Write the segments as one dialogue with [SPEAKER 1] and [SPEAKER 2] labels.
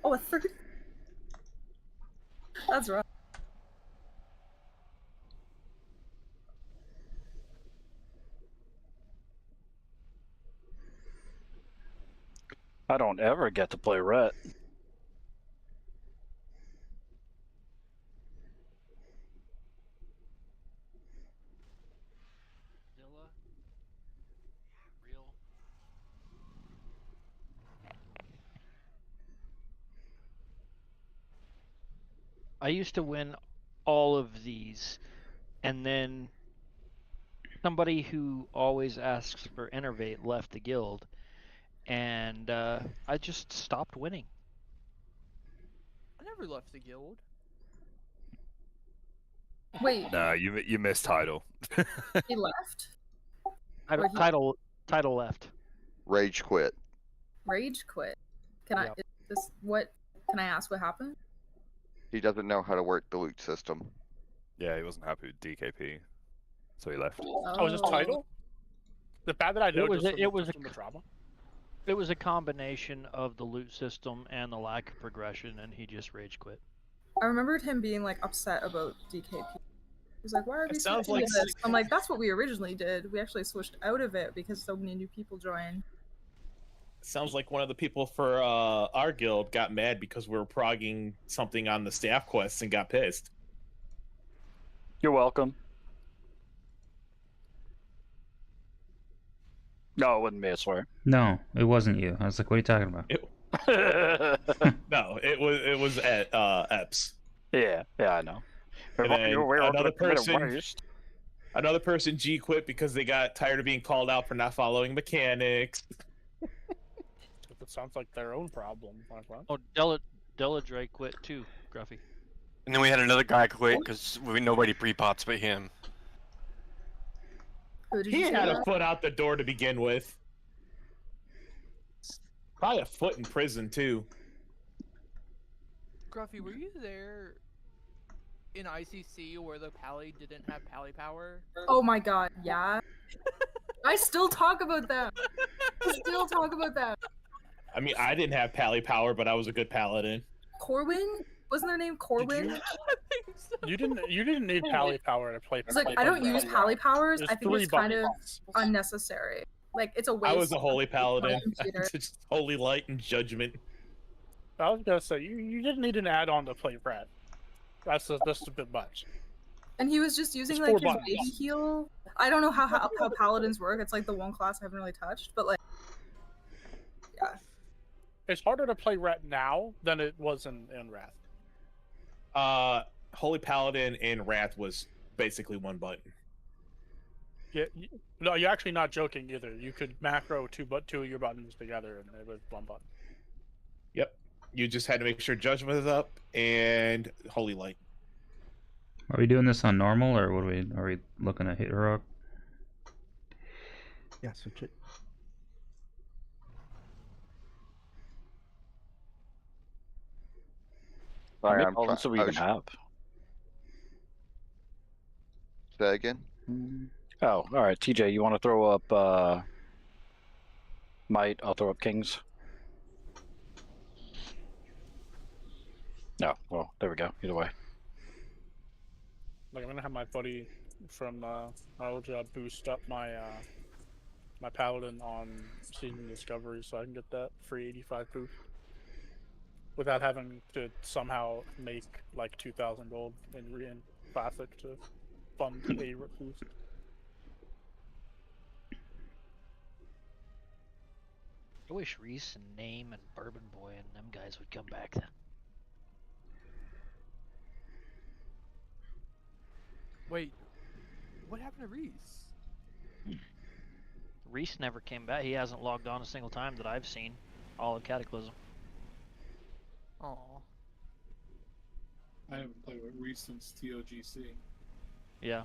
[SPEAKER 1] Oh, a 30. That's rough.
[SPEAKER 2] I don't ever get to play Rhett.
[SPEAKER 3] Vanilla. Real. I used to win all of these, and then somebody who always asks for Innervate left the guild, and I just stopped winning.
[SPEAKER 4] I never left the guild.
[SPEAKER 1] Wait,
[SPEAKER 5] No, you missed title.
[SPEAKER 1] he left?
[SPEAKER 3] Title left.
[SPEAKER 6] Rage quit.
[SPEAKER 1] Rage quit. Can
[SPEAKER 3] Yep.
[SPEAKER 1] can I ask what happened?
[SPEAKER 6] He doesn't know how to work the loot system.
[SPEAKER 5] Yeah, he wasn't happy with DKP, so he left.
[SPEAKER 7] Oh, was his title? The bad that I know
[SPEAKER 3] It was
[SPEAKER 7] from the drama.
[SPEAKER 3] It was a combination of the loot system and the lack of progression, and he just rage quit.
[SPEAKER 1] I remembered him being like upset about DKP. He was like, "Why are we
[SPEAKER 4] sounds
[SPEAKER 1] switching
[SPEAKER 4] like
[SPEAKER 1] to this?" I'm like, "That's what we originally did. We actually switched out of it because so many new people joined."
[SPEAKER 4] Sounds like one of the people for our guild got mad because we were progging something on the staff quests and got pissed.
[SPEAKER 2] You're welcome. No, it wasn't me, I swear.
[SPEAKER 8] No, it wasn't you. I was like, what are you talking about?
[SPEAKER 4] No, it was at Eps.
[SPEAKER 2] Yeah, I know.
[SPEAKER 4] And then another person G quit because they got tired of being called out for not following mechanics.
[SPEAKER 7] It sounds like their own problem. Like, what?
[SPEAKER 3] Oh, Deladre quit too, Gruffy.
[SPEAKER 9] And then we had another guy quit because nobody pre-pots but him.
[SPEAKER 1] Who did
[SPEAKER 4] He
[SPEAKER 1] you say
[SPEAKER 4] had
[SPEAKER 1] that?
[SPEAKER 4] a foot out the door to begin with. Probably a foot in prison too.
[SPEAKER 10] Gruffy, were you there in ICC where the Pally didn't have Pally power?
[SPEAKER 1] Oh my god, yeah. I still talk about that.
[SPEAKER 4] I mean, I didn't have Pally power, but I was a good paladin.
[SPEAKER 1] Corwin? Wasn't their name Corwin?
[SPEAKER 10] I think so.
[SPEAKER 7] You didn't need Pally power to play.
[SPEAKER 1] It's like, I don't use Pally powers.
[SPEAKER 7] There's
[SPEAKER 1] I think it's
[SPEAKER 7] 3
[SPEAKER 1] kind of
[SPEAKER 7] buttons.
[SPEAKER 1] unnecessary. Like, it's a waste.
[SPEAKER 4] I was a holy
[SPEAKER 1] of
[SPEAKER 4] paladin.
[SPEAKER 1] computer.
[SPEAKER 4] Just holy light and judgment.
[SPEAKER 7] I was gonna say you didn't need an add-on to play Red. That's a bit much.
[SPEAKER 1] And he was just using
[SPEAKER 7] It's
[SPEAKER 1] like
[SPEAKER 7] 4
[SPEAKER 1] his
[SPEAKER 7] buttons.
[SPEAKER 1] baby heal. I don't know how paladins work. It's like the one class I haven't really touched, but like, yeah.
[SPEAKER 7] It's harder to play Ret now than it was in Wrath.
[SPEAKER 4] Holy paladin and wrath was basically one button.
[SPEAKER 7] Yeah, no, you're actually not joking either. You could macro two of your buttons together, and it was one button.
[SPEAKER 4] Yep. You just had to make sure judgment is up and holy light.
[SPEAKER 8] Are we doing this on normal, or are we looking at hit heroic?
[SPEAKER 11] Yeah, switch it.
[SPEAKER 2] How many
[SPEAKER 6] I'm
[SPEAKER 2] problems do we even have?
[SPEAKER 6] Say again?
[SPEAKER 2] Oh, alright. TJ, you want to throw up Might? I'll throw up Kings. No, well, there we go. Either way.
[SPEAKER 7] Like, I'm gonna have my buddy from my old job boost up my my paladin on season discovery, so I can get that free 85 boost without having to somehow make like 2,000 gold in classic to fund a boost.
[SPEAKER 3] I wish Reese and Name and Bourbon Boy and them guys would come back then.
[SPEAKER 10] Wait, what happened to Reese?
[SPEAKER 3] Reese never came back. He hasn't logged on a single time that I've seen. All of Cataclysm.
[SPEAKER 10] Aw.
[SPEAKER 12] I haven't played with Reese since TOGC.
[SPEAKER 3] Yeah.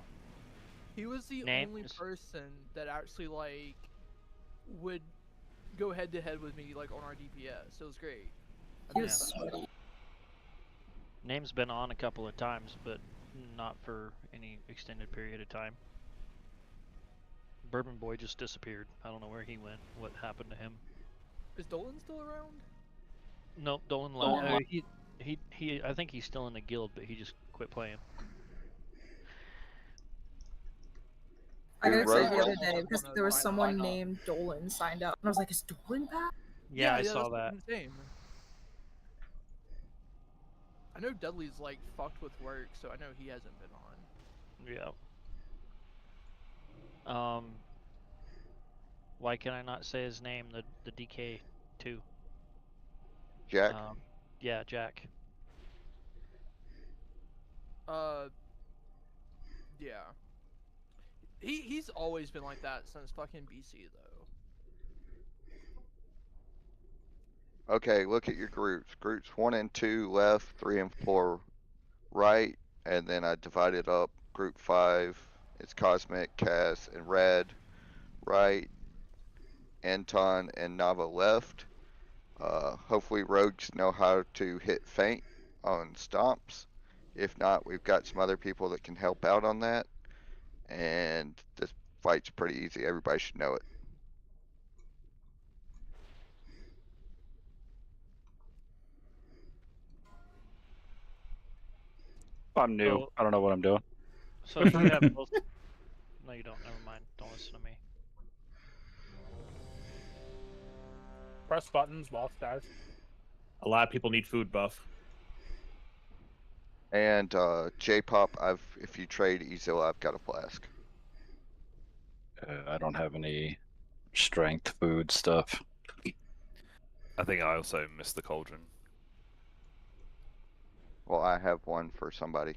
[SPEAKER 10] He was the
[SPEAKER 3] Name
[SPEAKER 10] only
[SPEAKER 3] is-
[SPEAKER 10] person that actually like would go head to head with me like on our DPS. It was great.
[SPEAKER 1] He was sweaty.
[SPEAKER 3] Name's been on a couple of times, but not for any extended period of time. Bourbon Boy just disappeared. I don't know where he went. What happened to him?
[SPEAKER 10] Is Dolan still around?
[SPEAKER 3] Nope, Dolan left. He. I think he's still in the guild, but he just quit playing.
[SPEAKER 1] I got
[SPEAKER 6] Dude,
[SPEAKER 1] excited
[SPEAKER 6] Rogue-
[SPEAKER 1] the other day because there was someone named Dolan signed up, and I was like, "Is Dolan back?"
[SPEAKER 3] Yeah, I
[SPEAKER 10] that's
[SPEAKER 3] saw
[SPEAKER 10] what
[SPEAKER 3] that.
[SPEAKER 10] I'm saying. I know Dudley's like fucked with work, so I know he hasn't been on.
[SPEAKER 3] Yeah. Why can I not say his name? The DK2.
[SPEAKER 6] Jack?
[SPEAKER 3] Yeah, Jack.
[SPEAKER 10] Yeah. He's always been like that since fucking BC though.
[SPEAKER 6] Okay, look at your groups. Groups 1 and 2 left, 3 and 4 right, and then I divided up group 5. It's Cosmic, Cass, and Red right, Anton and Nava left. Hopefully rogues know how to hit feint on stomps. If not, we've got some other people that can help out on that. And this fight's pretty easy. Everybody should know it.
[SPEAKER 2] I'm new.
[SPEAKER 3] So-
[SPEAKER 2] I don't know what I'm doing.
[SPEAKER 3] So if you have both. No, you don't. Never mind. Don't listen to me.
[SPEAKER 7] Press buttons, boss guys.
[SPEAKER 4] A lot of people need food buff.
[SPEAKER 6] And J-Pop, if you trade Ezel, I've got a flask.
[SPEAKER 2] I don't have any strength food stuff.
[SPEAKER 5] I think I also missed the cauldron.
[SPEAKER 6] Well, I have one for somebody.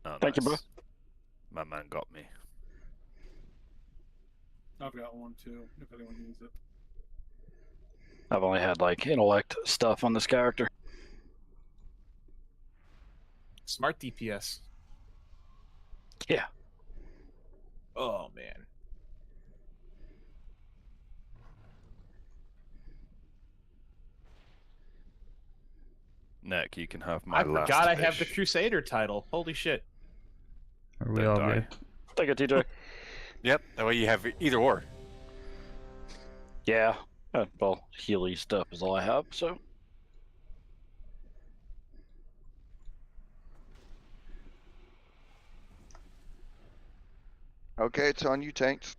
[SPEAKER 5] Oh,
[SPEAKER 2] Thank you, bro.
[SPEAKER 5] nice. My man got me.
[SPEAKER 12] I've got one too, if anyone needs it.
[SPEAKER 2] I've only had like intellect stuff on this character.
[SPEAKER 4] Smart DPS.
[SPEAKER 2] Yeah.
[SPEAKER 4] Oh man.
[SPEAKER 5] Neck, you can have my
[SPEAKER 4] I
[SPEAKER 5] last
[SPEAKER 4] forgot I have the
[SPEAKER 5] fish.
[SPEAKER 4] Crusader title. Holy shit.
[SPEAKER 8] Are we
[SPEAKER 5] Don't
[SPEAKER 8] all
[SPEAKER 5] die.
[SPEAKER 8] good?
[SPEAKER 2] Thank you, TJ.
[SPEAKER 9] Yep, that way you have either or.
[SPEAKER 2] Yeah. Well, Healy stuff is all I have, so.
[SPEAKER 6] Okay, it's on you, Tanks.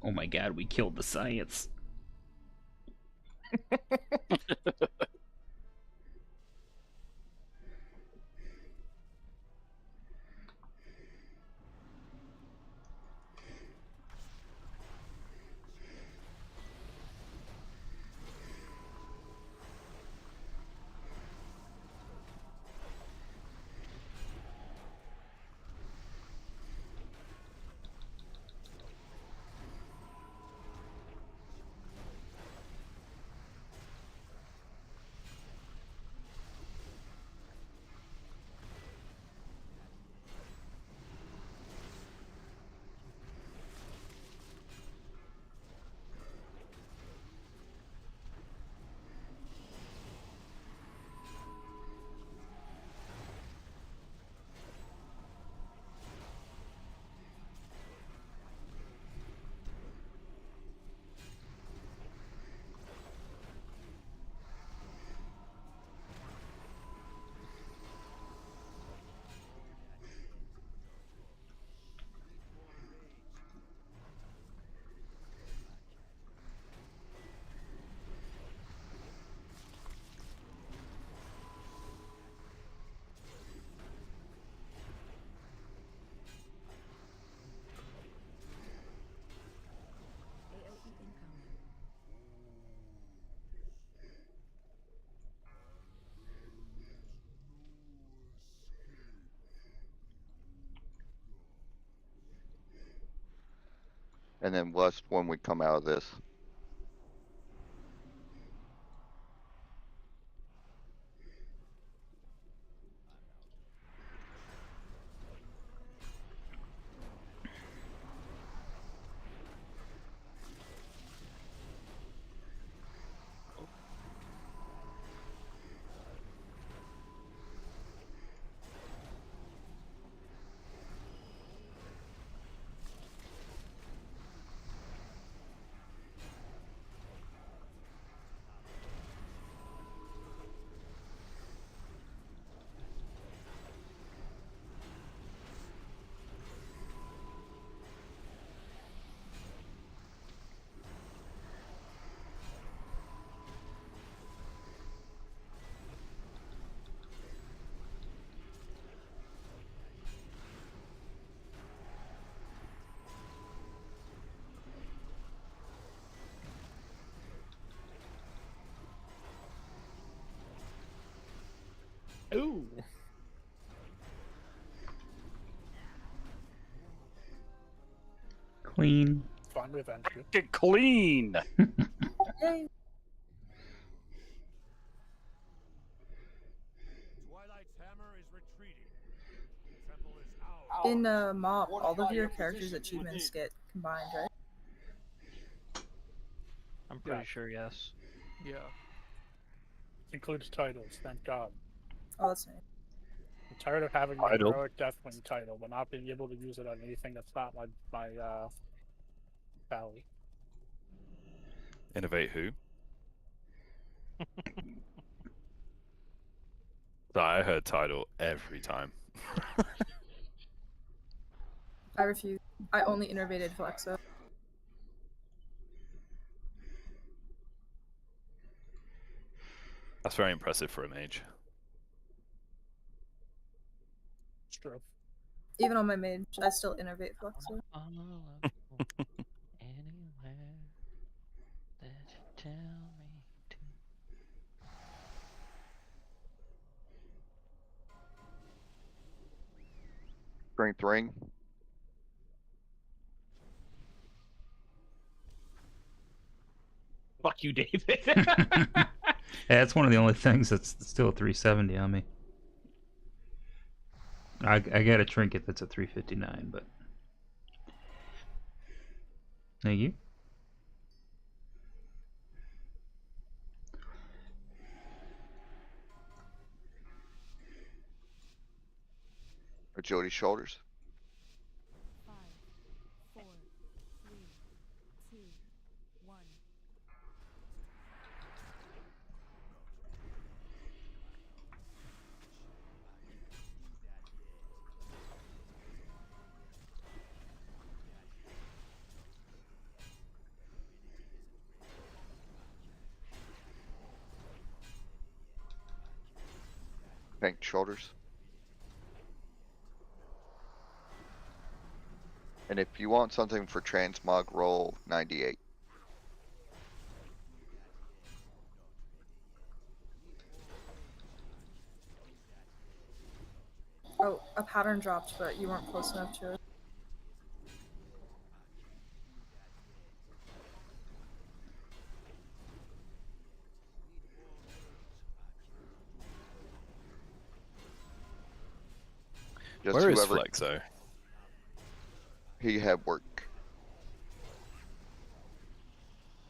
[SPEAKER 8] Oh my god, we killed the science.
[SPEAKER 6] And then lust when we come out of this.
[SPEAKER 4] Ooh.
[SPEAKER 8] Clean.
[SPEAKER 7] Fine with entry.
[SPEAKER 2] Get clean.
[SPEAKER 1] Yay. In MOP, all of your characters' achievements get combined, right?
[SPEAKER 3] I'm pretty sure, yes.
[SPEAKER 10] Yeah.
[SPEAKER 7] Includes titles, thank God.
[SPEAKER 1] Oh, that's nice.
[SPEAKER 7] I'm tired of having my
[SPEAKER 2] Title.
[SPEAKER 7] heroic deathwing title, but not being able to use it on anything that's not my valley.
[SPEAKER 5] Innovate who? I heard title every time.
[SPEAKER 1] I refuse. I only innervated Flexo.
[SPEAKER 5] That's very impressive for a mage.
[SPEAKER 7] It's true.
[SPEAKER 1] Even on my mage, I still innervate Flexo.
[SPEAKER 3] Anywhere that you tell me to.
[SPEAKER 6] Strength ring.
[SPEAKER 4] Fuck you, David.
[SPEAKER 8] Yeah, that's one of the only things that's still a 370 on me. I got a trinket that's a 359, but thank you.
[SPEAKER 6] Agility shoulders.
[SPEAKER 11] 5, 4, 3, 2, 1.
[SPEAKER 6] Bank shoulders. And if you want something for transmog, roll 98.
[SPEAKER 1] Oh, a pattern dropped, but you weren't close enough to it.
[SPEAKER 6] Just
[SPEAKER 5] Where is
[SPEAKER 6] whoever
[SPEAKER 5] Flexo?
[SPEAKER 6] he had work.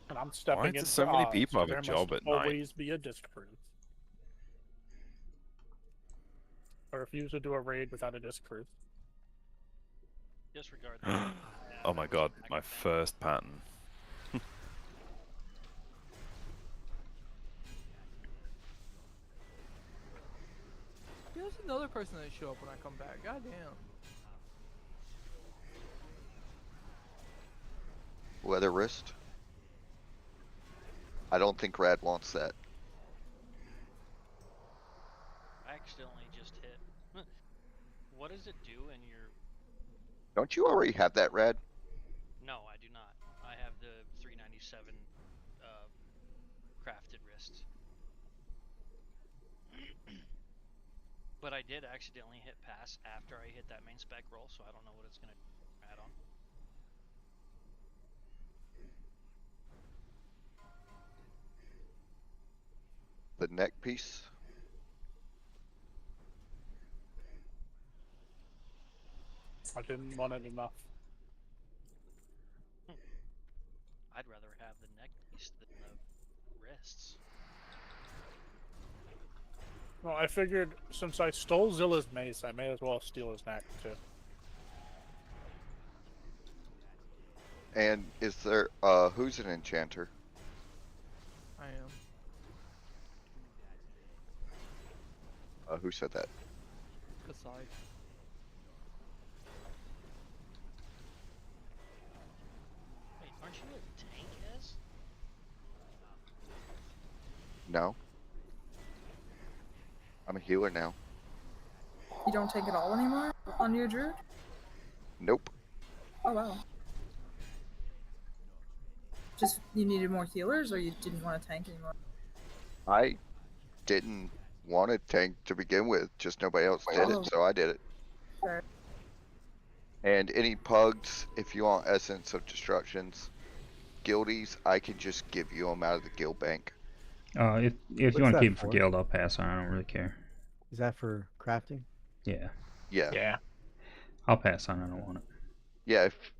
[SPEAKER 7] And I'm stepping
[SPEAKER 5] Why
[SPEAKER 7] in
[SPEAKER 5] do
[SPEAKER 7] for
[SPEAKER 5] so many
[SPEAKER 7] odds,
[SPEAKER 5] people have a
[SPEAKER 7] there
[SPEAKER 5] job
[SPEAKER 7] must
[SPEAKER 5] at night?
[SPEAKER 7] always be a disc proof. I refuse to do a raid without a disc proof.
[SPEAKER 3] Disregard
[SPEAKER 5] Oh my god, my first pattern.
[SPEAKER 10] There's another person that show up when I come back. God damn.
[SPEAKER 6] Leather wrist. I don't think Rad wants that.
[SPEAKER 3] I accidentally just hit. What does it do in your...
[SPEAKER 6] Don't you already have that, Rad?
[SPEAKER 3] No, I do not. I have the 397 crafted wrist. But I did accidentally hit pass after I hit that main spec roll, so I don't know what it's going to add on.
[SPEAKER 6] the neck piece.
[SPEAKER 7] I didn't want it enough.
[SPEAKER 3] I'd rather have the neck piece than the wrists.
[SPEAKER 7] Well, I figured since I stole Zilla's mace, I may as well steal his neck too.
[SPEAKER 6] And is there, who's an enchanter?
[SPEAKER 10] I am.
[SPEAKER 6] Who said that?
[SPEAKER 10] Kasai.
[SPEAKER 3] Wait, aren't you a tank, Ez?
[SPEAKER 6] No. I'm a healer now.
[SPEAKER 1] You don't take it all anymore on your druid?
[SPEAKER 6] Nope.
[SPEAKER 1] Oh wow. Just you needed more healers, or you didn't want to tank anymore?
[SPEAKER 6] I didn't want to tank to begin with, just nobody else did it, so I did it.
[SPEAKER 1] Fair.
[SPEAKER 6] And any pugs, if you want Essence of Destructions, guildies, I can just give you them out of the guild bank.
[SPEAKER 8] If you want to keep it for guild, I'll pass on. I don't really care.
[SPEAKER 13] Is that for crafting?
[SPEAKER 8] Yeah.
[SPEAKER 6] Yeah.
[SPEAKER 4] Yeah.
[SPEAKER 8] I'll pass on. I don't want it.
[SPEAKER 6] Yeah, if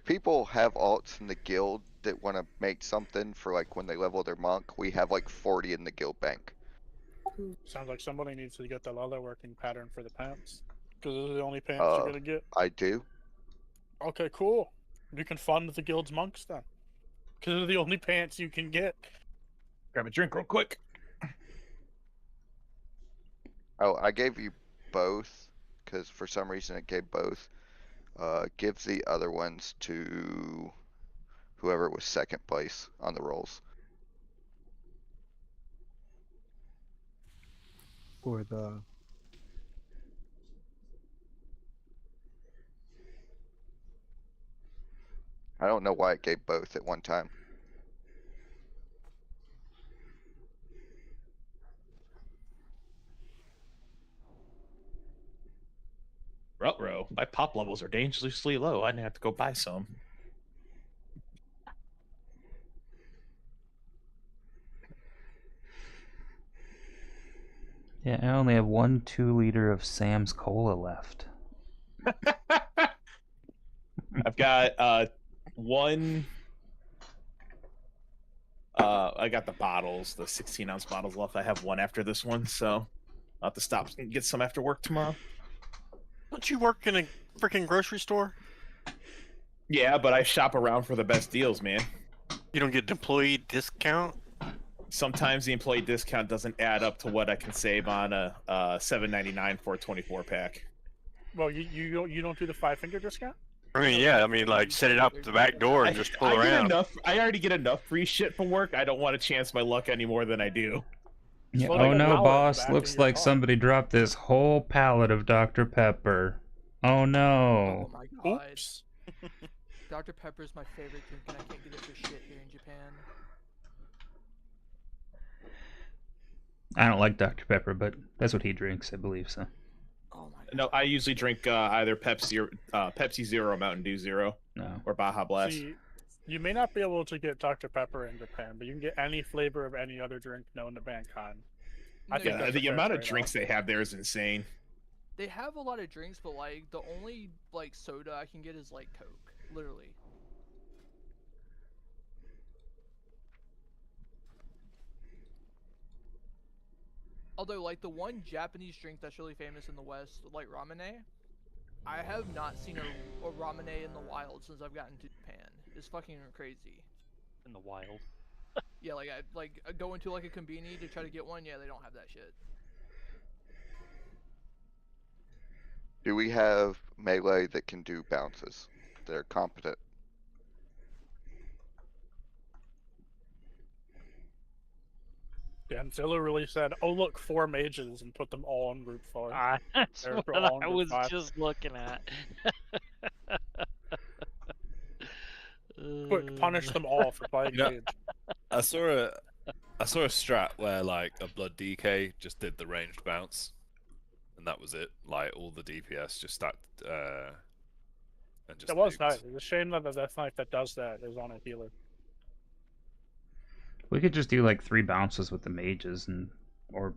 [SPEAKER 6] people have alts in the guild that want to make something for like when they level their monk, we have like 40 in the guild bank.
[SPEAKER 7] Sounds like somebody needs to get the leather working pattern for the pants. Because those are the only pants you're gonna get.
[SPEAKER 6] I do.
[SPEAKER 7] Okay, cool. You can fund the guild's monks then. Because they're the only pants you can get.
[SPEAKER 4] Grab a drink real quick.
[SPEAKER 6] Oh, I gave you both, because for some reason it gave both. Give the other ones to whoever was second place on the rolls.
[SPEAKER 13] For the...
[SPEAKER 6] I don't know why it gave both at one time.
[SPEAKER 4] Ruh-roh, my pop levels are dangerously low. I'd have to go buy some.
[SPEAKER 8] Yeah, I only have 1 2-liter of Sam's Cola left.
[SPEAKER 4] I've got one. I got the bottles, the 16-ounce bottles left. I have one after this one, so I'll have to stop and get some after work tomorrow.
[SPEAKER 9] Don't you work in a freaking grocery store?
[SPEAKER 4] Yeah, but I shop around for the best deals, man.
[SPEAKER 9] You don't get an employee discount?
[SPEAKER 4] Sometimes the employee discount doesn't add up to what I can save on a $7.99 for a 24-pack.
[SPEAKER 7] Well, you don't do the 5-finger discount?
[SPEAKER 9] I mean, yeah, I mean, like, set it up the back door and just pull around.
[SPEAKER 4] I already get enough free shit from work. I don't want to chance my luck any more than I do.
[SPEAKER 8] Yeah, oh no, boss, looks like somebody dropped this whole pallet of Dr. Pepper. Oh no.
[SPEAKER 10] Oh my god. Oops. Dr. Pepper is my favorite drink and I can't get it for shit here in Japan.
[SPEAKER 8] I don't like Dr. Pepper, but that's what he drinks, I believe, so.
[SPEAKER 10] Oh my god.
[SPEAKER 4] No, I usually drink either Pepsi Zero or Mountain Dew Zero.
[SPEAKER 8] No.
[SPEAKER 4] Or Baja Blast.
[SPEAKER 7] See, you may not be able to get Dr. Pepper in Japan, but you can get any flavor of any other drink known to mankind. I think that's
[SPEAKER 4] the
[SPEAKER 7] a
[SPEAKER 4] amount
[SPEAKER 7] fair
[SPEAKER 4] of drinks they have there is insane.
[SPEAKER 10] They have a lot of drinks, but like the only like soda I can get is like Coke, literally. Although like the one Japanese drink that's really famous in the West, like ramune, I have not seen a ramune in the wild since I've gotten to Japan. It's fucking crazy.
[SPEAKER 3] In the wild.
[SPEAKER 10] Yeah, like I go into like a conveni to try to get one. Yeah, they don't have that shit.
[SPEAKER 6] Do we have melee that can do bounces? That are competent?
[SPEAKER 7] Yeah, and Zilla really said, "Oh look, 4 mages," and put them all in group 4.
[SPEAKER 3] That's
[SPEAKER 7] They're
[SPEAKER 3] what
[SPEAKER 7] all in
[SPEAKER 3] I
[SPEAKER 7] group
[SPEAKER 3] was
[SPEAKER 7] 5.
[SPEAKER 3] just looking at.
[SPEAKER 7] Quick, punish them all for playing mage.
[SPEAKER 5] I saw a strat where like a blood DK just did the ranged bounce, and that was it. Like all the DPS just stacked. And just
[SPEAKER 7] It was
[SPEAKER 5] nuked.
[SPEAKER 7] nice. It's a shame that the Death Knight that does that is on a healer.
[SPEAKER 8] We could just do like 3 bounces with the mages and or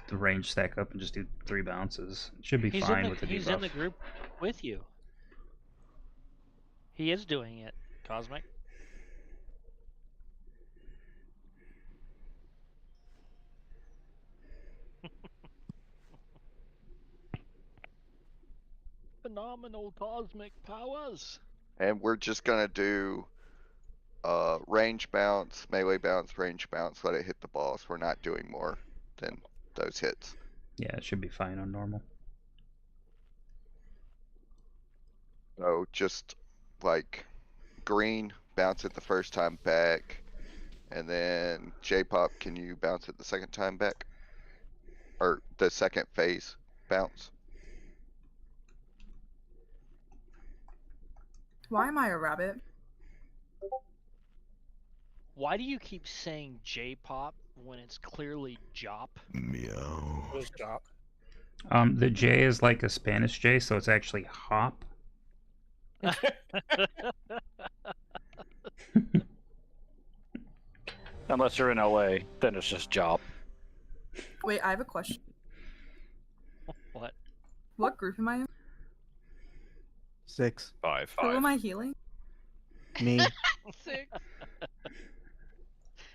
[SPEAKER 8] the range stack up and just do 3 bounces. It should be
[SPEAKER 3] He's
[SPEAKER 8] fine
[SPEAKER 3] in the,
[SPEAKER 8] with the
[SPEAKER 3] he's
[SPEAKER 8] debuff.
[SPEAKER 3] in the group with you. He is doing it, Cosmic. Phenomenal cosmic powers.
[SPEAKER 6] And we're just gonna do range bounce, melee bounce, range bounce, let it hit the boss. We're not doing more than those hits.
[SPEAKER 8] Yeah, it should be fine on normal.
[SPEAKER 6] So just like green, bounce it the first time back, and then J-pop, can you bounce it the second time back? Or the second phase bounce?
[SPEAKER 1] Why am I a rabbit?
[SPEAKER 3] Why do you keep saying J-pop when it's clearly Jop?
[SPEAKER 14] Meow.
[SPEAKER 7] What is Jop?
[SPEAKER 8] The J is like a Spanish J, so it's actually hop.
[SPEAKER 2] Unless you're in LA, then it's just job.
[SPEAKER 1] Wait, I have a question.
[SPEAKER 3] What?
[SPEAKER 1] What group am I in?
[SPEAKER 13] 6.
[SPEAKER 5] 5.
[SPEAKER 1] Who am I healing?
[SPEAKER 13] Me.
[SPEAKER 10] 6.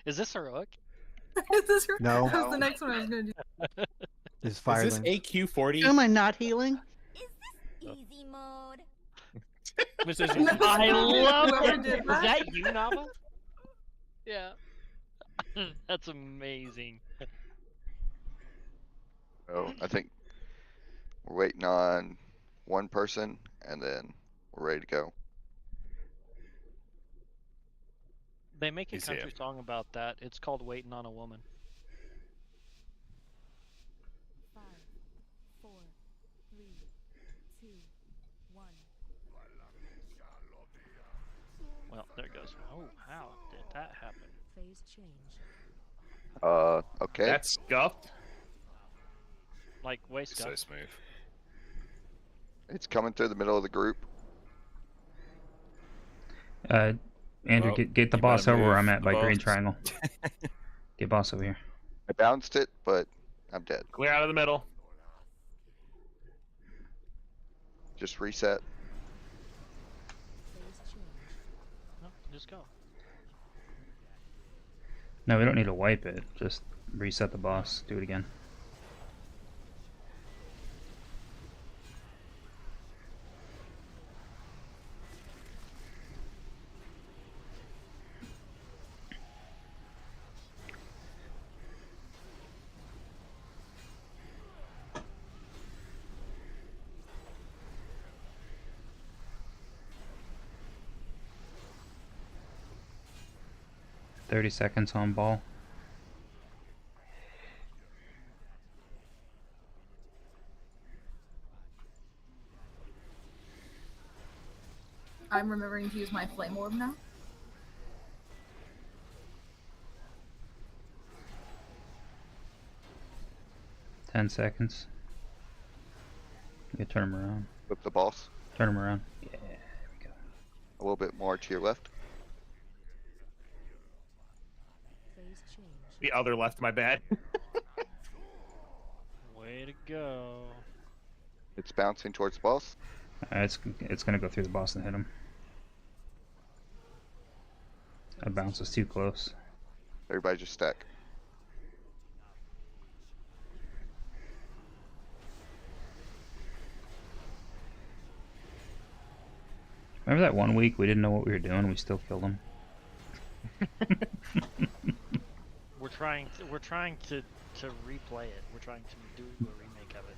[SPEAKER 3] Is this heroic?
[SPEAKER 1] Is this
[SPEAKER 13] No.
[SPEAKER 1] That was the next one I was gonna do.
[SPEAKER 13] This is
[SPEAKER 4] Is
[SPEAKER 13] Fire
[SPEAKER 4] this
[SPEAKER 13] Link.
[SPEAKER 4] AQ40?
[SPEAKER 15] Am I not healing?
[SPEAKER 11] Easy mode.
[SPEAKER 4] This is
[SPEAKER 1] No.
[SPEAKER 3] I love
[SPEAKER 1] Whoever
[SPEAKER 3] it.
[SPEAKER 1] did
[SPEAKER 3] Is
[SPEAKER 1] that.
[SPEAKER 3] that you, Nava? Yeah. That's amazing.
[SPEAKER 6] So I think we're waiting on one person, and then we're ready to go.
[SPEAKER 3] They make a
[SPEAKER 5] He's
[SPEAKER 3] country
[SPEAKER 5] here.
[SPEAKER 3] song about that. It's called Waiting on a Woman.
[SPEAKER 11] 5, 4, 3, 2, 1.
[SPEAKER 3] Well, there it goes. Oh, how did that happen?
[SPEAKER 11] Phase change.
[SPEAKER 6] Okay.
[SPEAKER 4] That's scuffed.
[SPEAKER 3] Like, way
[SPEAKER 5] So
[SPEAKER 3] scuffed.
[SPEAKER 5] smooth.
[SPEAKER 6] It's coming through the middle of the group.
[SPEAKER 8] Andrew,
[SPEAKER 5] Well,
[SPEAKER 8] get the
[SPEAKER 5] you
[SPEAKER 8] boss
[SPEAKER 5] better
[SPEAKER 8] over where
[SPEAKER 5] move
[SPEAKER 8] I'm at
[SPEAKER 5] the
[SPEAKER 8] by Green
[SPEAKER 5] boss.
[SPEAKER 8] Triangle. Get boss over here.
[SPEAKER 6] I bounced it, but I'm dead.
[SPEAKER 4] Clear out of the middle.
[SPEAKER 6] Just reset.
[SPEAKER 11] Phase change.
[SPEAKER 3] No, just go.
[SPEAKER 8] No, we don't need to wipe it. Just reset the boss. Do it again. "30 seconds on ball."
[SPEAKER 1] I'm remembering to use my flame orb now.
[SPEAKER 8] "10 seconds. You turn him around.
[SPEAKER 6] Flip the boss.
[SPEAKER 8] Turn him around. Yeah.
[SPEAKER 6] A little bit more to your left.
[SPEAKER 11] Phase change.
[SPEAKER 4] The other left, my bad.
[SPEAKER 3] Way to go.
[SPEAKER 6] It's bouncing towards the boss.
[SPEAKER 8] It's gonna go through the boss and hit him. That bounce is too close.
[SPEAKER 6] Everybody just stack.
[SPEAKER 8] Remember that one week we didn't know what we were doing? We still killed him.
[SPEAKER 3] We're trying to replay it. We're trying to do a remake of it.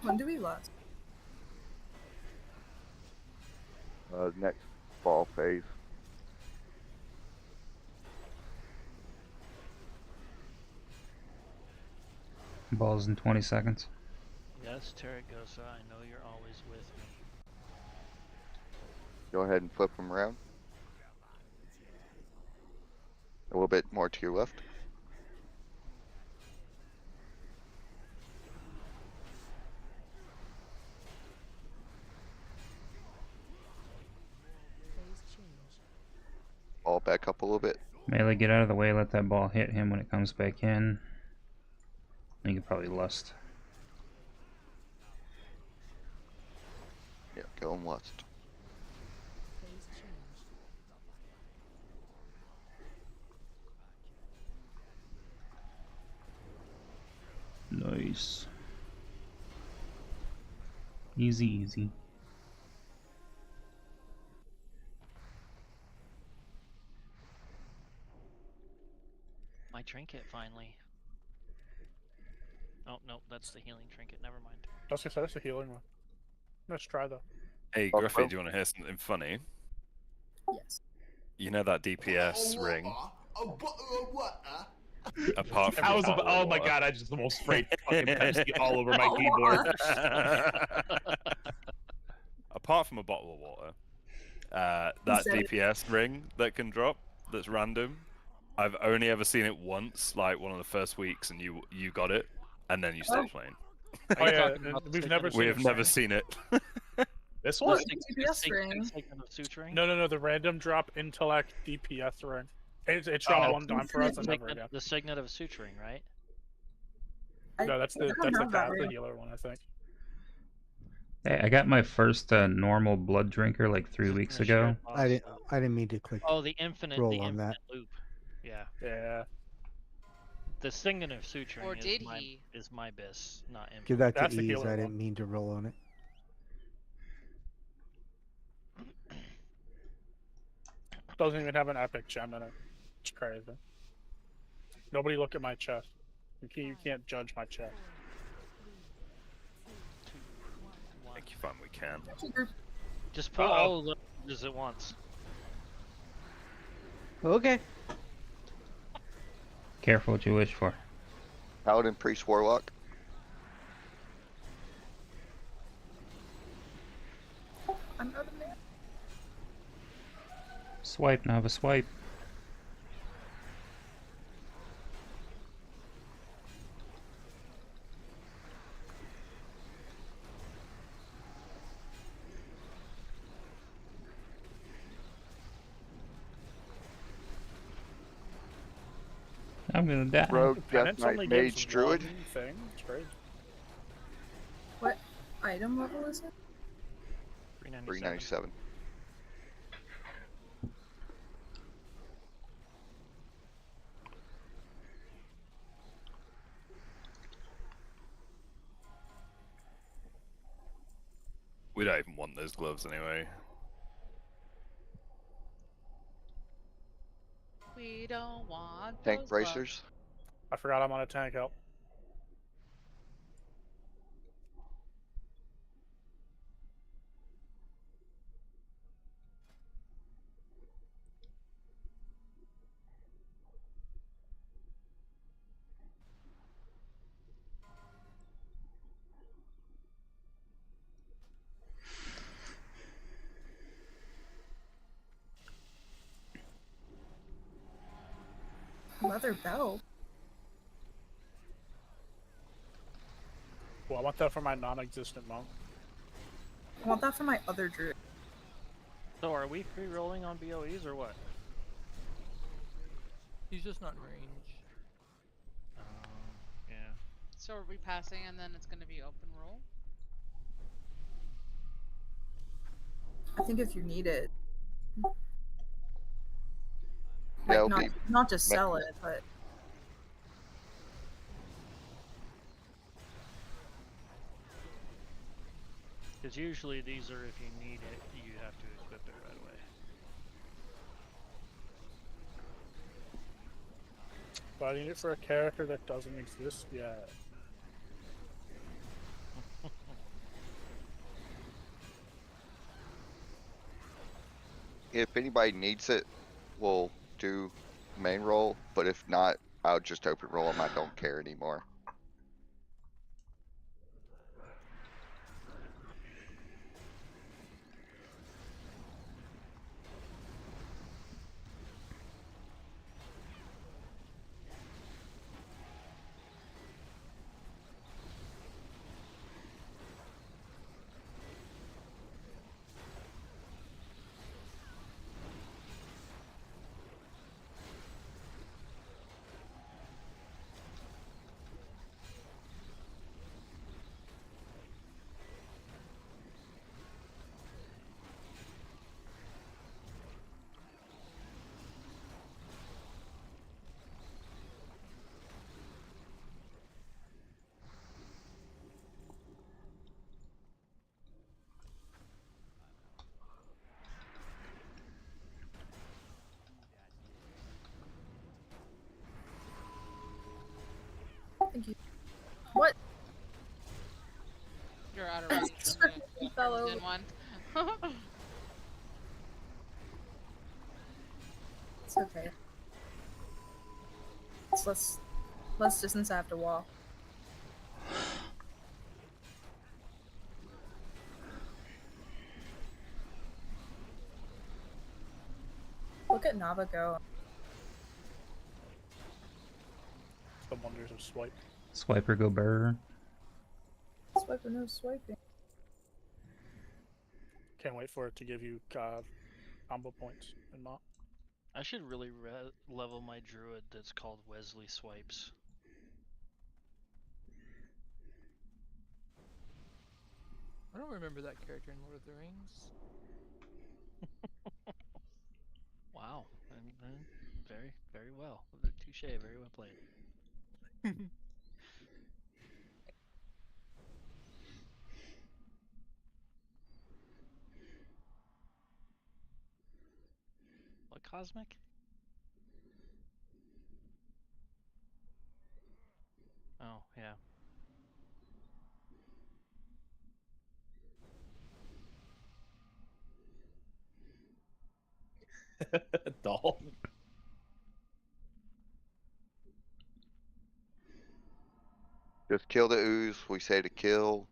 [SPEAKER 1] When do we last?
[SPEAKER 6] Next fall phase.
[SPEAKER 8] Ball's in 20 seconds.
[SPEAKER 3] Yes, Terragosa, I know you're always with me.
[SPEAKER 6] Go ahead and flip them around. A little bit more to your left.
[SPEAKER 11] Phase change.
[SPEAKER 6] Ball back up a little bit.
[SPEAKER 8] Melee, get out of the way, let that ball hit him when it comes back in. You could probably lust.
[SPEAKER 6] Yeah, go and lust.
[SPEAKER 11] Phase change.
[SPEAKER 8] Nice. Easy, easy.
[SPEAKER 3] My trinket finally. Oh no, that's the healing trinket. Never mind.
[SPEAKER 7] That's a healing one. Let's try though.
[SPEAKER 5] Hey, Griffey, do you want to hear something funny?
[SPEAKER 1] Yes.
[SPEAKER 5] You know that DPS ring? Apart from
[SPEAKER 4] I
[SPEAKER 5] the
[SPEAKER 4] was
[SPEAKER 5] bottle
[SPEAKER 4] oh
[SPEAKER 5] of
[SPEAKER 4] my
[SPEAKER 5] water.
[SPEAKER 4] god, I just almost sprayed fucking Pepsi all over my keyboard.
[SPEAKER 5] Apart from a bottle of water, that
[SPEAKER 1] said it.
[SPEAKER 5] DPS ring that can drop, that's random, I've only ever seen it once, like one of the first weeks, and you got it, and then you stopped playing.
[SPEAKER 7] Oh yeah, we've never seen
[SPEAKER 5] We
[SPEAKER 7] it.
[SPEAKER 5] have never seen it.
[SPEAKER 4] This
[SPEAKER 1] What?
[SPEAKER 4] one?
[SPEAKER 1] DPS ring?
[SPEAKER 7] No, the random drop intellect DPS ring. It's dropped one time for us and never again.
[SPEAKER 3] The signet of suturing, right?
[SPEAKER 7] No, that's the healer one, I think.
[SPEAKER 8] Hey, I got my first normal blood drinker like 3 weeks ago.
[SPEAKER 13] I didn't mean to click.
[SPEAKER 3] Oh, the infinite
[SPEAKER 13] that.
[SPEAKER 3] loop. Yeah.
[SPEAKER 7] Yeah.
[SPEAKER 3] The signet of suturing
[SPEAKER 14] Or did
[SPEAKER 3] is my bis, not infinite.
[SPEAKER 13] Give that
[SPEAKER 7] That's
[SPEAKER 13] to
[SPEAKER 7] the
[SPEAKER 13] ease.
[SPEAKER 7] healer
[SPEAKER 13] I
[SPEAKER 7] one.
[SPEAKER 13] didn't mean to roll on it.
[SPEAKER 7] Doesn't even have an epic gem in it. It's crazy. Nobody look at my chest. You can't judge my chest.
[SPEAKER 5] I think you find we can.
[SPEAKER 3] Just pull all of those at once.
[SPEAKER 13] Okay.
[SPEAKER 8] Careful what you wish for.
[SPEAKER 6] Paladin, Priest, Warlock.
[SPEAKER 1] I'm out of there.
[SPEAKER 8] Swipe, Nava, swipe. I'm gonna die.
[SPEAKER 6] Rogue, Death
[SPEAKER 7] Penance
[SPEAKER 6] Knight,
[SPEAKER 7] only gives
[SPEAKER 6] Mage, Druid.
[SPEAKER 7] one thing. It's crazy.
[SPEAKER 1] What item level is it?
[SPEAKER 6] 397.
[SPEAKER 5] We don't even want those gloves anyway.
[SPEAKER 14] We don't want
[SPEAKER 6] Tank
[SPEAKER 14] those
[SPEAKER 6] bracers.
[SPEAKER 7] I forgot I'm on a tank help.
[SPEAKER 1] Leather belt.
[SPEAKER 7] Well, I want that for my non-existent monk.
[SPEAKER 1] I want that for my other druid.
[SPEAKER 3] So are we free rolling on BOEs or what?
[SPEAKER 10] He's just not in range.
[SPEAKER 3] Yeah.
[SPEAKER 14] So are we passing and then it's going to be open roll?
[SPEAKER 1] I think if you need it.
[SPEAKER 6] Yeah,
[SPEAKER 1] Like, not just sell it, but
[SPEAKER 3] Because usually these are if you need it, you have to equip it right away.
[SPEAKER 7] But I need it for a character that doesn't exist yet.
[SPEAKER 6] If anybody needs it, we'll do main roll. But if not, I'll just open roll them. I don't care anymore.
[SPEAKER 1] Thank you. What?
[SPEAKER 14] You're out of range.
[SPEAKER 1] He fell over.
[SPEAKER 14] In one.
[SPEAKER 1] It's okay. It's less distance I have to walk. Look at Nava go.
[SPEAKER 7] The wonders of swipe.
[SPEAKER 8] Swiper go burr.
[SPEAKER 1] Swipe or no swiping.
[SPEAKER 7] Can't wait for it to give you combo points and not.
[SPEAKER 3] I should really level my druid that's called Wesley Swipes.
[SPEAKER 10] I don't remember that character in Lord of the Rings.
[SPEAKER 3] Wow. Very, very well. Touche, very well played. What cosmic? Oh, yeah.
[SPEAKER 4] Doll.
[SPEAKER 6] Just kill the ooze. We say to kill,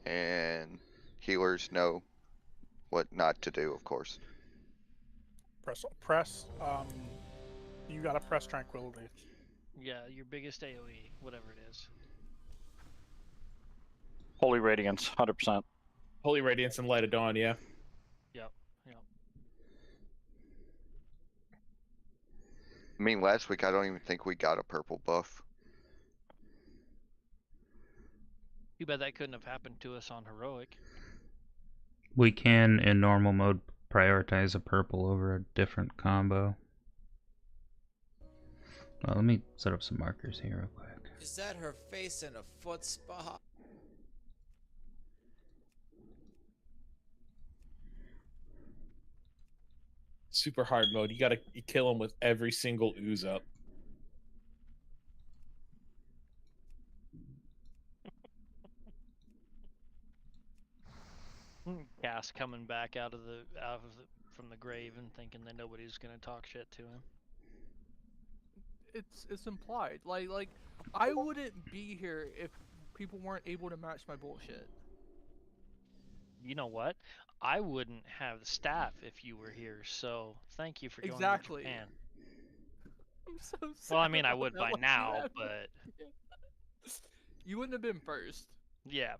[SPEAKER 6] and healers know what not to do, of course.
[SPEAKER 7] Press. You gotta press tranquility.
[SPEAKER 3] Yeah, your biggest AoE, whatever it is.
[SPEAKER 2] Holy Radiance, 100%.
[SPEAKER 4] Holy Radiance and Light of Dawn, yeah.
[SPEAKER 3] Yep.
[SPEAKER 6] I mean, last week I don't even think we got a purple buff.
[SPEAKER 3] Too bad that couldn't have happened to us on Heroic.
[SPEAKER 8] We can, in normal mode, prioritize a purple over a different combo. Well, let me set up some markers here real quick.
[SPEAKER 15] Is that her face in a foot spa?
[SPEAKER 4] Super hard mode. You gotta kill him with every single ooze up.
[SPEAKER 3] Cass coming back from the grave and thinking that nobody's gonna talk shit to him.
[SPEAKER 10] It's implied. Like I wouldn't be here if people weren't able to match my bullshit.
[SPEAKER 3] You know what? I wouldn't have the staff if you were here, so thank you for going
[SPEAKER 10] Exactly.
[SPEAKER 3] to Japan.
[SPEAKER 10] I'm so sad.
[SPEAKER 3] Well, I mean, I would
[SPEAKER 10] about
[SPEAKER 3] by
[SPEAKER 10] what
[SPEAKER 3] now,
[SPEAKER 10] happened.
[SPEAKER 3] but
[SPEAKER 10] You wouldn't have been first.
[SPEAKER 3] yeah.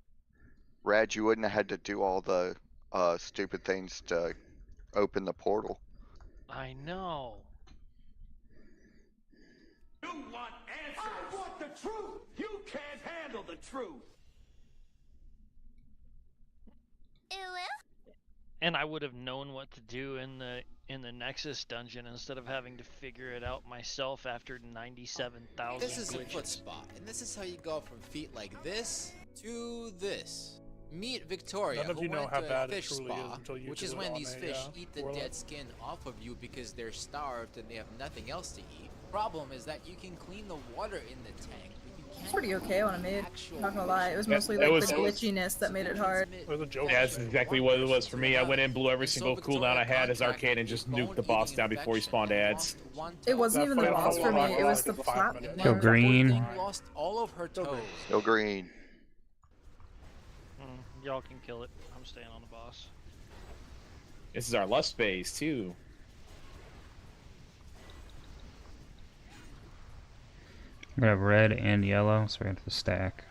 [SPEAKER 6] Rad, you wouldn't have had to do all the stupid things to open the portal.
[SPEAKER 3] I know.
[SPEAKER 16] You want answers? I want the truth! You can't handle the truth!
[SPEAKER 3] And I would have known what to do in the Nexus dungeon instead of having to figure it out myself after 97,000
[SPEAKER 15] This is a
[SPEAKER 3] glitches.
[SPEAKER 15] foot spot, and this is how you go from feet like this to this. Meet Victoria,
[SPEAKER 7] None of
[SPEAKER 15] who
[SPEAKER 7] you know
[SPEAKER 15] went
[SPEAKER 7] how
[SPEAKER 15] to a
[SPEAKER 7] bad it
[SPEAKER 15] fish
[SPEAKER 7] truly
[SPEAKER 15] spa,
[SPEAKER 7] is until you
[SPEAKER 15] which
[SPEAKER 7] do
[SPEAKER 15] is
[SPEAKER 7] it
[SPEAKER 15] when
[SPEAKER 7] on
[SPEAKER 15] these
[SPEAKER 7] a,
[SPEAKER 15] fish eat the
[SPEAKER 7] warlock.
[SPEAKER 15] dead skin off of you because they're starved and they have nothing else to eat. Problem is that you can clean the water in the tank, but you
[SPEAKER 1] It's
[SPEAKER 15] can't
[SPEAKER 1] pretty okay when I made. Not gonna lie, it was
[SPEAKER 4] Yeah,
[SPEAKER 1] mostly
[SPEAKER 4] it
[SPEAKER 1] like
[SPEAKER 4] was-
[SPEAKER 1] the glitchiness that made it hard.
[SPEAKER 4] Yeah, that's exactly what it was for me. I went in, blew every single cooldown I had as arcade, and just nuked the boss down before he spawned ads.
[SPEAKER 1] It wasn't even the boss for me. It was the
[SPEAKER 7] Like 5
[SPEAKER 1] platform.
[SPEAKER 7] minutes.
[SPEAKER 8] Go green.
[SPEAKER 15] lost all of her toes.
[SPEAKER 6] No green.
[SPEAKER 3] Y'all can kill it. I'm staying on the boss.
[SPEAKER 4] This is our lust phase, too.
[SPEAKER 8] We have red and yellow, so we have to stack.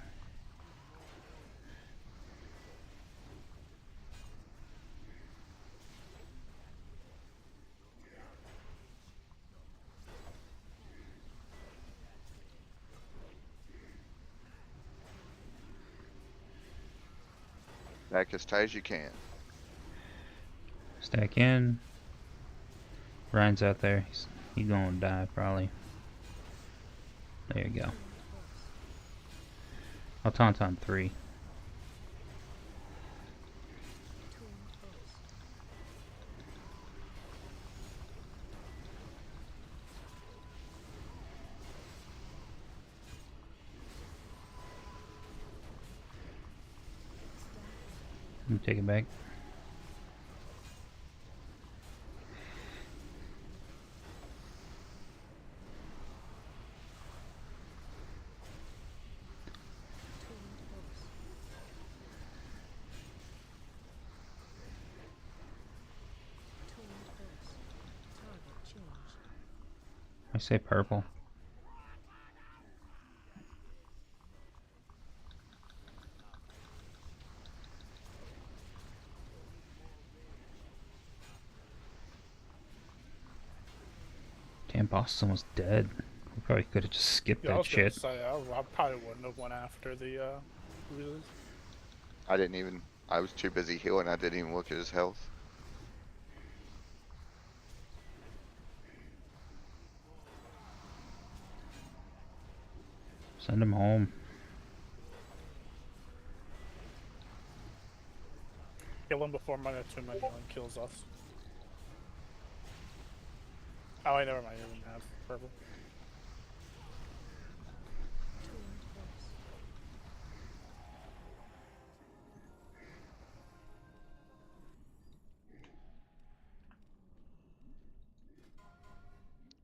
[SPEAKER 6] Back as tight as you can.
[SPEAKER 8] Stack in. Ryan's out there. He's gonna die probably. There you go. I'll taunt on 3. You take it back. I say purple. Damn, Boston was dead. We probably could have just skipped
[SPEAKER 7] Yeah, I
[SPEAKER 8] that
[SPEAKER 7] was gonna
[SPEAKER 8] shit.
[SPEAKER 7] say, I probably wouldn't have went after the release.
[SPEAKER 6] I didn't even. I was too busy healing. I didn't even look at his health.
[SPEAKER 8] Send him home.
[SPEAKER 7] Kill him before minus 2 million kills us. Oh, I never mind. You didn't have purple.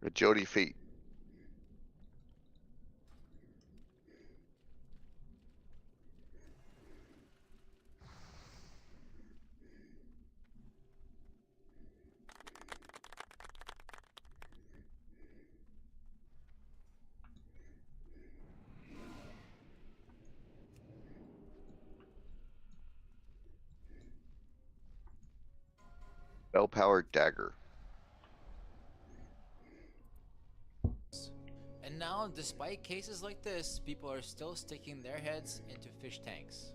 [SPEAKER 6] Agility feat. Bell-powered dagger.
[SPEAKER 15] And now, despite cases like this, people are still sticking their heads into fish tanks.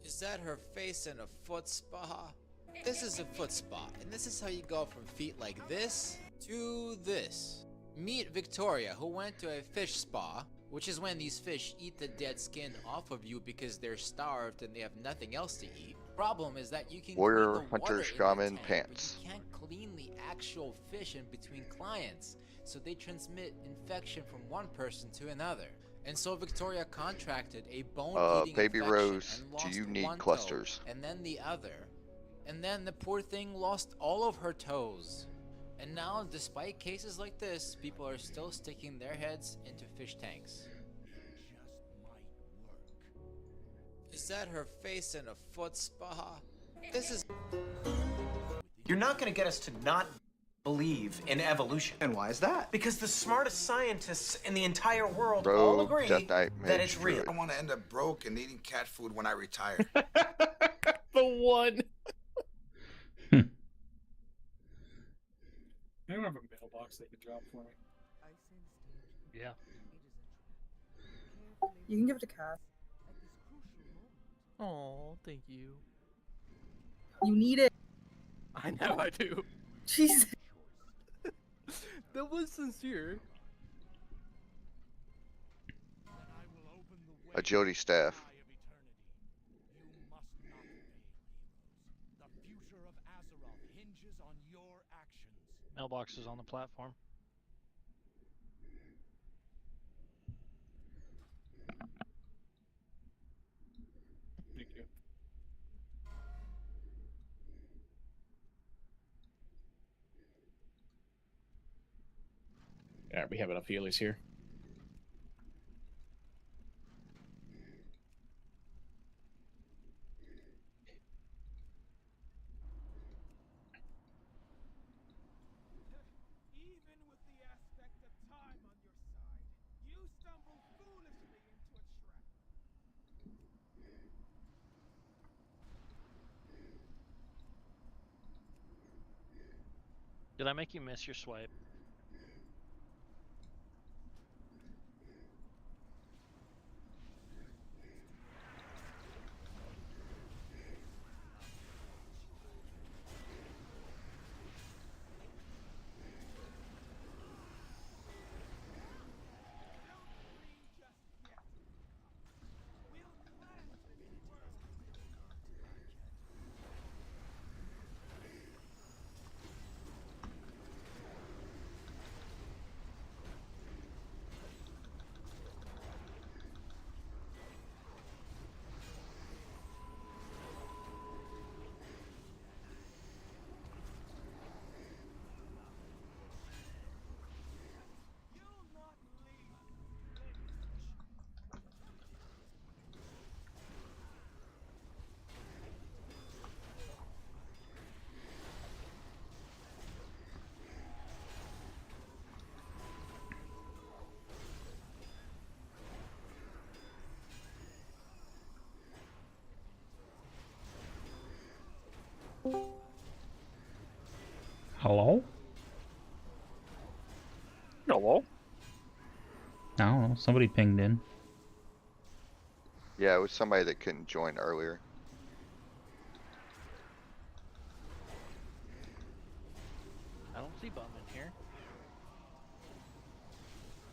[SPEAKER 15] Is that her face in a foot spa? This is a foot spa, and this is how you go from feet like this to this. Meet Victoria, who went to a fish spa, which is when these fish eat the dead skin off of you because they're starved and they have nothing else to eat. Problem is that you can
[SPEAKER 6] Warrior,
[SPEAKER 15] clean the
[SPEAKER 6] hunter,
[SPEAKER 15] water
[SPEAKER 6] shaman,
[SPEAKER 15] in the tank,
[SPEAKER 6] pants.
[SPEAKER 15] but you can't clean the actual fish in between clients, so they transmit infection from one person to another. And so Victoria contracted a bone-eating
[SPEAKER 6] Baby
[SPEAKER 15] infection
[SPEAKER 6] Rose,
[SPEAKER 15] and
[SPEAKER 6] do
[SPEAKER 15] lost
[SPEAKER 6] you need
[SPEAKER 15] one
[SPEAKER 6] clusters?
[SPEAKER 15] toe, and then the other. And then the poor thing lost all of her toes. And now, despite cases like this, people are still sticking their heads into fish tanks. Is that her face in a foot spa? This is...
[SPEAKER 17] You're not gonna get us to not believe in evolution.
[SPEAKER 18] And why is that?
[SPEAKER 17] Because the smartest scientists in the entire world
[SPEAKER 6] Rogue,
[SPEAKER 17] all agree
[SPEAKER 6] Death Knight,
[SPEAKER 17] that
[SPEAKER 6] Mage,
[SPEAKER 17] it's real.
[SPEAKER 6] Druid.
[SPEAKER 18] I want to end up broke and eating cat food when I retire.
[SPEAKER 4] The one.
[SPEAKER 12] Anyone have a mailbox they could drop for me?
[SPEAKER 3] Yeah.
[SPEAKER 1] You can give it to Cass.
[SPEAKER 10] Oh, thank you.
[SPEAKER 1] You need it.
[SPEAKER 10] I know I do.
[SPEAKER 1] Jesus.
[SPEAKER 10] That was sincere.
[SPEAKER 6] Agility staff.
[SPEAKER 3] Mailbox is on the platform.
[SPEAKER 12] Thank you.
[SPEAKER 4] Alright, we have enough healers here.
[SPEAKER 3] Did I make you miss your swipe?
[SPEAKER 8] Hello?
[SPEAKER 2] Hello?
[SPEAKER 8] I don't know. Somebody pinged in.
[SPEAKER 6] Yeah, it was somebody that couldn't join earlier.
[SPEAKER 3] I don't see bum in here.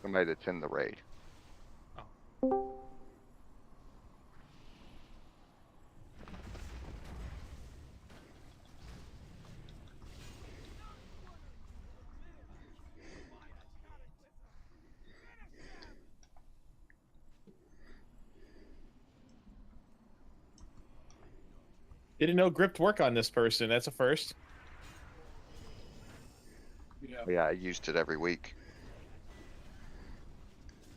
[SPEAKER 6] Somebody that's in the raid.
[SPEAKER 4] Didn't know gripped work on this person. That's a first.
[SPEAKER 6] Yeah, I used it every week.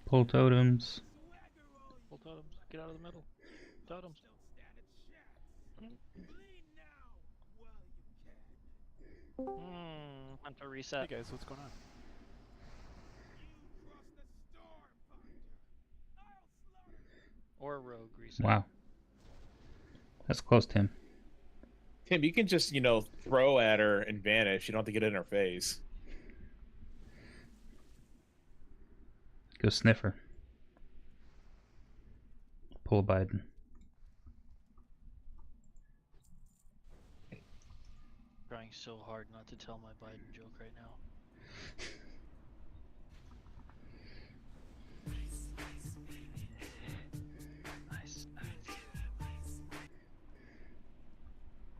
[SPEAKER 8] Pull totems.
[SPEAKER 3] Pull totems. Get out of the middle. Totems. Time to reset.
[SPEAKER 19] Hey guys, what's going on?
[SPEAKER 3] Or rogue reset.
[SPEAKER 8] Wow. That's close, Tim.
[SPEAKER 4] Tim, you can just, throw at her and vanish. You don't have to get in her face.
[SPEAKER 8] Go sniffer. Pull Biden.
[SPEAKER 3] Trying so hard not to tell my Biden joke right now.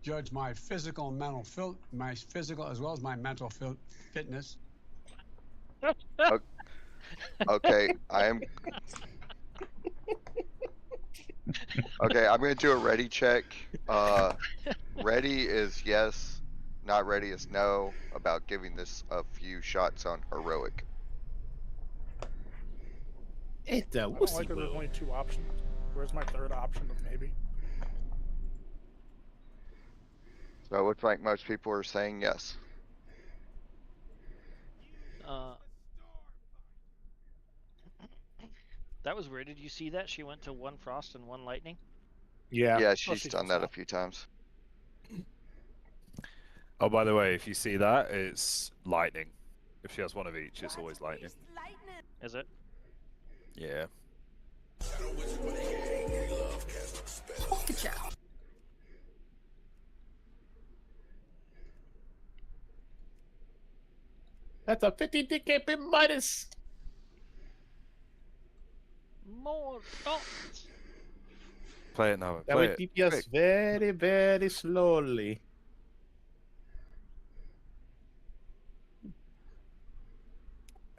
[SPEAKER 20] Judge my physical and mental my physical as well as my mental fitness.
[SPEAKER 6] Okay, Okay, I'm gonna do a ready check. Ready is yes, not ready is no, about giving this a few shots on heroic.
[SPEAKER 7] I don't like that there's only 2 options. Where's my third option of maybe?
[SPEAKER 6] So it looks like most people are saying yes.
[SPEAKER 3] That was weird. Did you see that? She went to 1 frost and 1 lightning.
[SPEAKER 4] Yeah.
[SPEAKER 6] Yeah, she's done that a few times.
[SPEAKER 5] Oh, by the way, if you see that, it's lightning. If she has one of each, it's always lightning.
[SPEAKER 3] Is it?
[SPEAKER 5] Yeah.
[SPEAKER 4] That's a 50 DKP minus.
[SPEAKER 3] More dots.
[SPEAKER 5] Play it now.
[SPEAKER 4] That
[SPEAKER 5] Play
[SPEAKER 4] would
[SPEAKER 5] it.
[SPEAKER 4] DPS
[SPEAKER 5] Quick.
[SPEAKER 4] very, very slowly.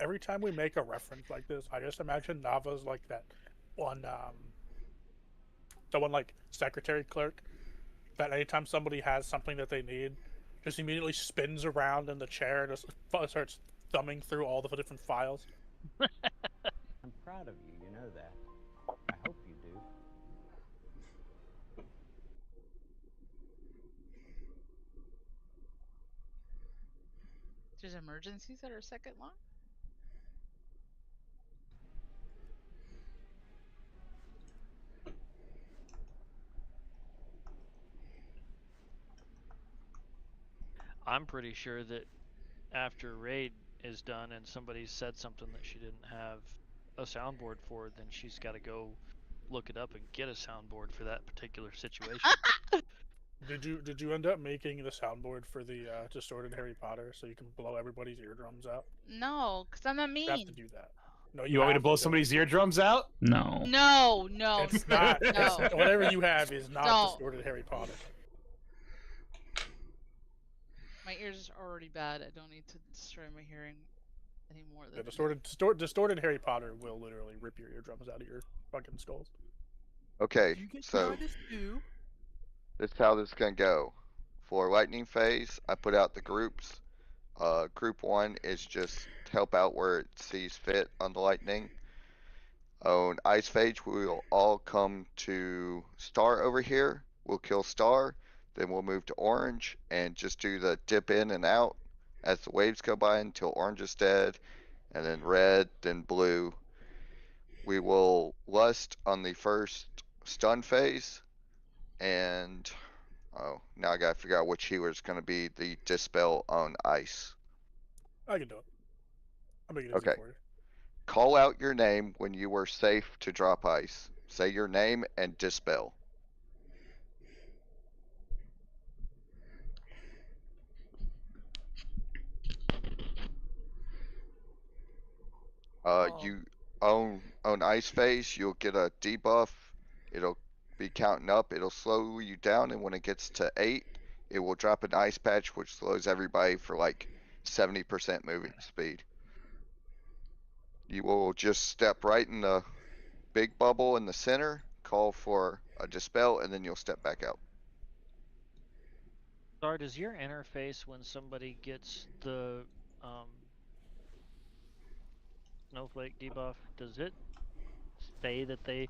[SPEAKER 7] Every time we make a reference like this, I just imagine Nava's like that one, the one like secretary clerk that anytime somebody has something that they need, just immediately spins around in the chair and just starts thumbing through all the different files.
[SPEAKER 21] I'm proud of you, you know that. I hope you do.
[SPEAKER 14] There's emergencies that are second line?
[SPEAKER 3] I'm pretty sure that after raid is done and somebody said something that she didn't have a soundboard for, then she's got to go look it up and get a soundboard for that particular situation.
[SPEAKER 7] Did you end up making the soundboard for the distorted Harry Potter so you can blow everybody's eardrums out?
[SPEAKER 14] No, because I'm not mean.
[SPEAKER 7] You have to do that. No,
[SPEAKER 4] You want me to blow somebody's eardrums out?
[SPEAKER 8] No.
[SPEAKER 14] No,
[SPEAKER 7] It's not.
[SPEAKER 14] no.
[SPEAKER 7] Whatever you have is not
[SPEAKER 14] Don't.
[SPEAKER 7] distorted Harry Potter.
[SPEAKER 14] My ears are already bad. I don't need to destroy my hearing anymore.
[SPEAKER 7] Yeah, distorted Harry Potter will literally rip your eardrums out of your fucking skulls.
[SPEAKER 6] Okay, so this is how this is gonna go. For lightning phase, I put out the groups. Group 1 is just help out where it sees fit on the lightning. On ice phase, we will all come to Star over here. We'll kill Star, then we'll move to orange and just do the dip in and out as the waves go by until orange is dead, and then red, then blue. We will lust on the first stun phase, and Oh, now I gotta figure out which healer's gonna be the dispel on ice.
[SPEAKER 7] I can do it. I'll make it easy
[SPEAKER 6] Okay.
[SPEAKER 7] for you.
[SPEAKER 6] Call out your name when you are safe to drop ice. Say your name and dispel. You on ice phase, you'll get a debuff. It'll be counting up. It'll slow you down, and when it gets to 8, it will drop an ice patch, which slows everybody for like 70% moving speed. You will just step right in the big bubble in the center, call for a dispel, and then you'll step back out.
[SPEAKER 3] Star, does your interface when somebody gets the snowflake debuff, does it say that they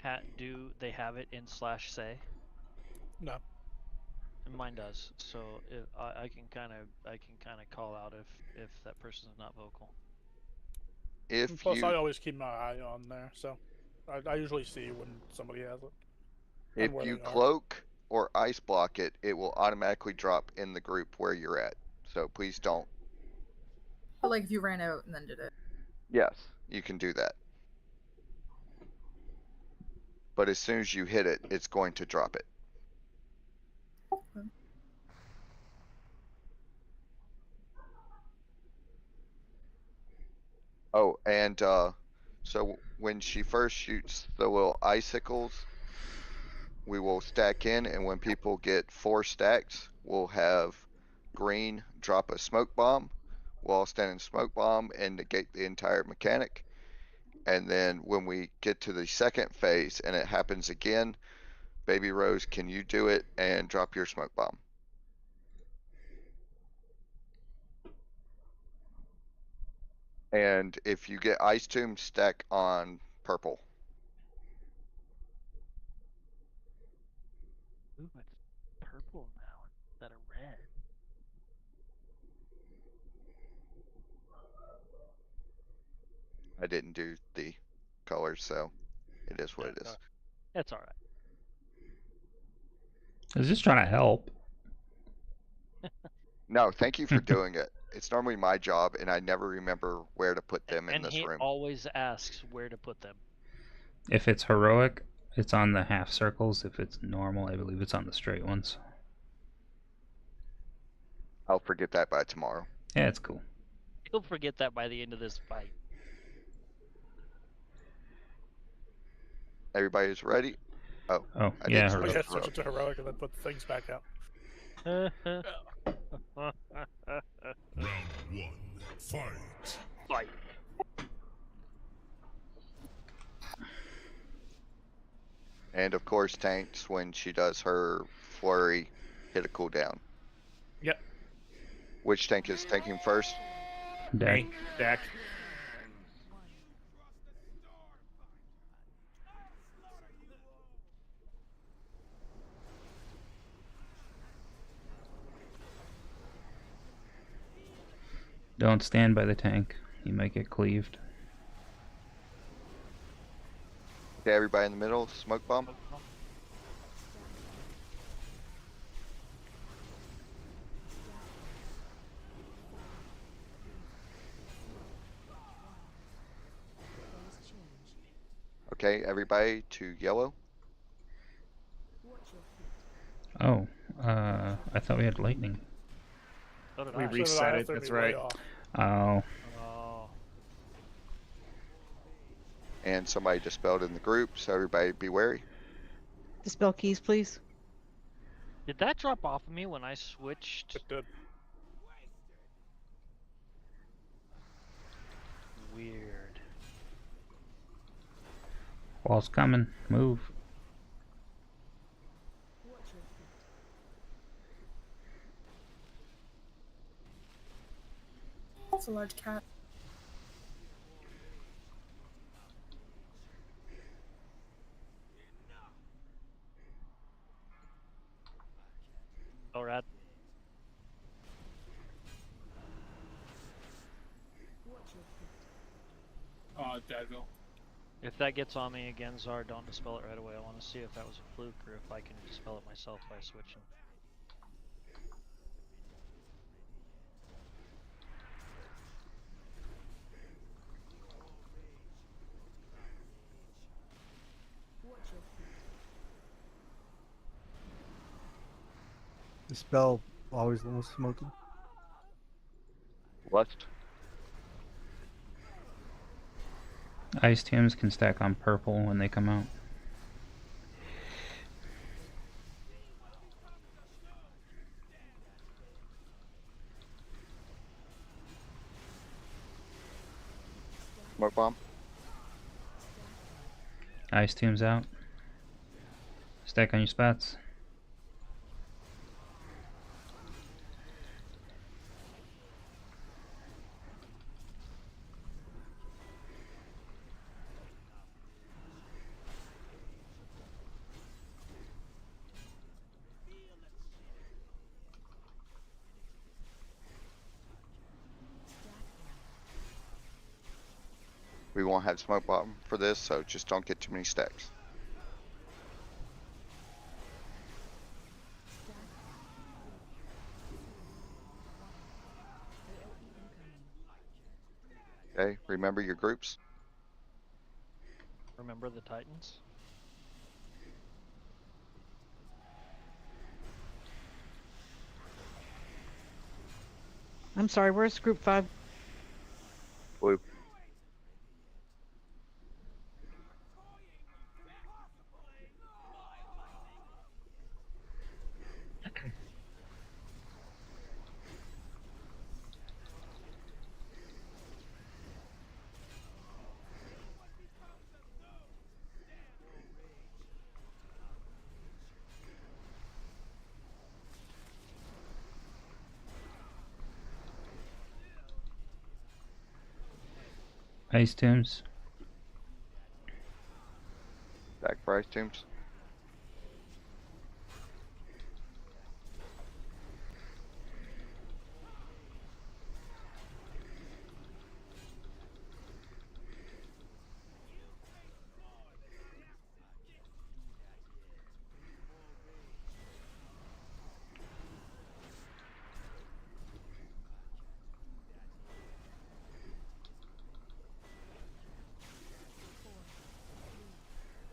[SPEAKER 3] have it in /say?
[SPEAKER 7] No.
[SPEAKER 3] And mine does, so I can kind of call out if that person's not vocal.
[SPEAKER 7] Plus, I always keep my eye on there, so I usually see when somebody has it.
[SPEAKER 6] If you cloak or ice block it, it will automatically drop in the group where you're at. So please don't.
[SPEAKER 1] But like if you ran out and then did it.
[SPEAKER 6] Yes, you can do that. But as soon as you hit it, it's going to drop it.
[SPEAKER 1] Okay.
[SPEAKER 6] Oh, and so when she first shoots the little icicles, we will stack in, and when people get 4 stacks, we'll have green drop a smoke bomb. We'll all stand in smoke bomb and negate the entire mechanic. And then when we get to the second phase and it happens again, Baby Rose, can you do it and drop your smoke bomb? And if you get Ice Tomb, stack on purple.
[SPEAKER 3] Ooh, it's purple now instead of red.
[SPEAKER 6] I didn't do the colors, so it is what it is.
[SPEAKER 3] That's alright.
[SPEAKER 8] I was just trying to help.
[SPEAKER 6] No, thank you for doing it. It's normally my job, and I never remember where to put them in this
[SPEAKER 3] And he
[SPEAKER 6] room.
[SPEAKER 3] always asks where to put them.
[SPEAKER 8] If it's heroic, it's on the half circles. If it's normal, I believe it's on the straight ones.
[SPEAKER 6] I'll forget that by tomorrow.
[SPEAKER 8] Yeah, it's cool.
[SPEAKER 3] You'll forget that by the end of this fight.
[SPEAKER 6] Everybody's ready? Oh,
[SPEAKER 8] Oh,
[SPEAKER 6] I
[SPEAKER 8] yeah,
[SPEAKER 6] did
[SPEAKER 7] I
[SPEAKER 6] switch
[SPEAKER 7] guess
[SPEAKER 6] to
[SPEAKER 7] switch
[SPEAKER 6] heroic.
[SPEAKER 7] it to heroic and then put things back out.
[SPEAKER 16] Round 1, fight.
[SPEAKER 3] Fight.
[SPEAKER 6] And of course, tanks when she does her flurry, hit a cooldown.
[SPEAKER 4] Yep.
[SPEAKER 6] Which tank is tanking first?
[SPEAKER 8] Deck.
[SPEAKER 4] Deck.
[SPEAKER 8] Don't stand by the tank. You might get cleaved.
[SPEAKER 6] Okay, everybody in the middle, smoke bomb. Okay, everybody to yellow.
[SPEAKER 8] Oh, I thought we had lightning.
[SPEAKER 3] So did
[SPEAKER 4] We
[SPEAKER 3] I.
[SPEAKER 4] reset it, that's right.
[SPEAKER 8] Oh.
[SPEAKER 3] Oh.
[SPEAKER 6] And somebody dispelled in the group, so everybody be wary.
[SPEAKER 19] Dispel keys, please.
[SPEAKER 3] Did that drop off of me when I switched?
[SPEAKER 7] It did.
[SPEAKER 3] Weird.
[SPEAKER 8] Wall's coming. Move.
[SPEAKER 1] That's a large cat.
[SPEAKER 3] All right.
[SPEAKER 12] Dadville.
[SPEAKER 3] If that gets on me again, Zar, don't dispel it right away. I want to see if that was a fluke or if I can dispel it myself by switching.
[SPEAKER 13] The spell always the most smoky.
[SPEAKER 6] Lust.
[SPEAKER 8] Ice tombs can stack on purple when they come out.
[SPEAKER 6] Smoke bomb.
[SPEAKER 8] Ice tombs out. Stack on your spots.
[SPEAKER 6] We won't have smoke bomb for this, so just don't get too many stacks. Okay, remember your groups.
[SPEAKER 3] Remember the Titans?
[SPEAKER 19] I'm sorry, where's group 5?
[SPEAKER 6] Blue.
[SPEAKER 8] Ice tombs.
[SPEAKER 6] Stack for ice tombs.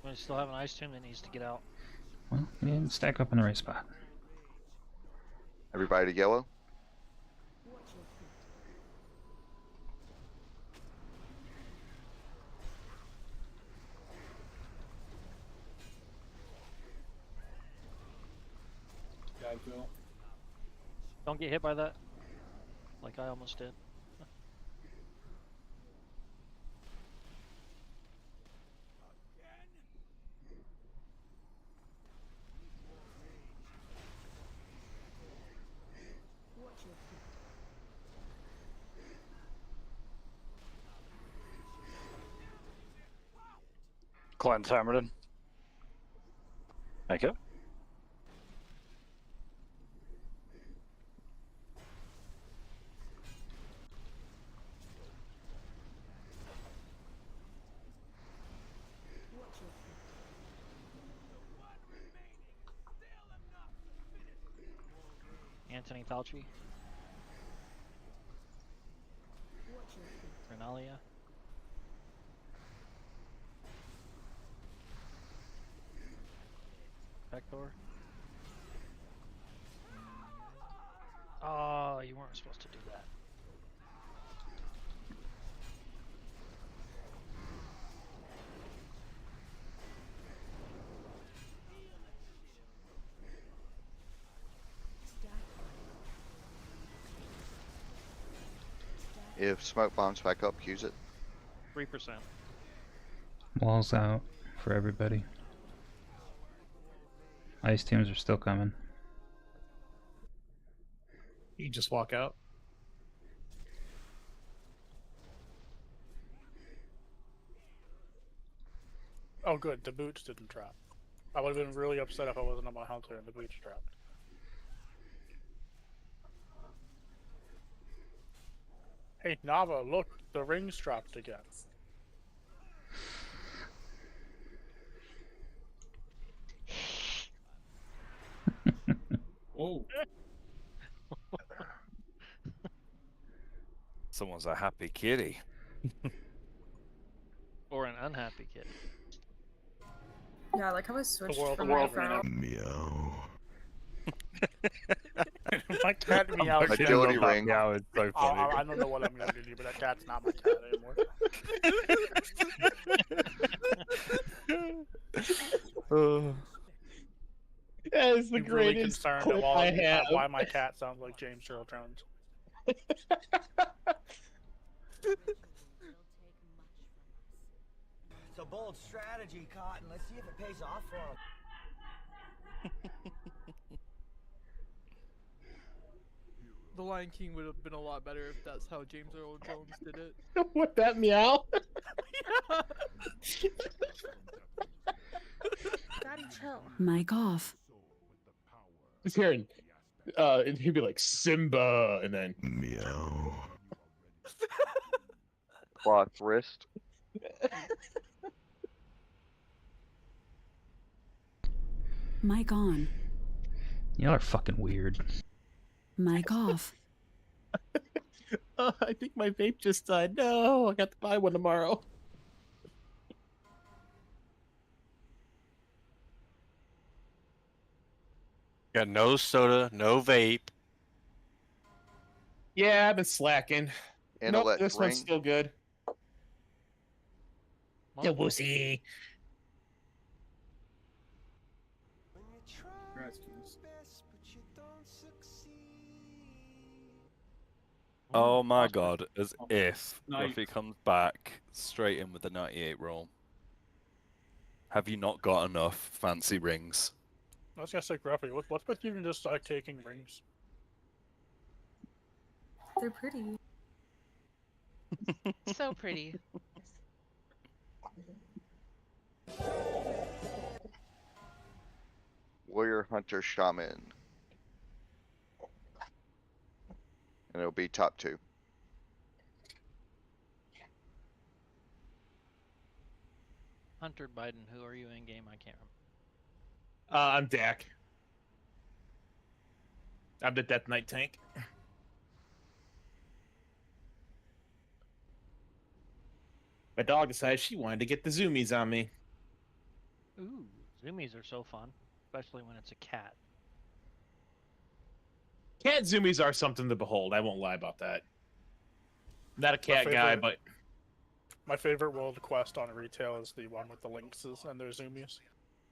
[SPEAKER 3] I still have an ice tomb that needs to get out.
[SPEAKER 8] Well, you didn't stack up in the right spot.
[SPEAKER 6] Everybody to yellow.
[SPEAKER 12] Gadville.
[SPEAKER 3] Don't get hit by that. Like I almost did.
[SPEAKER 2] Cleanse Hammerton. Thank you.
[SPEAKER 3] Anthony Fauci. Renalia. Vector. Oh, you weren't supposed to do that.
[SPEAKER 6] If smoke bombs back up, use it.
[SPEAKER 3] 3%.
[SPEAKER 8] Walls out for everybody. Ice tombs are still coming.
[SPEAKER 4] You just walk out.
[SPEAKER 7] Oh, good. The boots didn't trap. I would have been really upset if I wasn't on my hunter and the boots trapped. Hey, Nava, look, the ring's trapped again.
[SPEAKER 12] Oh.
[SPEAKER 5] Someone's a happy kitty.
[SPEAKER 3] Or an unhappy kid.
[SPEAKER 1] Yeah, I like how I switched
[SPEAKER 7] world
[SPEAKER 1] from
[SPEAKER 7] of
[SPEAKER 1] my
[SPEAKER 7] Warcraft.
[SPEAKER 1] feral.
[SPEAKER 18] Meow.
[SPEAKER 7] My cat meows.
[SPEAKER 6] Agility ring.
[SPEAKER 5] Meow is so funny.
[SPEAKER 7] I don't know what I'm gonna do, but that cat's not my cat anymore.
[SPEAKER 4] That is the
[SPEAKER 7] I'm really
[SPEAKER 4] greatest
[SPEAKER 7] concerned
[SPEAKER 4] quote
[SPEAKER 7] about
[SPEAKER 4] I have.
[SPEAKER 7] why my cat sounds like James Earl Jones.
[SPEAKER 16] It's a bold strategy, Cotton. Let's see if it pays off for him.
[SPEAKER 10] The Lion King would have been a lot better if that's how James Earl Jones did it.
[SPEAKER 4] With that meow.
[SPEAKER 11] Daddy, chill.
[SPEAKER 9] Mic off.
[SPEAKER 4] Just hearing, and he'd be like Simba, and then
[SPEAKER 18] Meow.
[SPEAKER 6] Cloth wrist.
[SPEAKER 9] Mic on.
[SPEAKER 8] Y'all are fucking weird.
[SPEAKER 9] Mic off.
[SPEAKER 4] I think my vape just died. No, I got to buy one tomorrow.
[SPEAKER 2] Got no soda, no vape.
[SPEAKER 4] Yeah, I've been slacking. Nope,
[SPEAKER 6] Intellect
[SPEAKER 4] this
[SPEAKER 6] ring.
[SPEAKER 4] one's still good. Yeah, wussy.
[SPEAKER 12] Congrats, Keys.
[SPEAKER 5] Oh my god, as if
[SPEAKER 12] Night.
[SPEAKER 5] Ruffy comes back straight in with the 98 roll. Have you not got enough fancy rings?
[SPEAKER 7] I was gonna say, Gruffy, what's with you just taking rings?
[SPEAKER 1] They're pretty.
[SPEAKER 14] So pretty.
[SPEAKER 6] Warrior, hunter, shaman. And it'll be top 2.
[SPEAKER 3] Hunter Biden, who are you in game? I can't remember.
[SPEAKER 4] I'm Dak. I'm the Death Knight tank. My dog decided she wanted to get the zoomies on me.
[SPEAKER 3] Ooh, zoomies are so fun, especially when it's a cat.
[SPEAKER 4] Cat zoomies are something to behold. I won't lie about that. Not a cat guy, but
[SPEAKER 7] My favorite world quest on retail is the one with the lynxes and their zoomies.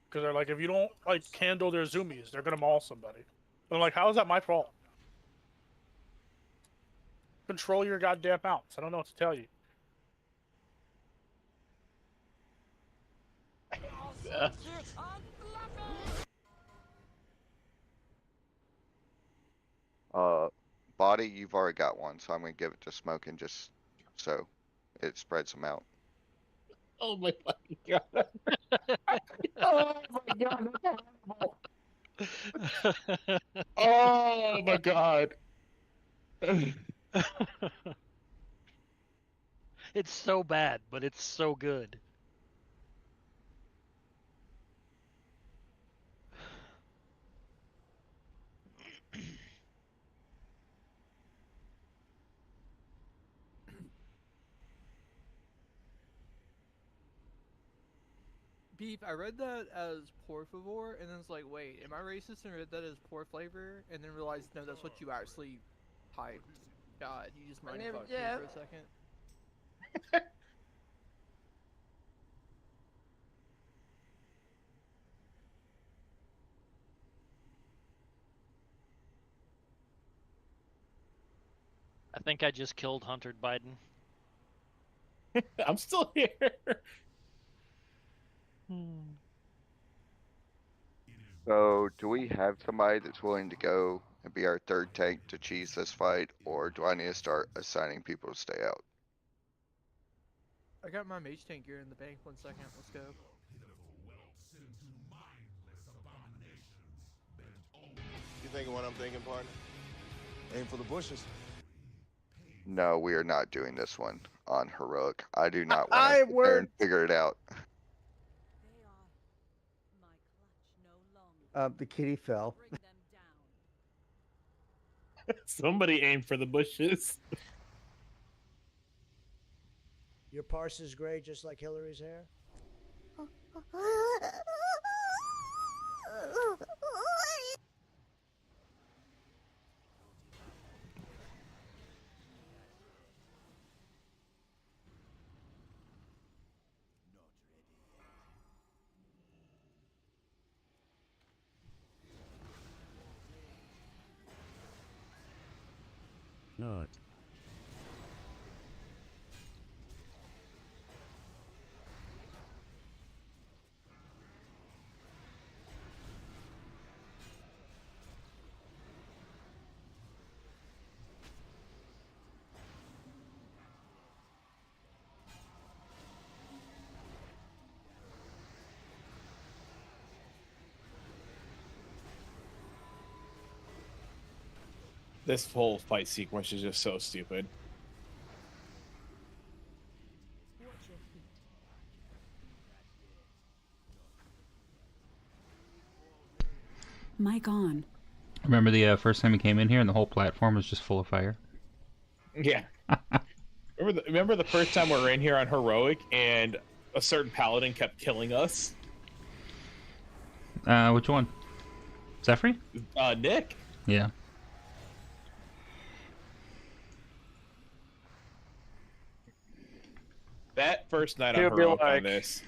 [SPEAKER 7] Because they're like, if you don't like handle their zoomies, they're gonna maul somebody. And I'm like, how is that my fault? Control your goddamn mounts. I don't know what to tell you.
[SPEAKER 6] Body, you've already got one, so I'm gonna give it to Smoking just so it spreads them out.
[SPEAKER 4] oh my fucking god! Oh my god! That's horrible. Oh my god!
[SPEAKER 3] It's so bad, but it's so good.
[SPEAKER 10] Beef, I read that as por favor, and then it's like, wait, am I racist and read that as poor flavor? And then realized, no, that's what you actually typed. God, you just mind fucked me for a second.
[SPEAKER 3] I think I just killed Hunter Biden.
[SPEAKER 4] I'm still here.
[SPEAKER 6] So, do we have somebody that's willing to go and be our third tank to cheese this fight, or do I need to start assigning people to stay out?
[SPEAKER 10] I got my mage tank gear in the bank. 1 second, let's go.
[SPEAKER 22] You thinking what I'm thinking, partner? Aim for the bushes.
[SPEAKER 6] No, we are not doing this one on heroic. I do not want to sit there and figure it out.
[SPEAKER 13] The kitty fell.
[SPEAKER 4] Somebody aimed for the bushes.
[SPEAKER 15] Your parse is gray, just like Hillary's hair.
[SPEAKER 21] Not.
[SPEAKER 4] This whole fight sequence is just so stupid.
[SPEAKER 9] Mic on.
[SPEAKER 8] Remember the first time we came in here and the whole platform was just full of fire?
[SPEAKER 4] Yeah. remember the first time we were in here on Heroic and a certain paladin kept killing us?
[SPEAKER 8] Which one? Zephyr?
[SPEAKER 4] Nick.
[SPEAKER 8] Yeah.
[SPEAKER 4] That first night on
[SPEAKER 2] He'll be
[SPEAKER 4] Heroic on
[SPEAKER 2] like,
[SPEAKER 4] this.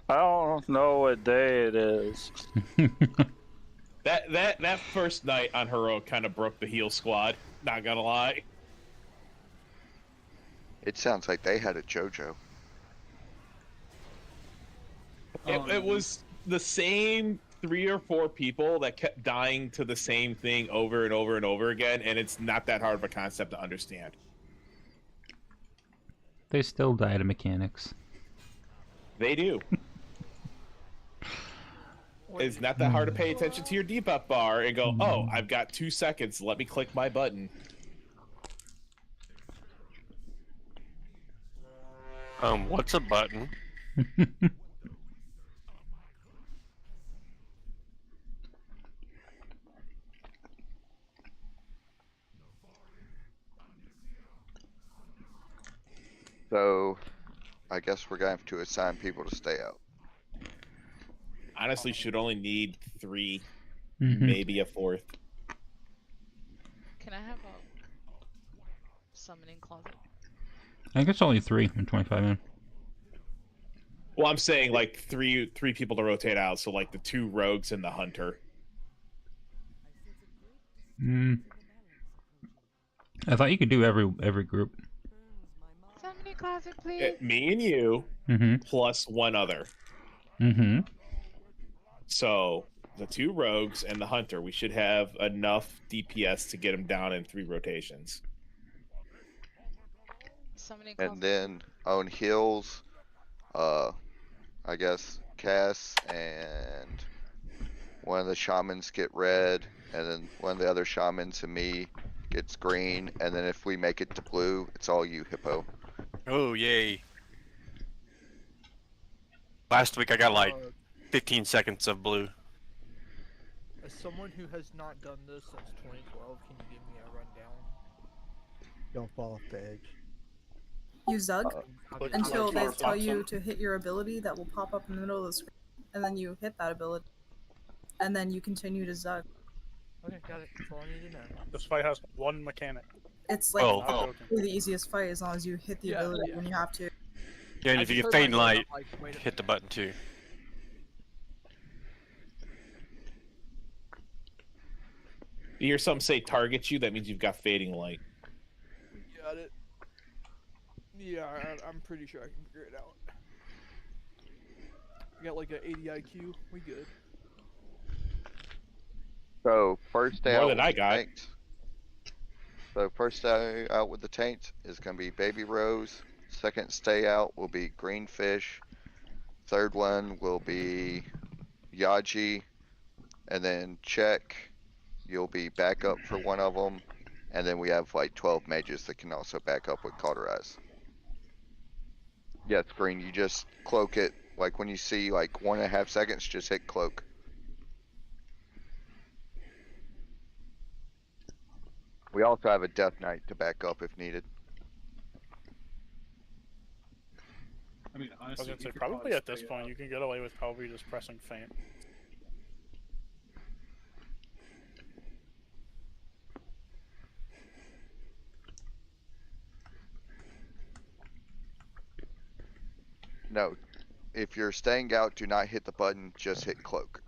[SPEAKER 2] I don't know what day it is.
[SPEAKER 4] That first night on Heroic kind of broke the heal squad. Not gonna lie.
[SPEAKER 6] It sounds like they had a JoJo.
[SPEAKER 4] It was the same 3 or 4 people that kept dying to the same thing over and over and over again, and it's not that hard of a concept to understand.
[SPEAKER 8] They still die to mechanics.
[SPEAKER 4] They do. It's not that hard to pay attention to your debuff bar and go, oh, I've got 2 seconds, let me click my button.
[SPEAKER 17] What's a button?
[SPEAKER 6] So, I guess we're gonna have to assign people to stay out.
[SPEAKER 4] Honestly, should only need 3,
[SPEAKER 8] Mm-hmm.
[SPEAKER 4] maybe a 4th.
[SPEAKER 14] Can I have a summoning closet?
[SPEAKER 8] I think it's only 3 in 25 minutes.
[SPEAKER 4] Well, I'm saying like three people to rotate out, so like the 2 rogues and the hunter.
[SPEAKER 8] I thought you could do every group.
[SPEAKER 14] Summoning closet, please.
[SPEAKER 4] Me and you, plus 1 other.
[SPEAKER 8] Mm-hmm.
[SPEAKER 4] So the 2 rogues and the hunter, we should have enough DPS to get them down in 3 rotations.
[SPEAKER 14] Summoning
[SPEAKER 6] And then on heals, I guess Cass and one of the shamans get red, and then one of the other shamans and me gets green, and then if we make it to blue, it's all you, Hippo.
[SPEAKER 17] Oh, yay. Last week I got like 15 seconds of blue.
[SPEAKER 10] As someone who has not done this since 2012, can you give me a rundown?
[SPEAKER 13] Don't fall off the edge.
[SPEAKER 1] You Zug until they
[SPEAKER 10] Click
[SPEAKER 1] tell you to hit your ability that will pop up in the middle of the screen, and then you hit that ability, and then you continue to Zug.
[SPEAKER 10] Okay, got it. That's all I need to know.
[SPEAKER 7] This fight has 1 mechanic.
[SPEAKER 1] It's like
[SPEAKER 7] Not
[SPEAKER 1] probably
[SPEAKER 7] joking.
[SPEAKER 1] the easiest fight as long as you hit the ability when you have to.
[SPEAKER 17] Yeah, and
[SPEAKER 10] I
[SPEAKER 17] if you
[SPEAKER 10] just
[SPEAKER 17] get
[SPEAKER 10] heard
[SPEAKER 17] faint
[SPEAKER 10] my name,
[SPEAKER 17] light,
[SPEAKER 10] I'm like, wait a
[SPEAKER 17] hit the button too.
[SPEAKER 4] You hear something say target you, that means you've got fading light.
[SPEAKER 10] Got it. Yeah, I'm pretty sure I can figure it out. We got like an 80 IQ. We good.
[SPEAKER 6] So first day
[SPEAKER 4] More
[SPEAKER 6] out
[SPEAKER 4] than
[SPEAKER 6] with
[SPEAKER 4] I
[SPEAKER 6] the
[SPEAKER 4] got.
[SPEAKER 6] tanks. So first day out with the taints is gonna be Baby Rose. Second stay out will be Greenfish. Third one will be Yaji, and then check. You'll be back up for one of them, and then we have like 12 mages that can also back up with Cauterize. Yes, Green, you just cloak it. Like when you see like 1.5 seconds, just hit cloak. We also have a Death Knight to back up if needed.
[SPEAKER 12] I mean,
[SPEAKER 7] I was
[SPEAKER 12] honestly,
[SPEAKER 7] gonna say, probably at this point, you can get away with probably just pressing faint.
[SPEAKER 6] No, if you're staying out, do not hit the button, just hit cloak.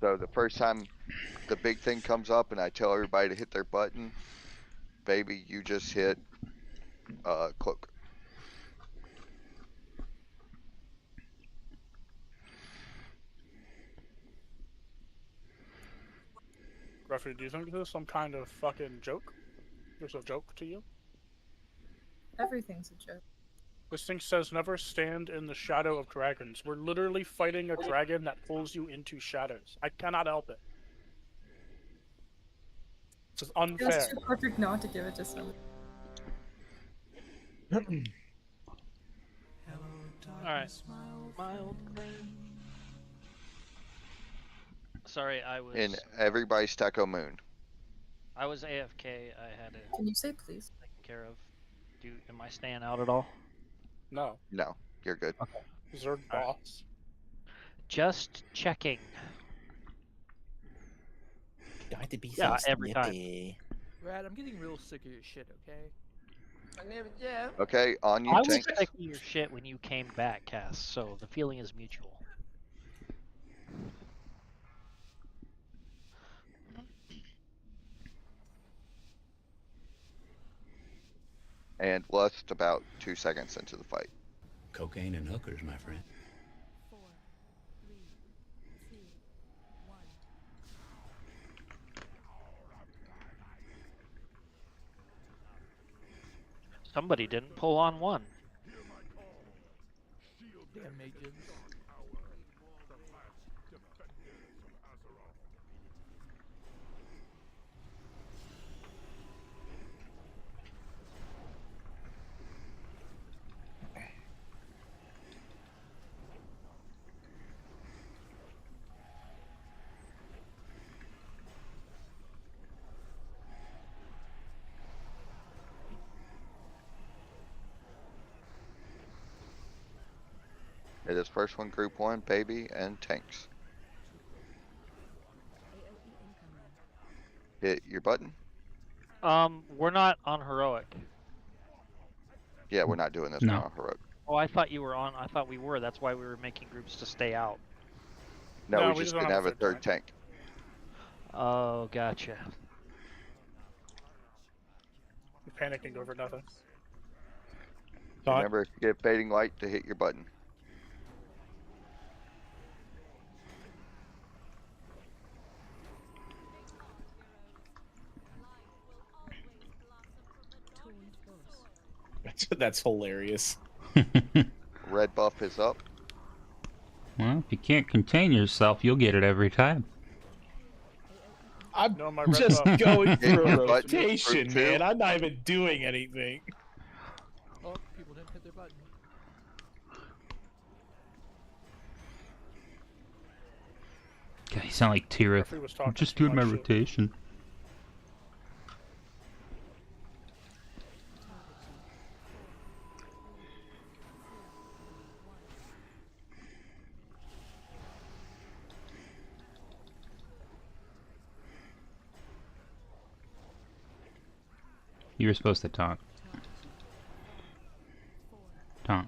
[SPEAKER 6] So the first time the big thing comes up and I tell everybody to hit their button, baby, you just hit cloak.
[SPEAKER 7] Ruffy, do you think this is some kind of fucking joke? There's a joke to you?
[SPEAKER 1] Everything's a joke.
[SPEAKER 7] This thing says never stand in the shadow of dragons. We're literally fighting a dragon that pulls you into shadows. I cannot help it. This is unfair.
[SPEAKER 1] It's too perfect not to give it to someone.
[SPEAKER 3] Alright. Mild claim. Sorry, I was.
[SPEAKER 6] And everybody stack a moon.
[SPEAKER 3] I was AFK. I had it
[SPEAKER 1] Can you say please?
[SPEAKER 3] taken care of. Am I staying out at all?
[SPEAKER 7] No.
[SPEAKER 6] No, you're good.
[SPEAKER 3] Okay.
[SPEAKER 7] Zerg boss.
[SPEAKER 3] Just checking.
[SPEAKER 19] Don't have to be
[SPEAKER 3] Yeah,
[SPEAKER 19] so
[SPEAKER 3] every time.
[SPEAKER 19] snippy.
[SPEAKER 10] Brad, I'm getting real sick of your shit, okay?
[SPEAKER 6] Okay, on you,
[SPEAKER 3] I was
[SPEAKER 6] tanks.
[SPEAKER 3] sick of your shit when you came back, Cass, so the feeling is mutual.
[SPEAKER 6] And Lust about 2 seconds into the fight.
[SPEAKER 19] Cocaine and hookers, my friend.
[SPEAKER 11] 4, 3, 2, 1.
[SPEAKER 3] Somebody didn't pull on one.
[SPEAKER 10] Damn mages.
[SPEAKER 6] It is first one, group 1, baby, and tanks. Hit your button.
[SPEAKER 3] We're not on heroic.
[SPEAKER 6] Yeah, we're not doing this
[SPEAKER 8] No.
[SPEAKER 6] one on heroic.
[SPEAKER 3] Oh, I thought you were on. I thought we were. That's why we were making groups to stay out.
[SPEAKER 6] No, we just didn't have a third tank.
[SPEAKER 3] Oh, gotcha.
[SPEAKER 7] You're panicking over nothing.
[SPEAKER 6] Remember, if you get fading light to hit your button.
[SPEAKER 4] That's hilarious.
[SPEAKER 6] Red buff is up.
[SPEAKER 8] Well, if you can't contain yourself, you'll get it every time.
[SPEAKER 4] I'm
[SPEAKER 7] No, my
[SPEAKER 4] just
[SPEAKER 7] red buff.
[SPEAKER 4] going through a
[SPEAKER 6] Button,
[SPEAKER 4] rotation,
[SPEAKER 6] group
[SPEAKER 4] man.
[SPEAKER 6] two.
[SPEAKER 4] I'm not even doing anything.
[SPEAKER 10] Oh, people didn't hit their button.
[SPEAKER 8] God, you sound like Tira.
[SPEAKER 7] Jeffrey was
[SPEAKER 8] I'm
[SPEAKER 7] talking
[SPEAKER 8] just
[SPEAKER 7] too
[SPEAKER 8] doing my
[SPEAKER 7] much shit.
[SPEAKER 8] rotation. You were supposed to talk. Talk.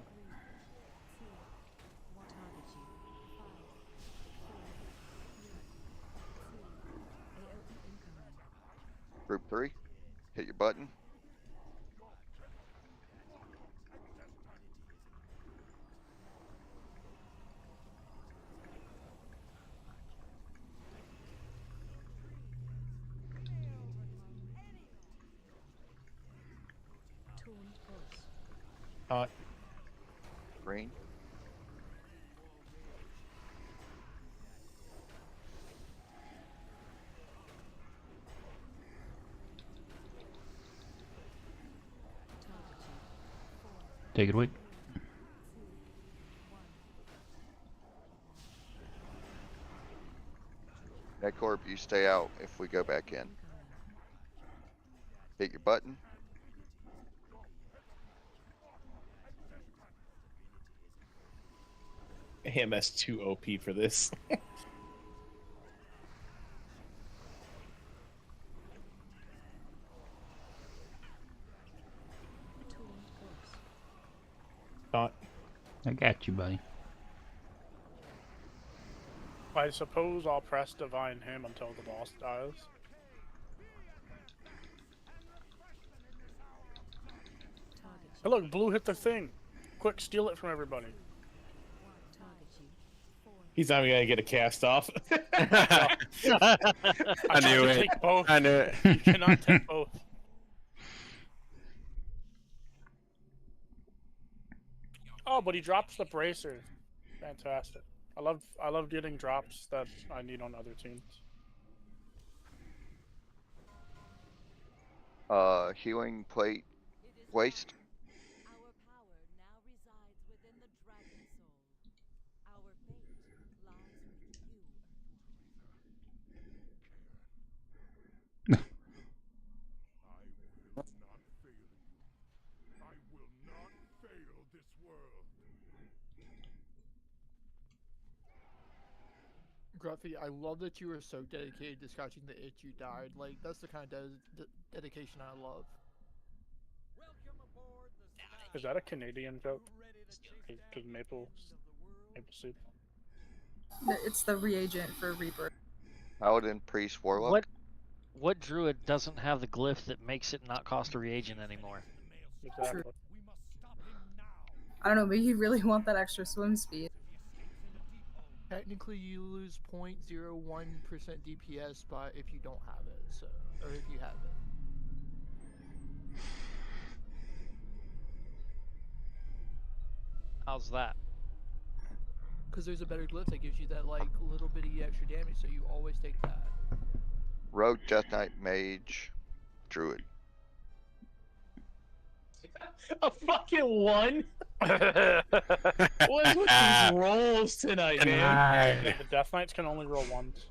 [SPEAKER 6] Group 3, hit your button. Green.
[SPEAKER 8] Take it away.
[SPEAKER 6] Neck orb You stay out if we go back in. Hit your button.
[SPEAKER 4] AMS 2 OP for this. Not.
[SPEAKER 8] I got you, buddy.
[SPEAKER 7] I suppose I'll press Divine Him until the boss dies. Hey look, Blue hit the thing. Quick, steal it from everybody.
[SPEAKER 4] He's not even gonna get a cast off.
[SPEAKER 17] I knew it.
[SPEAKER 7] Take both.
[SPEAKER 17] I knew it.
[SPEAKER 7] You cannot take both. Oh, but he drops the bracer. Fantastic. I love getting drops that I need on other teams.
[SPEAKER 6] Healing plate waste.
[SPEAKER 10] Gruffy, I love that you were so dedicated to scratching the itch you died. Like, that's the kind of dedication I love.
[SPEAKER 7] Is that a Canadian joke? Because maple soup.
[SPEAKER 1] It's the reagent for Reaper.
[SPEAKER 6] Paladin, Priest, Warlock.
[SPEAKER 3] What druid doesn't have the glyph that makes it not cost a reagent anymore?
[SPEAKER 7] Exactly.
[SPEAKER 1] I don't know, maybe you really want that extra swim speed.
[SPEAKER 10] Technically, you lose 0.01% DPS if you don't have it, so, or if you have it.
[SPEAKER 3] How's that?
[SPEAKER 10] Because there's a better glyph that gives you that like little bitty extra damage, so you always take that.
[SPEAKER 6] Rogue, Death Knight, Mage, Druid.
[SPEAKER 4] A fucking 1? What is with these rolls tonight, man?
[SPEAKER 7] The Death Knights can only roll once.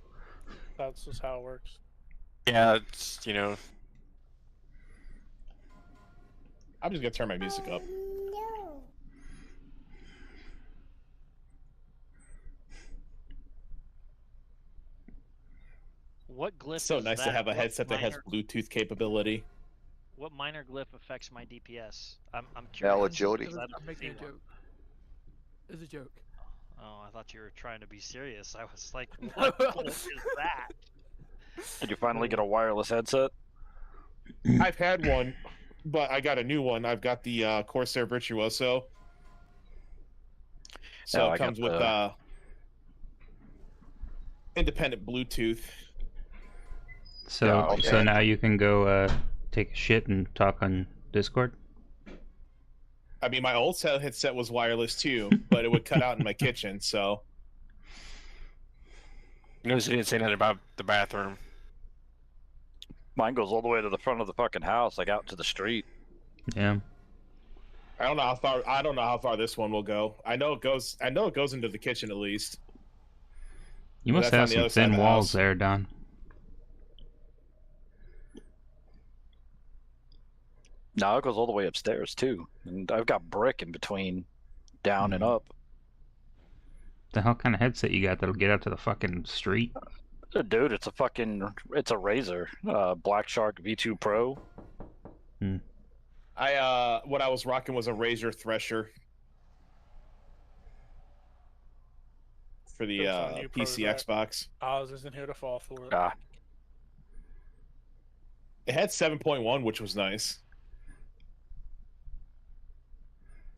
[SPEAKER 7] That's just how it works.
[SPEAKER 17] Yeah, it's, you know.
[SPEAKER 4] I'm just gonna turn my music up.
[SPEAKER 3] What glyph?
[SPEAKER 4] It's so
[SPEAKER 3] is
[SPEAKER 4] nice
[SPEAKER 3] that?
[SPEAKER 4] to have a
[SPEAKER 3] What
[SPEAKER 4] headset that has
[SPEAKER 3] minor-
[SPEAKER 4] Bluetooth capability.
[SPEAKER 3] What minor glyph affects my DPS? I'm curious.
[SPEAKER 6] Now agility.
[SPEAKER 10] I'm making a joke. It's a joke.
[SPEAKER 3] Oh, I thought you were trying to be serious. I was like, what glyph is that?
[SPEAKER 2] Did you finally get a wireless headset?
[SPEAKER 4] I've had one, but I got a new one. I've got the Corsair Virtuoso. So
[SPEAKER 2] Oh,
[SPEAKER 4] it comes with independent Bluetooth.
[SPEAKER 8] So so now you can go take a shit and talk on Discord?
[SPEAKER 4] I mean, my old headset was wireless too, but it would cut out in my kitchen, so.
[SPEAKER 17] Notice he didn't say nothing about the bathroom.
[SPEAKER 2] Mine goes all the way to the front of the fucking house, like out to the street.
[SPEAKER 8] Yeah.
[SPEAKER 4] I don't know how far this one will go. I know it goes into the kitchen at least.
[SPEAKER 8] You must
[SPEAKER 4] That's
[SPEAKER 8] have
[SPEAKER 4] on the
[SPEAKER 8] some
[SPEAKER 4] other side of
[SPEAKER 8] thin
[SPEAKER 4] the
[SPEAKER 8] walls
[SPEAKER 4] house.
[SPEAKER 8] there, Don.
[SPEAKER 2] No, it goes all the way upstairs too, and I've got brick in between, down and up.
[SPEAKER 8] The hell kind of headset you got that'll get out to the fucking street?
[SPEAKER 2] Dude, it's a Razer, Black Shark V2 Pro.
[SPEAKER 8] Hmm.
[SPEAKER 4] What I was rocking was a Razer Thresher for the PC Xbox.
[SPEAKER 7] Oz isn't here to fall for it.
[SPEAKER 4] It had 7.1, which was nice.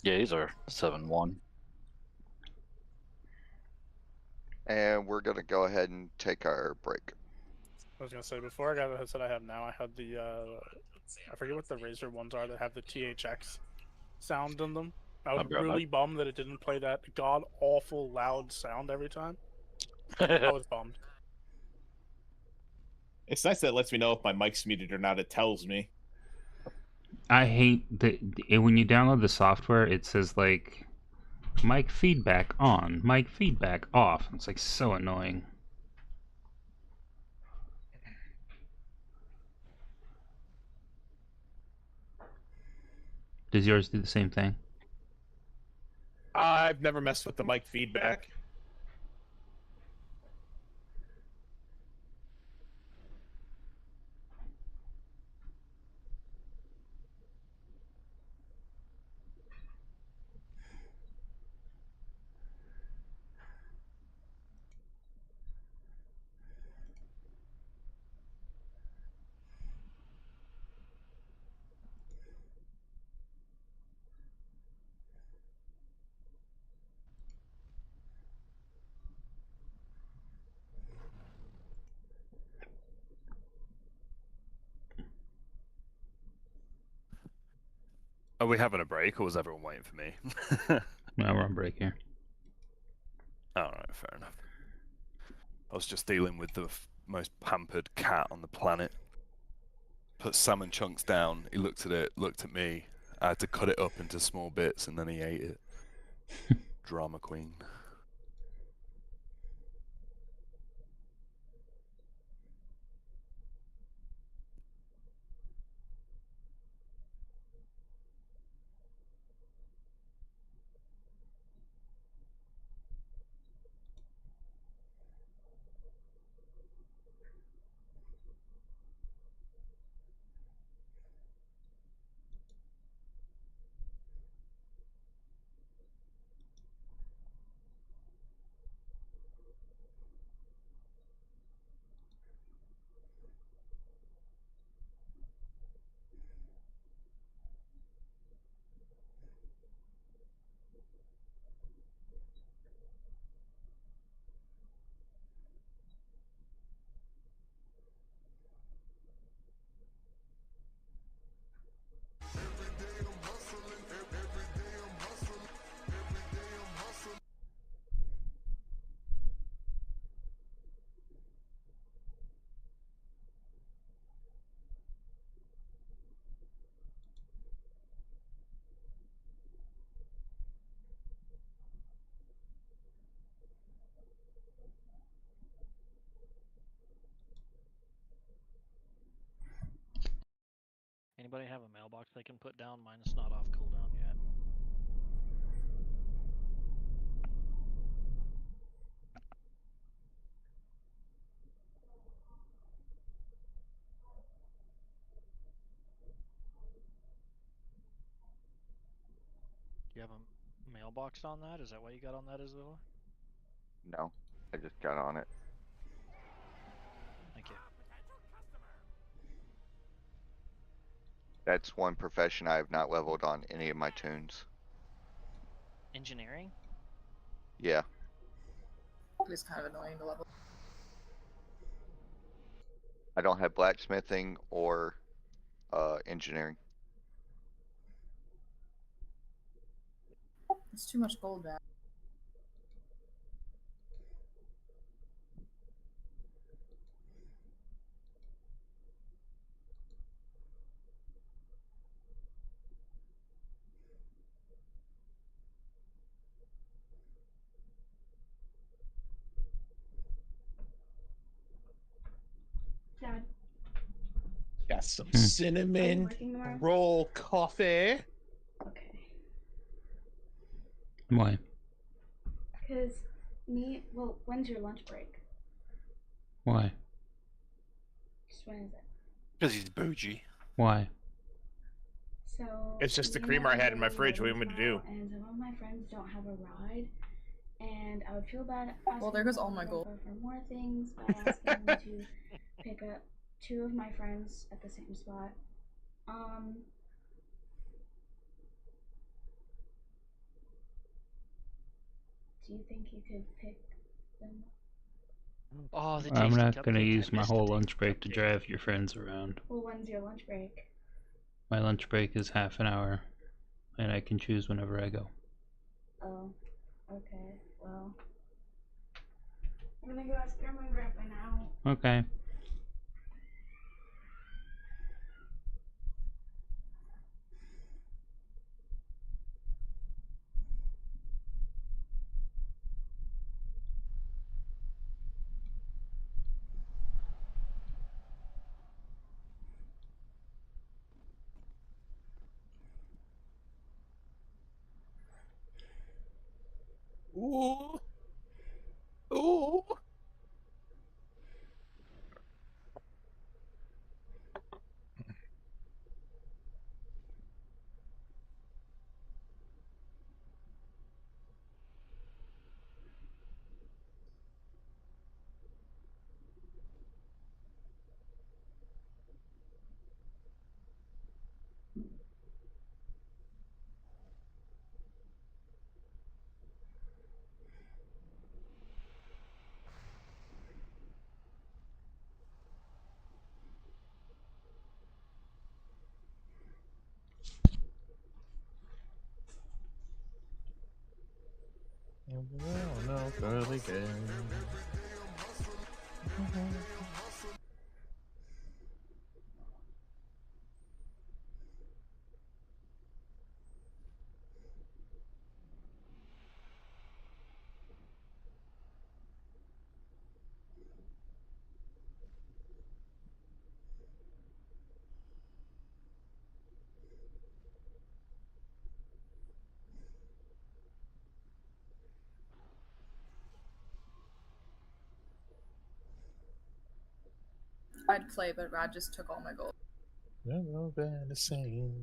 [SPEAKER 2] Yeah, these are 7.1.
[SPEAKER 6] And we're gonna go ahead and take our break.
[SPEAKER 7] I was gonna say, before I got the headset I have now, I had the I forget what the Razer ones are that have the THX sound in them. I was really bummed that it didn't play that god awful loud sound every time. I was bummed.
[SPEAKER 4] It's nice that it lets me know if my mic's muted or not. It tells me.
[SPEAKER 8] I hate when you download the software, it says like mic feedback on, mic feedback off. It's like so annoying. Does yours do the same thing?
[SPEAKER 4] I've never messed with the mic feedback.
[SPEAKER 5] Are we having a break, or was everyone waiting for me?
[SPEAKER 8] No, we're on break here.
[SPEAKER 5] Alright, fair enough. I was just dealing with the most pampered cat on the planet. Put salmon chunks down, he looked at it, looked at me. I had to cut it up into small bits, and then he ate it. Drama queen.
[SPEAKER 3] Anybody have a mailbox they can put down? Mine's not off cooldown yet. Do you have a mailbox on that? Is that why you got on that, Azula?
[SPEAKER 6] No, I just got on it.
[SPEAKER 3] Thank you.
[SPEAKER 6] That's one profession I have not leveled on any of my tunes.
[SPEAKER 3] Engineering?
[SPEAKER 6] Yeah.
[SPEAKER 1] It is kind of annoying to level.
[SPEAKER 6] I don't have blacksmithing or engineering.
[SPEAKER 1] It's too much gold back.
[SPEAKER 16] Dad,
[SPEAKER 4] Got some
[SPEAKER 16] are you
[SPEAKER 4] cinnamon
[SPEAKER 16] working tomorrow?
[SPEAKER 4] roll coffee.
[SPEAKER 16] Okay.
[SPEAKER 8] Why?
[SPEAKER 16] Because when's your lunch break?
[SPEAKER 8] Why?
[SPEAKER 16] Just when is it?
[SPEAKER 17] Because he's bougie.
[SPEAKER 8] Why?
[SPEAKER 16] So
[SPEAKER 4] It's just the
[SPEAKER 16] me and
[SPEAKER 4] creamer
[SPEAKER 16] my
[SPEAKER 4] I had
[SPEAKER 16] friends
[SPEAKER 4] in my
[SPEAKER 16] are
[SPEAKER 4] fridge. What do you
[SPEAKER 16] leaving
[SPEAKER 4] want me to do?
[SPEAKER 16] tomorrow, and some of my friends don't have a ride, and I would feel bad asking
[SPEAKER 1] Well, there goes all
[SPEAKER 16] them
[SPEAKER 1] my gold.
[SPEAKER 16] for more things by asking them to pick up two of my friends at the same spot. Do you think you could pick them?
[SPEAKER 3] Oh, the
[SPEAKER 8] I'm
[SPEAKER 3] tasty
[SPEAKER 8] not gonna
[SPEAKER 3] cupcake.
[SPEAKER 8] use
[SPEAKER 3] I
[SPEAKER 8] my
[SPEAKER 3] missed the
[SPEAKER 8] whole
[SPEAKER 3] tasty
[SPEAKER 8] lunch break to
[SPEAKER 3] cupcake.
[SPEAKER 8] drive your friends around.
[SPEAKER 16] Well, when's your lunch break?
[SPEAKER 8] My lunch break is half an hour, and I can choose whenever I go.
[SPEAKER 16] Oh, okay. Well, I'm gonna go ask Grandma and Grandpa now.
[SPEAKER 8] Okay.
[SPEAKER 4] Ooh. Ooh.
[SPEAKER 18] No, early game.
[SPEAKER 1] I'd play, but Rad just took all my gold.
[SPEAKER 18] Never been the same.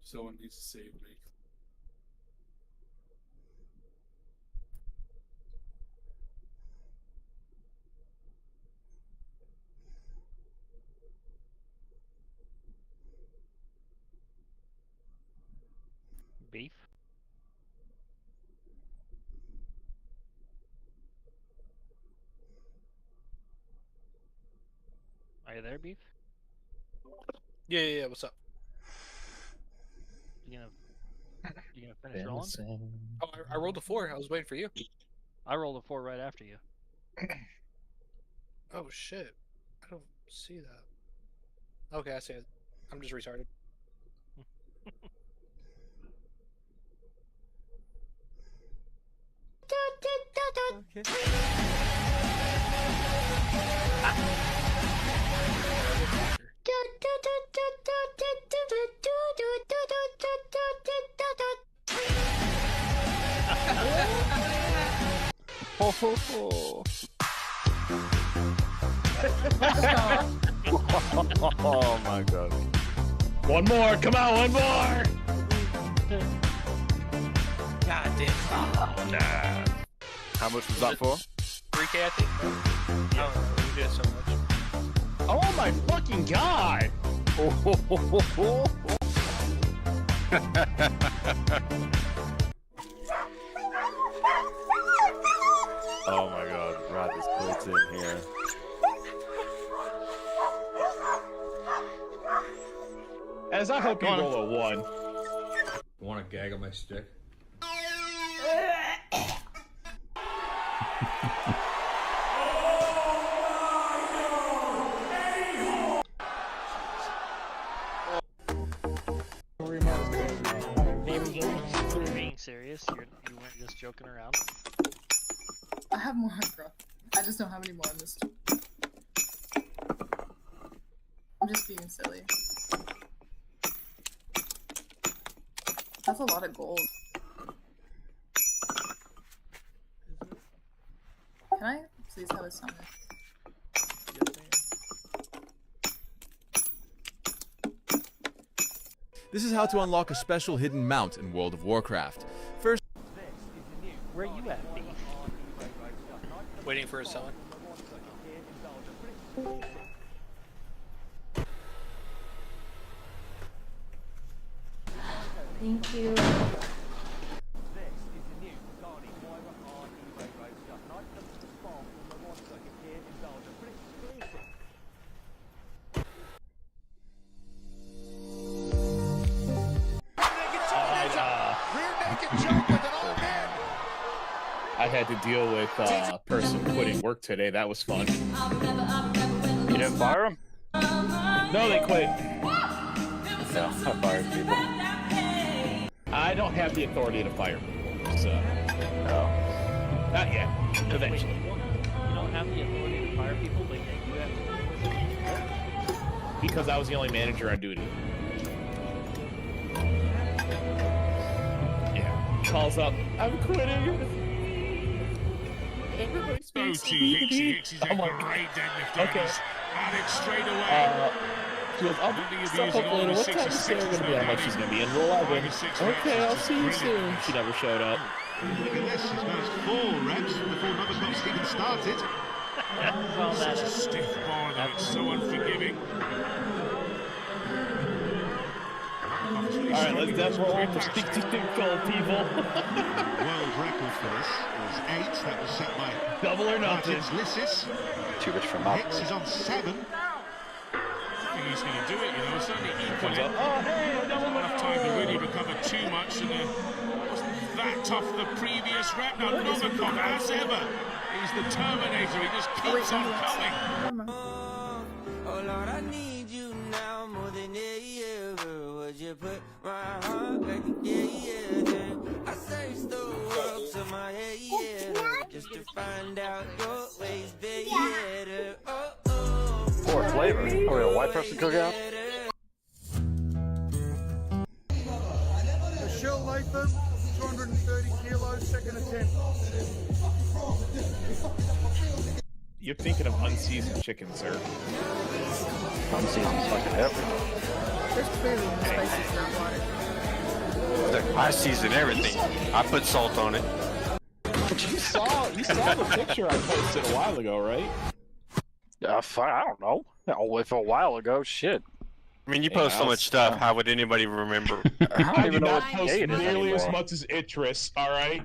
[SPEAKER 12] Someone needs to save me.
[SPEAKER 3] Beef? Are you there, Beef?
[SPEAKER 20] Yeah. What's up?
[SPEAKER 3] You gonna finish rolling?
[SPEAKER 20] Oh, I rolled a 4. I was waiting for you.
[SPEAKER 3] I rolled a 4 right after you.
[SPEAKER 20] Oh shit! I don't see that. Okay, I see it. I'm just retarded.
[SPEAKER 2] Ho ho ho! Oh my god!
[SPEAKER 4] One more! Come on, one more!
[SPEAKER 20] God damn!
[SPEAKER 5] Oh, nah. How much was that for?
[SPEAKER 20] 3K, I think. I don't know. We did so much.
[SPEAKER 4] Oh my fucking god!
[SPEAKER 5] Oh my god, Rad is built in here.
[SPEAKER 4] As I hope you roll a 1.
[SPEAKER 19] Want to gag on my stick?
[SPEAKER 3] You're being serious? You weren't just joking around?
[SPEAKER 1] I have more aggro. I just don't have any more on this. I'm just being silly. That's a lot of gold. Can I please have a summon?
[SPEAKER 23] This is how to unlock a special hidden mount in World of Warcraft. First,
[SPEAKER 3] Where are you at, B?
[SPEAKER 20] Waiting for a summon.
[SPEAKER 16] Thank you.
[SPEAKER 4] I had to deal with a person quitting work today. That was fun.
[SPEAKER 2] You didn't fire him?
[SPEAKER 4] No, they quit.
[SPEAKER 2] Yeah, I fired people.
[SPEAKER 4] I don't have the authority to fire people, so.
[SPEAKER 2] No.
[SPEAKER 4] Not yet. Eventually.
[SPEAKER 3] You don't have the authority to fire people, but you have to.
[SPEAKER 4] Because I was the only manager on duty. Yeah. Calls up. I'm quitting. Everybody speaks.
[SPEAKER 15] Hicks
[SPEAKER 4] I'm like,
[SPEAKER 15] great deadlift.
[SPEAKER 4] okay.
[SPEAKER 15] Had it straight away.
[SPEAKER 4] She goes, I'll be stuff up later. What time is Sarah going to be? I'm like, she's going to be in 11. Okay, I'll see you soon. She never showed up.
[SPEAKER 15] Look at this. His first 4 reps before Nobosov's even started. Such a stiff bar, though. It's so unforgiving.
[SPEAKER 4] Alright, let's dance roll for 62 cold people.
[SPEAKER 15] World record for this was 8. That was set by
[SPEAKER 4] Double or nothing.
[SPEAKER 15] Lissis.
[SPEAKER 2] Too much for my
[SPEAKER 15] Hicks is on 7. I think he's going to do it, you know. Certainly equally.
[SPEAKER 4] Oh, hey,
[SPEAKER 15] Not enough time to really recover too much, and wasn't that tough the previous rep. Now Novikov, as ever, he's the Terminator. He just keeps on coming.
[SPEAKER 21] Oh Lord, I need you now more than ever. Would you put my heart back together? I searched the world to my head just to find out your ways better.
[SPEAKER 2] Poor flavor. Are we a white person cookout?
[SPEAKER 13] Michelle Latham, 230 kilos, second attempt.
[SPEAKER 4] You're thinking of unseasoned chicken, sir.
[SPEAKER 2] Unseasoned fucking everything.
[SPEAKER 1] There's clearly no spices in that water.
[SPEAKER 17] I season everything. I put salt on it.
[SPEAKER 4] You saw the picture I posted a while ago, right?
[SPEAKER 2] I don't know. Oh, if a while ago, shit.
[SPEAKER 17] I mean, you post so much stuff. How would anybody remember?
[SPEAKER 4] I do not post nearly as much as Itris, alright?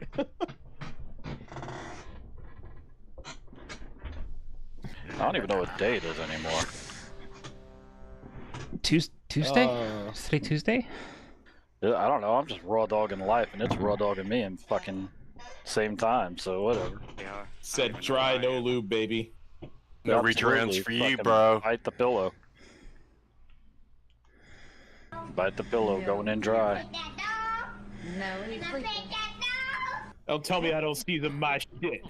[SPEAKER 2] I don't even know what day it is anymore.
[SPEAKER 8] Tuesday? Is today Tuesday?
[SPEAKER 2] I don't know. I'm just raw dogging life, and it's raw dogging me in fucking same time. So whatever.
[SPEAKER 17] Yeah.
[SPEAKER 4] Said dry, no lube, baby.
[SPEAKER 17] No reach-arounds for you, bro.
[SPEAKER 2] Bite the pillow. Bite the pillow, going in dry.
[SPEAKER 16] No, he's freaking.
[SPEAKER 4] Don't tell me I don't season my shit.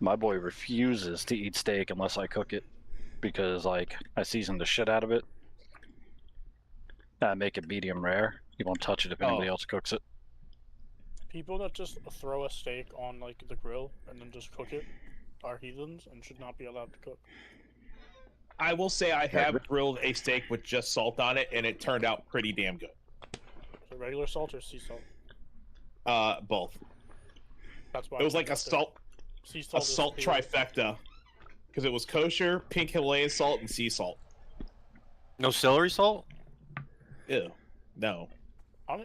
[SPEAKER 2] My boy refuses to eat steak unless I cook it, because like I season the shit out of it. I make it medium rare. He won't touch it if anybody else cooks it.
[SPEAKER 7] People that just throw a steak on like the grill and then just cook it are heathens and should not be allowed to cook.
[SPEAKER 4] I will say I have grilled a steak with just salt on it, and it turned out pretty damn good.
[SPEAKER 7] Is it regular salt or sea salt?
[SPEAKER 4] Both.
[SPEAKER 7] That's why
[SPEAKER 4] it was like a salt trifecta, because it was kosher, pink Himalayan salt, and sea salt.
[SPEAKER 17] No celery salt?
[SPEAKER 4] Ew. No.
[SPEAKER 7] I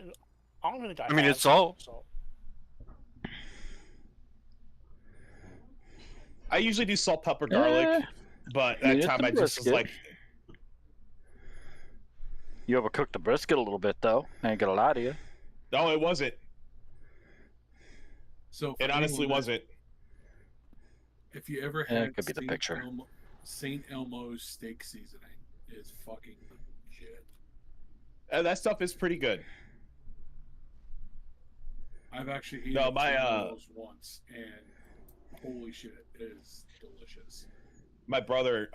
[SPEAKER 7] don't think
[SPEAKER 17] I mean, it's salt.
[SPEAKER 4] I usually do salt, pepper, garlic, but that time I just was like...
[SPEAKER 2] You overcooked the brisket a little bit, though. I ain't gonna lie to you.
[SPEAKER 4] No, it wasn't.
[SPEAKER 12] So
[SPEAKER 4] it honestly wasn't.
[SPEAKER 12] If you ever had
[SPEAKER 2] it could be the picture.
[SPEAKER 12] St. Elmo's steak seasoning is fucking legit.
[SPEAKER 4] That stuff is pretty good.
[SPEAKER 12] I've actually eaten
[SPEAKER 4] St.
[SPEAKER 12] Elmo's once, and holy shit, it is delicious.
[SPEAKER 4] My brother,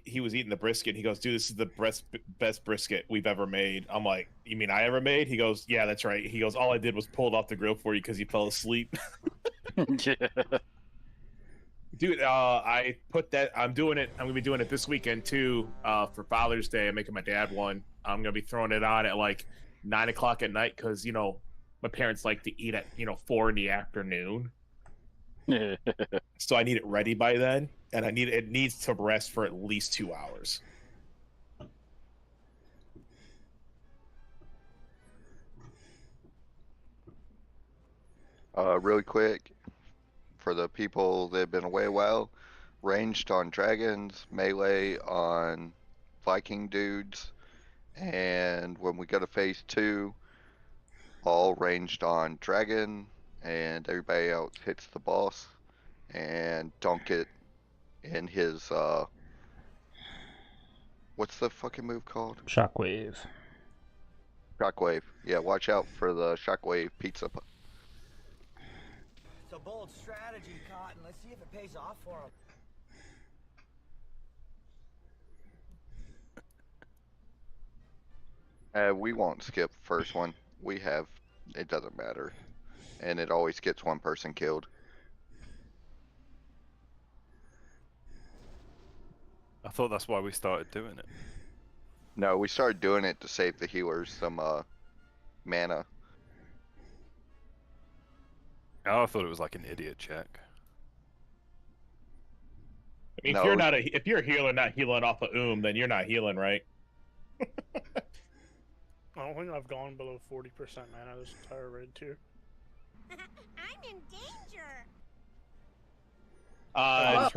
[SPEAKER 4] he was eating the brisket. He goes, "Dude, this is the best brisket we've ever made." I'm like, "You mean I ever made?" He goes, "Yeah, that's right." He goes, "All I did was pull it off the grill for you because you fell asleep."
[SPEAKER 2] Yeah.
[SPEAKER 4] Dude, I put that. I'm doing it. I'm gonna be doing it this weekend too. For Father's Day, I'm making my dad one. I'm gonna be throwing it on at like 9 o'clock at night because my parents like to eat at 4 in the afternoon. So I need it ready by then, and it needs to rest for at least 2 hours.
[SPEAKER 6] Really quick, for the people that have been away a while, ranged on dragons, melee on Viking dudes, and when we go to phase 2, all ranged on dragon, and everybody else hits the boss, and don't get in his, what's the fucking move called?
[SPEAKER 8] Shockwave.
[SPEAKER 6] Shockwave. Yeah, watch out for the Shockwave pizza.
[SPEAKER 9] It's a bold strategy, Cotton. Let's see if it pays off for him.
[SPEAKER 6] We won't skip first one. We have, it doesn't matter. And it always gets one person killed.
[SPEAKER 5] I thought that's why we started doing it.
[SPEAKER 6] No, we started doing it to save the healers some mana.
[SPEAKER 5] Oh, I thought it was like an idiot check.
[SPEAKER 4] I mean,
[SPEAKER 6] No.
[SPEAKER 4] if you're a healer not healing off of then you're not healing, right?
[SPEAKER 7] I don't think I've gone below 40% mana this entire raid tier.
[SPEAKER 11] I'm in danger.
[SPEAKER 4] On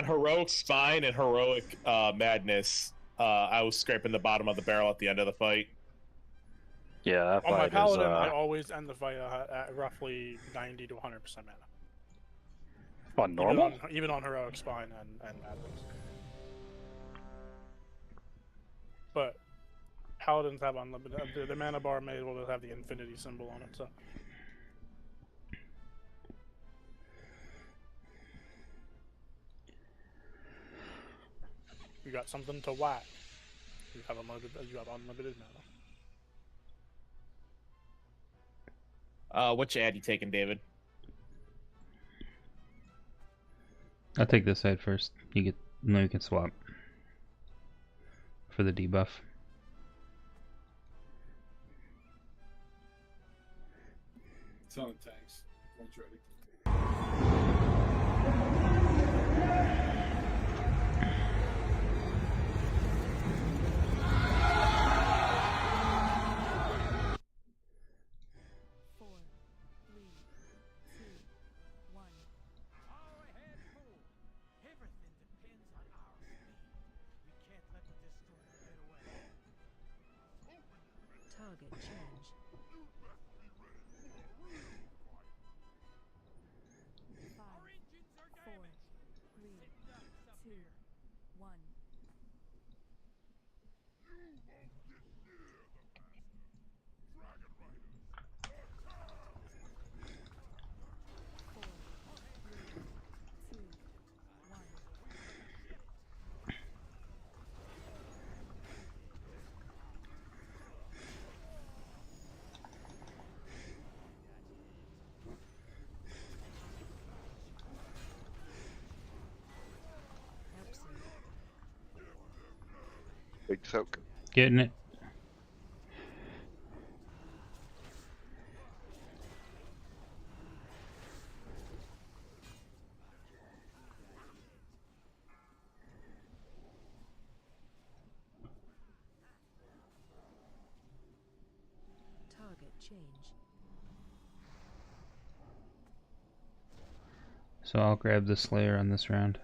[SPEAKER 4] heroic spine and heroic madness, I was scraping the bottom of the barrel at the end of the fight.
[SPEAKER 2] Yeah, that
[SPEAKER 7] On my
[SPEAKER 2] fight
[SPEAKER 7] paladin,
[SPEAKER 2] is.
[SPEAKER 7] I always end the fight at roughly 90 to 100% mana.
[SPEAKER 2] On normal?
[SPEAKER 7] Even on heroic spine and madness. But paladins have unlimited. The mana bar may as well have the infinity symbol on it. So. You got something to whack. You have unlimited mana.
[SPEAKER 4] Which ad you taking, David?
[SPEAKER 8] I'll take this side first. You can swap for the debuff.
[SPEAKER 12] It's on tanks. One's ready.
[SPEAKER 11] Target change. 5, 4, 3, 2, 1.
[SPEAKER 6] Big soak.
[SPEAKER 8] Getting it.
[SPEAKER 11] Target change.
[SPEAKER 8] So I'll grab the Slayer on this round.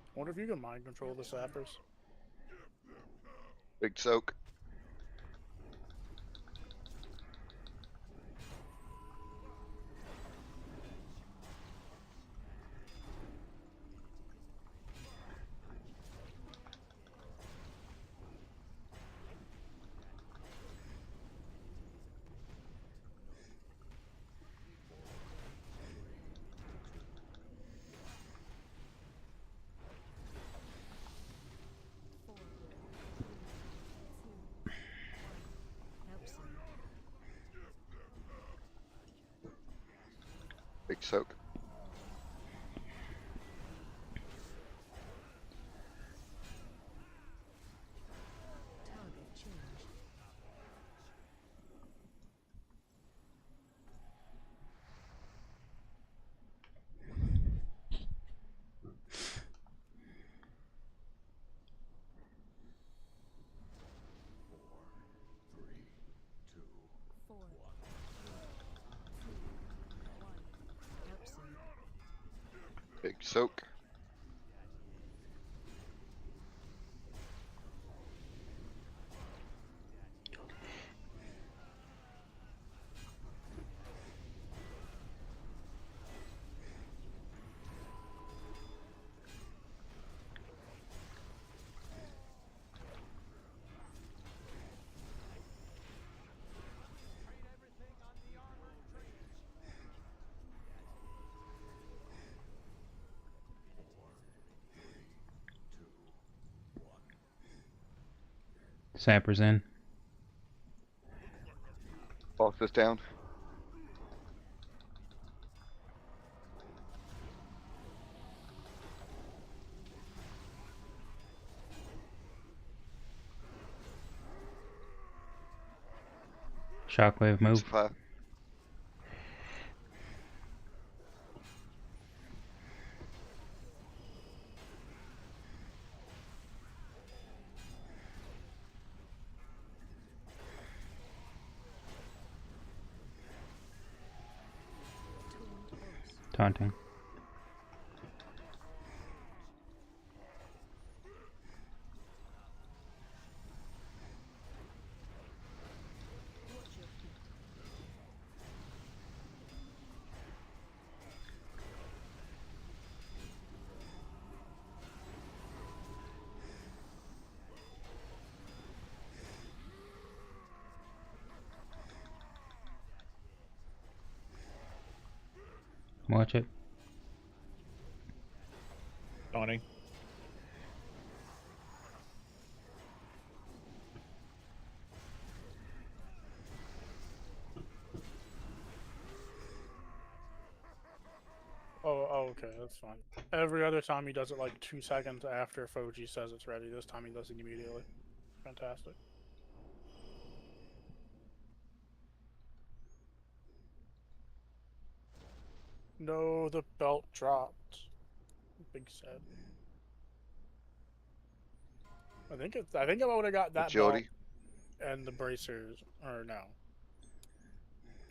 [SPEAKER 7] I wonder if you can mind control the sappers.
[SPEAKER 6] Big soak. Big soak.
[SPEAKER 11] Target change.
[SPEAKER 6] Big soak.
[SPEAKER 8] Sapper's in.
[SPEAKER 6] Boss this down.
[SPEAKER 8] Shockwave move. Taunting. Watch it.
[SPEAKER 4] Dawning.
[SPEAKER 7] Oh, okay, that's fine. Every other time he does it like 2 seconds after Foji says it's ready. This time he does it immediately. Fantastic. No, the belt dropped. Big sad. I think I would have got that
[SPEAKER 6] Agility.
[SPEAKER 7] belt and the bracers, or no.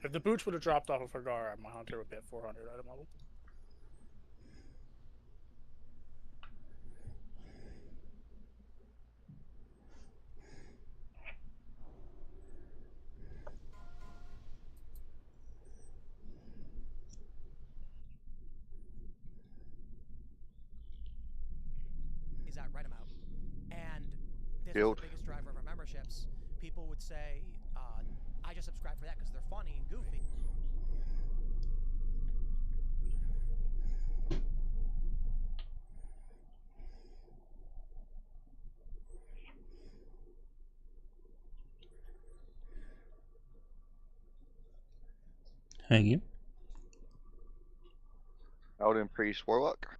[SPEAKER 7] If the boots would have dropped off of Hagara, my hunter would be at 400 item level.
[SPEAKER 10] That right amount. And this
[SPEAKER 6] Build.
[SPEAKER 10] was the biggest driver of our memberships. People would say, I just subscribe for that because they're funny and goofy.
[SPEAKER 8] Thank you.
[SPEAKER 6] Elden Priest Warlock.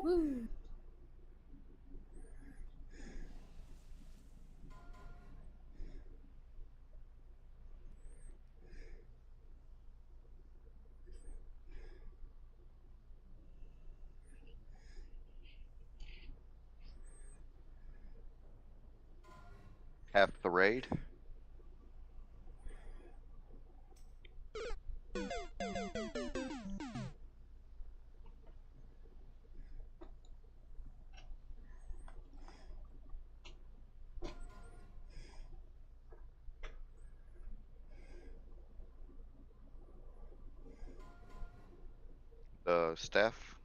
[SPEAKER 1] Woo.
[SPEAKER 6] Half the raid. The staff.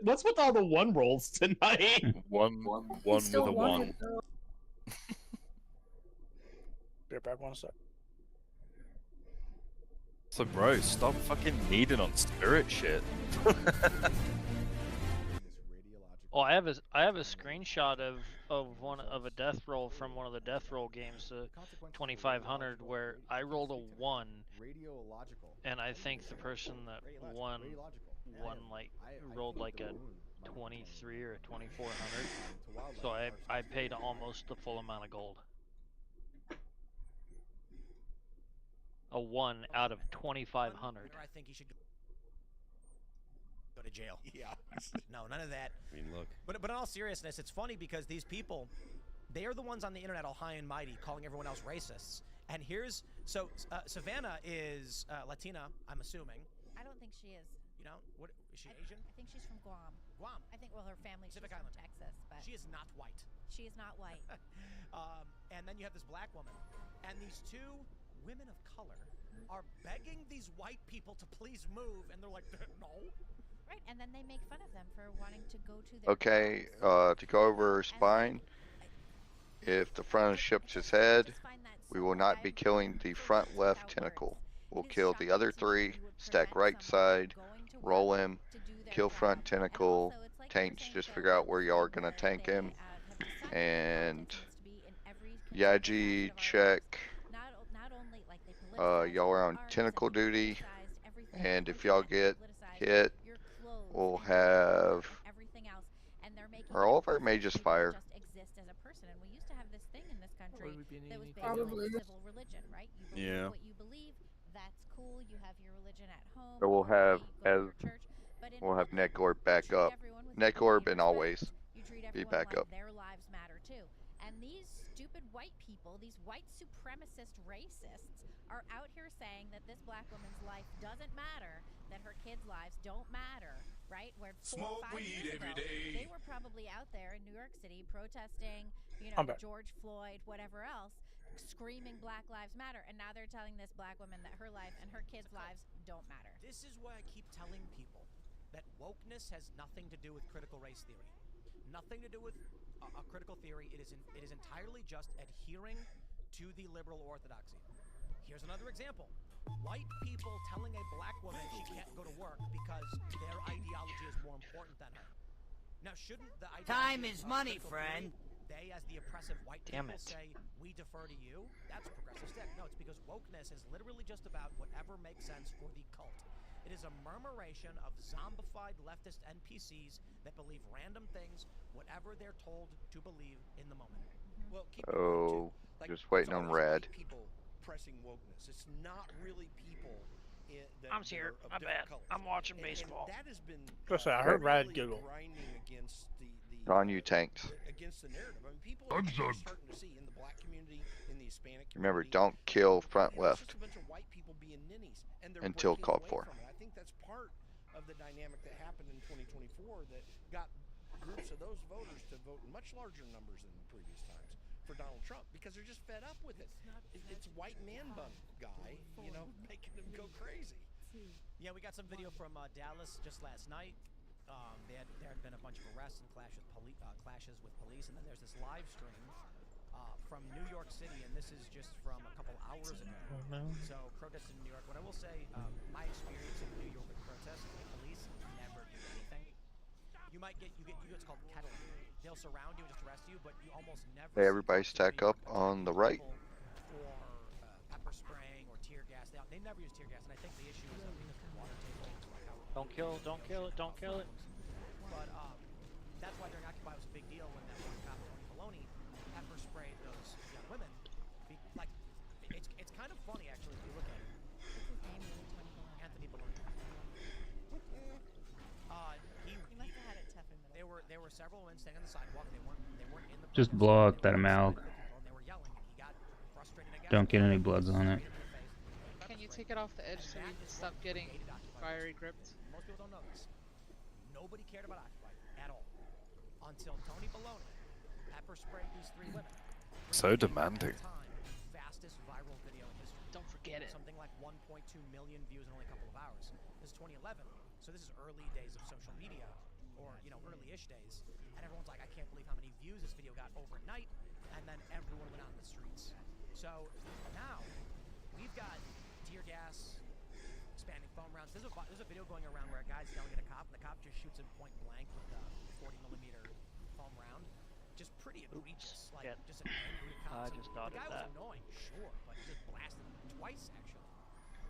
[SPEAKER 4] What's with all the one rolls tonight?
[SPEAKER 5] One with a one.
[SPEAKER 7] Be right back 1 sec.
[SPEAKER 5] So, bro, stop fucking needing on spirit shit.
[SPEAKER 3] Oh, I have a screenshot of a death roll from one of the death roll games, 2500, where I rolled a 1, and I think the person that won like rolled like a 23 or 2400. So I paid almost the full amount of gold. A 1 out of 2500.
[SPEAKER 10] I think he should go to jail.
[SPEAKER 14] Yeah.
[SPEAKER 10] No, none of that.
[SPEAKER 14] I mean, look.
[SPEAKER 10] But in all seriousness, it's funny because these people, they are the ones on the internet all high and mighty calling everyone else racists. And here's Savannah is Latina, I'm assuming.
[SPEAKER 18] I don't think she is.
[SPEAKER 10] You know, what is she Asian?
[SPEAKER 18] I think she's from Guam.
[SPEAKER 10] Guam.
[SPEAKER 18] I think, well, her family's
[SPEAKER 10] Pacific
[SPEAKER 18] from
[SPEAKER 10] Island.
[SPEAKER 18] Texas, but
[SPEAKER 10] She is not white.
[SPEAKER 18] she is not white.
[SPEAKER 10] And then you have this black woman, and these two women of color are begging these white people to please move, and they're like, no.
[SPEAKER 18] Right, and then they make fun of them for wanting to go to their
[SPEAKER 6] Okay, to go over her spine, if the front of the ship's his head, we will not be killing the front left tentacle. We'll kill the other 3, stack right side, roll him, kill front tentacle, tanks, just figure out where y'all are going to tank him, and Yaji, check, y'all are on tentacle duty, and if y'all get hit, we'll have, are all of our mages fire?
[SPEAKER 1] Probably.
[SPEAKER 18] Civil religion, right? You believe
[SPEAKER 5] Yeah.
[SPEAKER 18] what you believe, that's cool. You have your religion at home.
[SPEAKER 6] So we'll have,
[SPEAKER 18] you go to
[SPEAKER 6] as,
[SPEAKER 18] your church, but in
[SPEAKER 6] we'll have
[SPEAKER 18] public,
[SPEAKER 6] neck orb back
[SPEAKER 18] you treat
[SPEAKER 6] up.
[SPEAKER 18] everyone with
[SPEAKER 6] Neck
[SPEAKER 18] dignity
[SPEAKER 6] orb
[SPEAKER 18] and
[SPEAKER 6] and always
[SPEAKER 18] You treat
[SPEAKER 6] be
[SPEAKER 18] everyone
[SPEAKER 6] back
[SPEAKER 18] like
[SPEAKER 6] up.
[SPEAKER 18] their lives matter too. And these stupid white people, these white supremacist racists, are out here saying that this black woman's life doesn't matter, that her kids' lives don't matter, right? Where 4 or 5 years ago, they were probably out there in New York City protesting, you know,
[SPEAKER 7] I'm back.
[SPEAKER 18] George Floyd, whatever else, screaming Black Lives Matter, and now they're telling this black woman that her life and her kids' lives don't matter.
[SPEAKER 10] This is why I keep telling people that wokeness has nothing to do with critical race theory. Nothing to do with a critical theory. It is entirely just adhering to the liberal orthodoxy. Here's another example. White people telling a black woman she can't go to work because their ideology is more important than her. Now, shouldn't the
[SPEAKER 9] Time
[SPEAKER 10] ideology
[SPEAKER 9] is
[SPEAKER 10] of
[SPEAKER 9] money,
[SPEAKER 10] critical
[SPEAKER 9] friend.
[SPEAKER 10] theory, they, as the oppressive white
[SPEAKER 3] Damn
[SPEAKER 10] people,
[SPEAKER 3] it.
[SPEAKER 10] say, we defer to you? That's progressive stick. No, it's because wokeness is literally just about whatever makes sense for the cult. It is a murmuration of zombified leftist NPCs that believe random things, whatever they're told to believe in the moment.
[SPEAKER 14] Well, keep
[SPEAKER 6] Oh,
[SPEAKER 14] like,
[SPEAKER 6] just waiting
[SPEAKER 14] it's
[SPEAKER 6] on
[SPEAKER 14] always
[SPEAKER 6] red.
[SPEAKER 14] white people pressing wokeness. It's not really people that
[SPEAKER 3] I'm here.
[SPEAKER 14] that are of
[SPEAKER 3] My
[SPEAKER 14] different
[SPEAKER 3] bad.
[SPEAKER 14] colors.
[SPEAKER 3] I'm watching
[SPEAKER 14] And
[SPEAKER 3] baseball.
[SPEAKER 14] that has been
[SPEAKER 7] Listen, I heard Rad
[SPEAKER 14] really
[SPEAKER 7] giggle.
[SPEAKER 14] grinding against the
[SPEAKER 6] Don, you tanked.
[SPEAKER 14] against the narrative. I mean, people are starting to see in the black community, in the Hispanic
[SPEAKER 6] Remember,
[SPEAKER 14] community.
[SPEAKER 6] don't kill front
[SPEAKER 14] you know, it's
[SPEAKER 6] left
[SPEAKER 14] just a bunch of white people being ninnies, and they're
[SPEAKER 6] until
[SPEAKER 14] breaking
[SPEAKER 6] called
[SPEAKER 14] away
[SPEAKER 6] for.
[SPEAKER 14] from it. I think that's part of the dynamic that happened in 2024 that got groups of those voters to vote in much larger numbers than previous times for Donald Trump because they're just fed up with it. It's white man bun guy, you know, making them go crazy.
[SPEAKER 10] Yeah, we got some video from Dallas just last night. There had been a bunch of arrests and clashes with police, and then there's this live stream from New York City, and this is just from a couple hours ago. So protests in New York. What I will say, my experience in New York with protests, the police never do anything. You get what's called kettling. They'll surround you and just arrest you, but you almost never.
[SPEAKER 6] Hey, everybody stack up on the right.
[SPEAKER 10] Or pepper spraying or tear gas. They never use tear gas, and I think the issue is because the water table.
[SPEAKER 3] Don't kill it, don't kill it, don't kill it.
[SPEAKER 10] But that's why during Occupy was a big deal when that one cop, Tony Maloney, pepper sprayed those young women. It's kind of funny actually if you look at it. Anthony Maloney.
[SPEAKER 18] He must have had it tough in middle.
[SPEAKER 10] There were several women standing on the sidewalk. They weren't in the.
[SPEAKER 8] Just blow up that amalg.
[SPEAKER 10] They were yelling, and he got frustrated. I guess.
[SPEAKER 8] Don't get any bloods on it.
[SPEAKER 22] Can you take it off the edge so you can stop getting fiery gripped?
[SPEAKER 10] Most people don't know this. Nobody cared about Occupy at all until Tony Baloney pepper sprayed these 3 women.
[SPEAKER 5] So demanding.
[SPEAKER 10] Fastest viral video in history.
[SPEAKER 22] Don't forget it.
[SPEAKER 10] Something like 1.2 million views in only a couple of hours. This is 2011, so this is early days of social media, or early-ish days. And everyone's like, I can't believe how many views this video got overnight. And then everyone went out in the streets. So now we've got tear gas, expanding foam rounds. There's a video going around where a guy's yelling at a cop, and the cop just shoots him point blank with a 40mm foam round. Just pretty egregious, like just an angry cop.
[SPEAKER 3] I just thought
[SPEAKER 10] the guy
[SPEAKER 3] of that.
[SPEAKER 10] was annoying, sure, but he just blasted him twice actually.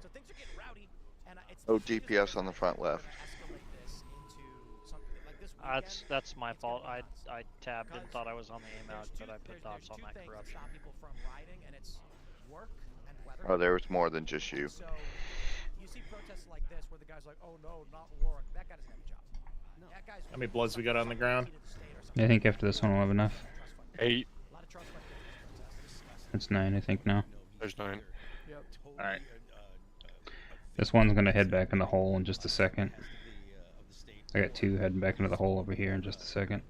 [SPEAKER 10] So things are getting rowdy, and it's
[SPEAKER 6] Oh, DPS on the front left.
[SPEAKER 10] escalate this into something like this
[SPEAKER 3] That's my fault. I tabbed and thought I was on the aim out, but I put dots on that corruption.
[SPEAKER 10] Stop people from riding, and it's work and weather.
[SPEAKER 6] Oh, there was more than just you.
[SPEAKER 10] So you see protests like this where the guy's like, "Oh no, not work." That guy doesn't have a job. No. That guy's
[SPEAKER 4] How many bloods we got on the ground?
[SPEAKER 8] I think after this one we'll have enough.
[SPEAKER 17] 8.
[SPEAKER 8] It's 9, I think now.
[SPEAKER 17] There's 9.
[SPEAKER 4] Yep. All right.
[SPEAKER 8] This one's gonna head back in the hole in just a second. I got 2 heading back into the hole over here in just a second.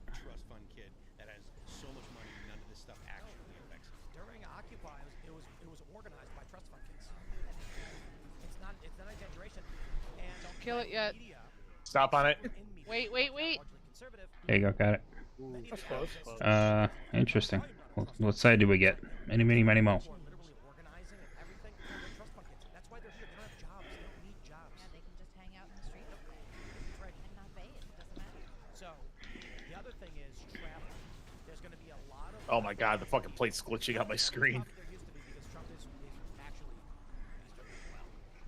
[SPEAKER 10] During Occupy, it was organized by trust fund kids. It's not an exaggeration. And
[SPEAKER 22] don't kill it yet.
[SPEAKER 4] Stop on it.
[SPEAKER 22] Wait.
[SPEAKER 8] There you go, got it.
[SPEAKER 7] That's close.
[SPEAKER 8] Interesting. What side do we get? Any, many, many, mo.
[SPEAKER 4] Oh my god, the fucking plate's glitching out my screen.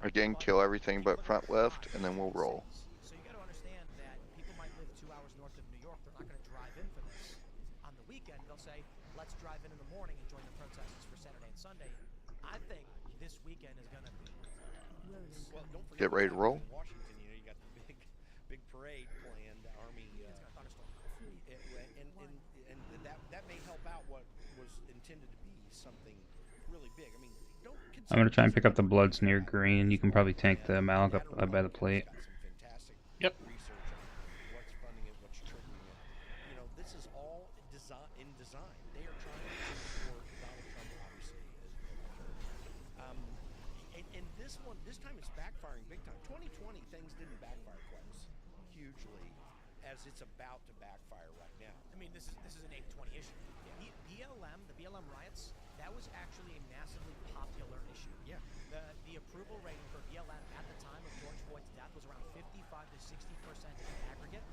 [SPEAKER 6] Again, kill everything but front left, and then we'll roll.
[SPEAKER 10] So you got to understand that people might live 2 hours north of New York. They're not going to drive in for this. On the weekend, they'll say, let's drive in the morning and join the protests for Saturday and Sunday. I think this weekend is going to be...
[SPEAKER 6] Well, don't forget, get ready to roll.
[SPEAKER 14] Washington, you know, you got the big parade planned, Army, and that may help out what was intended to be something really big. I mean, don't
[SPEAKER 8] I'm gonna try and pick up the bloods near green. You can probably tank the Malg up by the plate.
[SPEAKER 4] Yep.
[SPEAKER 14] What's funding it, what's triggering it. You know, this is all in design. They are trying to support Donald Trump, obviously, and this time it's backfiring big time. 2020, things didn't backfire quite as hugely as it's about to backfire right now.
[SPEAKER 10] I mean, this is an 820 issue. The BLM riots, that was actually a massively popular issue.
[SPEAKER 14] Yeah.
[SPEAKER 10] The approval rating for BLM at the time of George Floyd's death was around 55 to 60% in aggregate,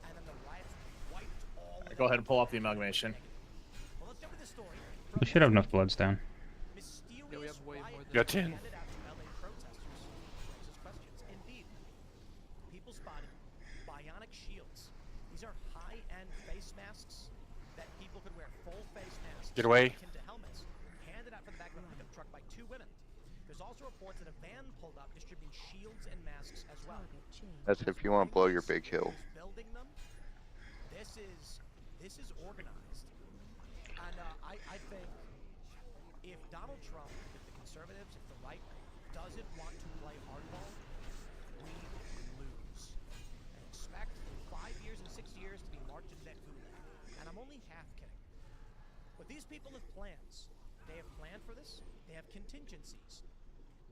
[SPEAKER 10] and then the riots wiped all.
[SPEAKER 4] Go ahead and pull off the amalgamation.
[SPEAKER 10] Well, let's jump into the story.
[SPEAKER 8] We should have enough bloods down.
[SPEAKER 22] Yeah, we have way more than
[SPEAKER 17] Got 10.
[SPEAKER 10] Indeed, people spotted bionic shields. These are high-end face masks that people could wear, full face masks.
[SPEAKER 17] Get away.
[SPEAKER 10] Akin to helmets, handed out from the back of a pickup truck by 2 women. There's also reports that a van pulled up distributing shields and masks as well.
[SPEAKER 6] That's if you want to blow your big hill.
[SPEAKER 10] Building them. This is organized, and I think if Donald Trump, if the conservatives, if the right doesn't want to play hardball, we lose. And expect 5 years and 6 years to be marched into that gulag. And I'm only half kidding. But these people have plans. They have planned for this. They have contingencies.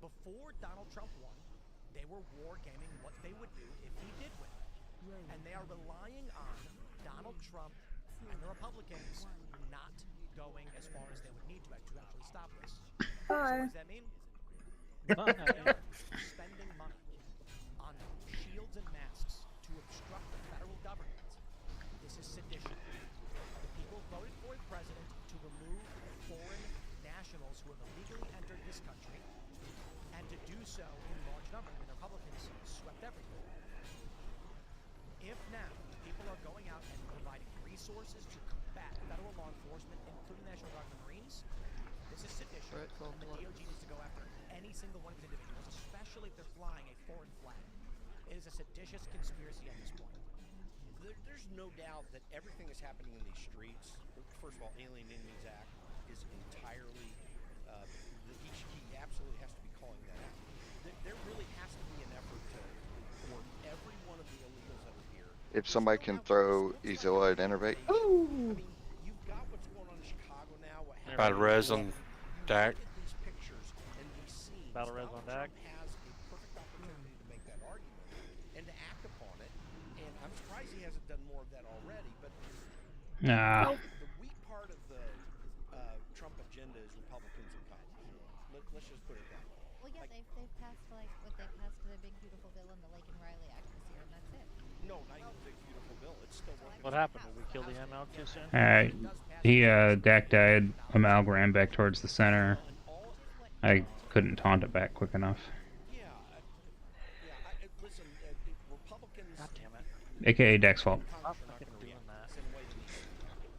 [SPEAKER 10] Before Donald Trump won, they were wargaming what they would do if he did win. And they are relying on Donald Trump and the Republicans not going as far as they would need to actually stop this. So what does that mean? Spending money on shields and masks to obstruct the federal government. This is sedition. The people voted for the president to remove foreign nationals who have illegally entered this country, and to do so in large numbers. I mean, the Republicans swept everything. If now people are going out and providing resources to combat federal law enforcement, including National Guard and the Marines, this is sedition. And the DOJ needs to go after any single one of these individuals, especially if they're flying a foreign flag. It is a seditious conspiracy at this point.
[SPEAKER 14] There's no doubt that everything that's happening in these streets, first of all, Alien Enemies Act is entirely, he absolutely has to be calling that out. There really has to be an effort for every one of the illegals that are here.
[SPEAKER 6] If somebody can throw Ezilla and Innervate.
[SPEAKER 14] I mean, you've got what's going on in Chicago now.
[SPEAKER 17] Battle res on deck.
[SPEAKER 14] These pictures and these scenes.
[SPEAKER 3] Battle res on deck.
[SPEAKER 14] Has a perfect opportunity to make that argument and to act upon it. And I'm surprised he hasn't done more of that already. But
[SPEAKER 8] Nah.
[SPEAKER 14] the weak part of the Trump agenda is Republicans and Congress. Let's just put it that way.
[SPEAKER 18] Well, yeah, they've passed like what they passed the Big Beautiful Bill and the Lake and Riley Act this year, and that's it.
[SPEAKER 14] No, not even the Big Beautiful Bill. It's still working.
[SPEAKER 3] What happened? Did we kill the ML too soon?
[SPEAKER 8] Dak died. Amalg ran back towards the center. I couldn't taunt it back quick enough.
[SPEAKER 14] Listen, Republicans.
[SPEAKER 3] God damn it.
[SPEAKER 8] AKA Dak's fault.
[SPEAKER 3] Stop fucking doing that.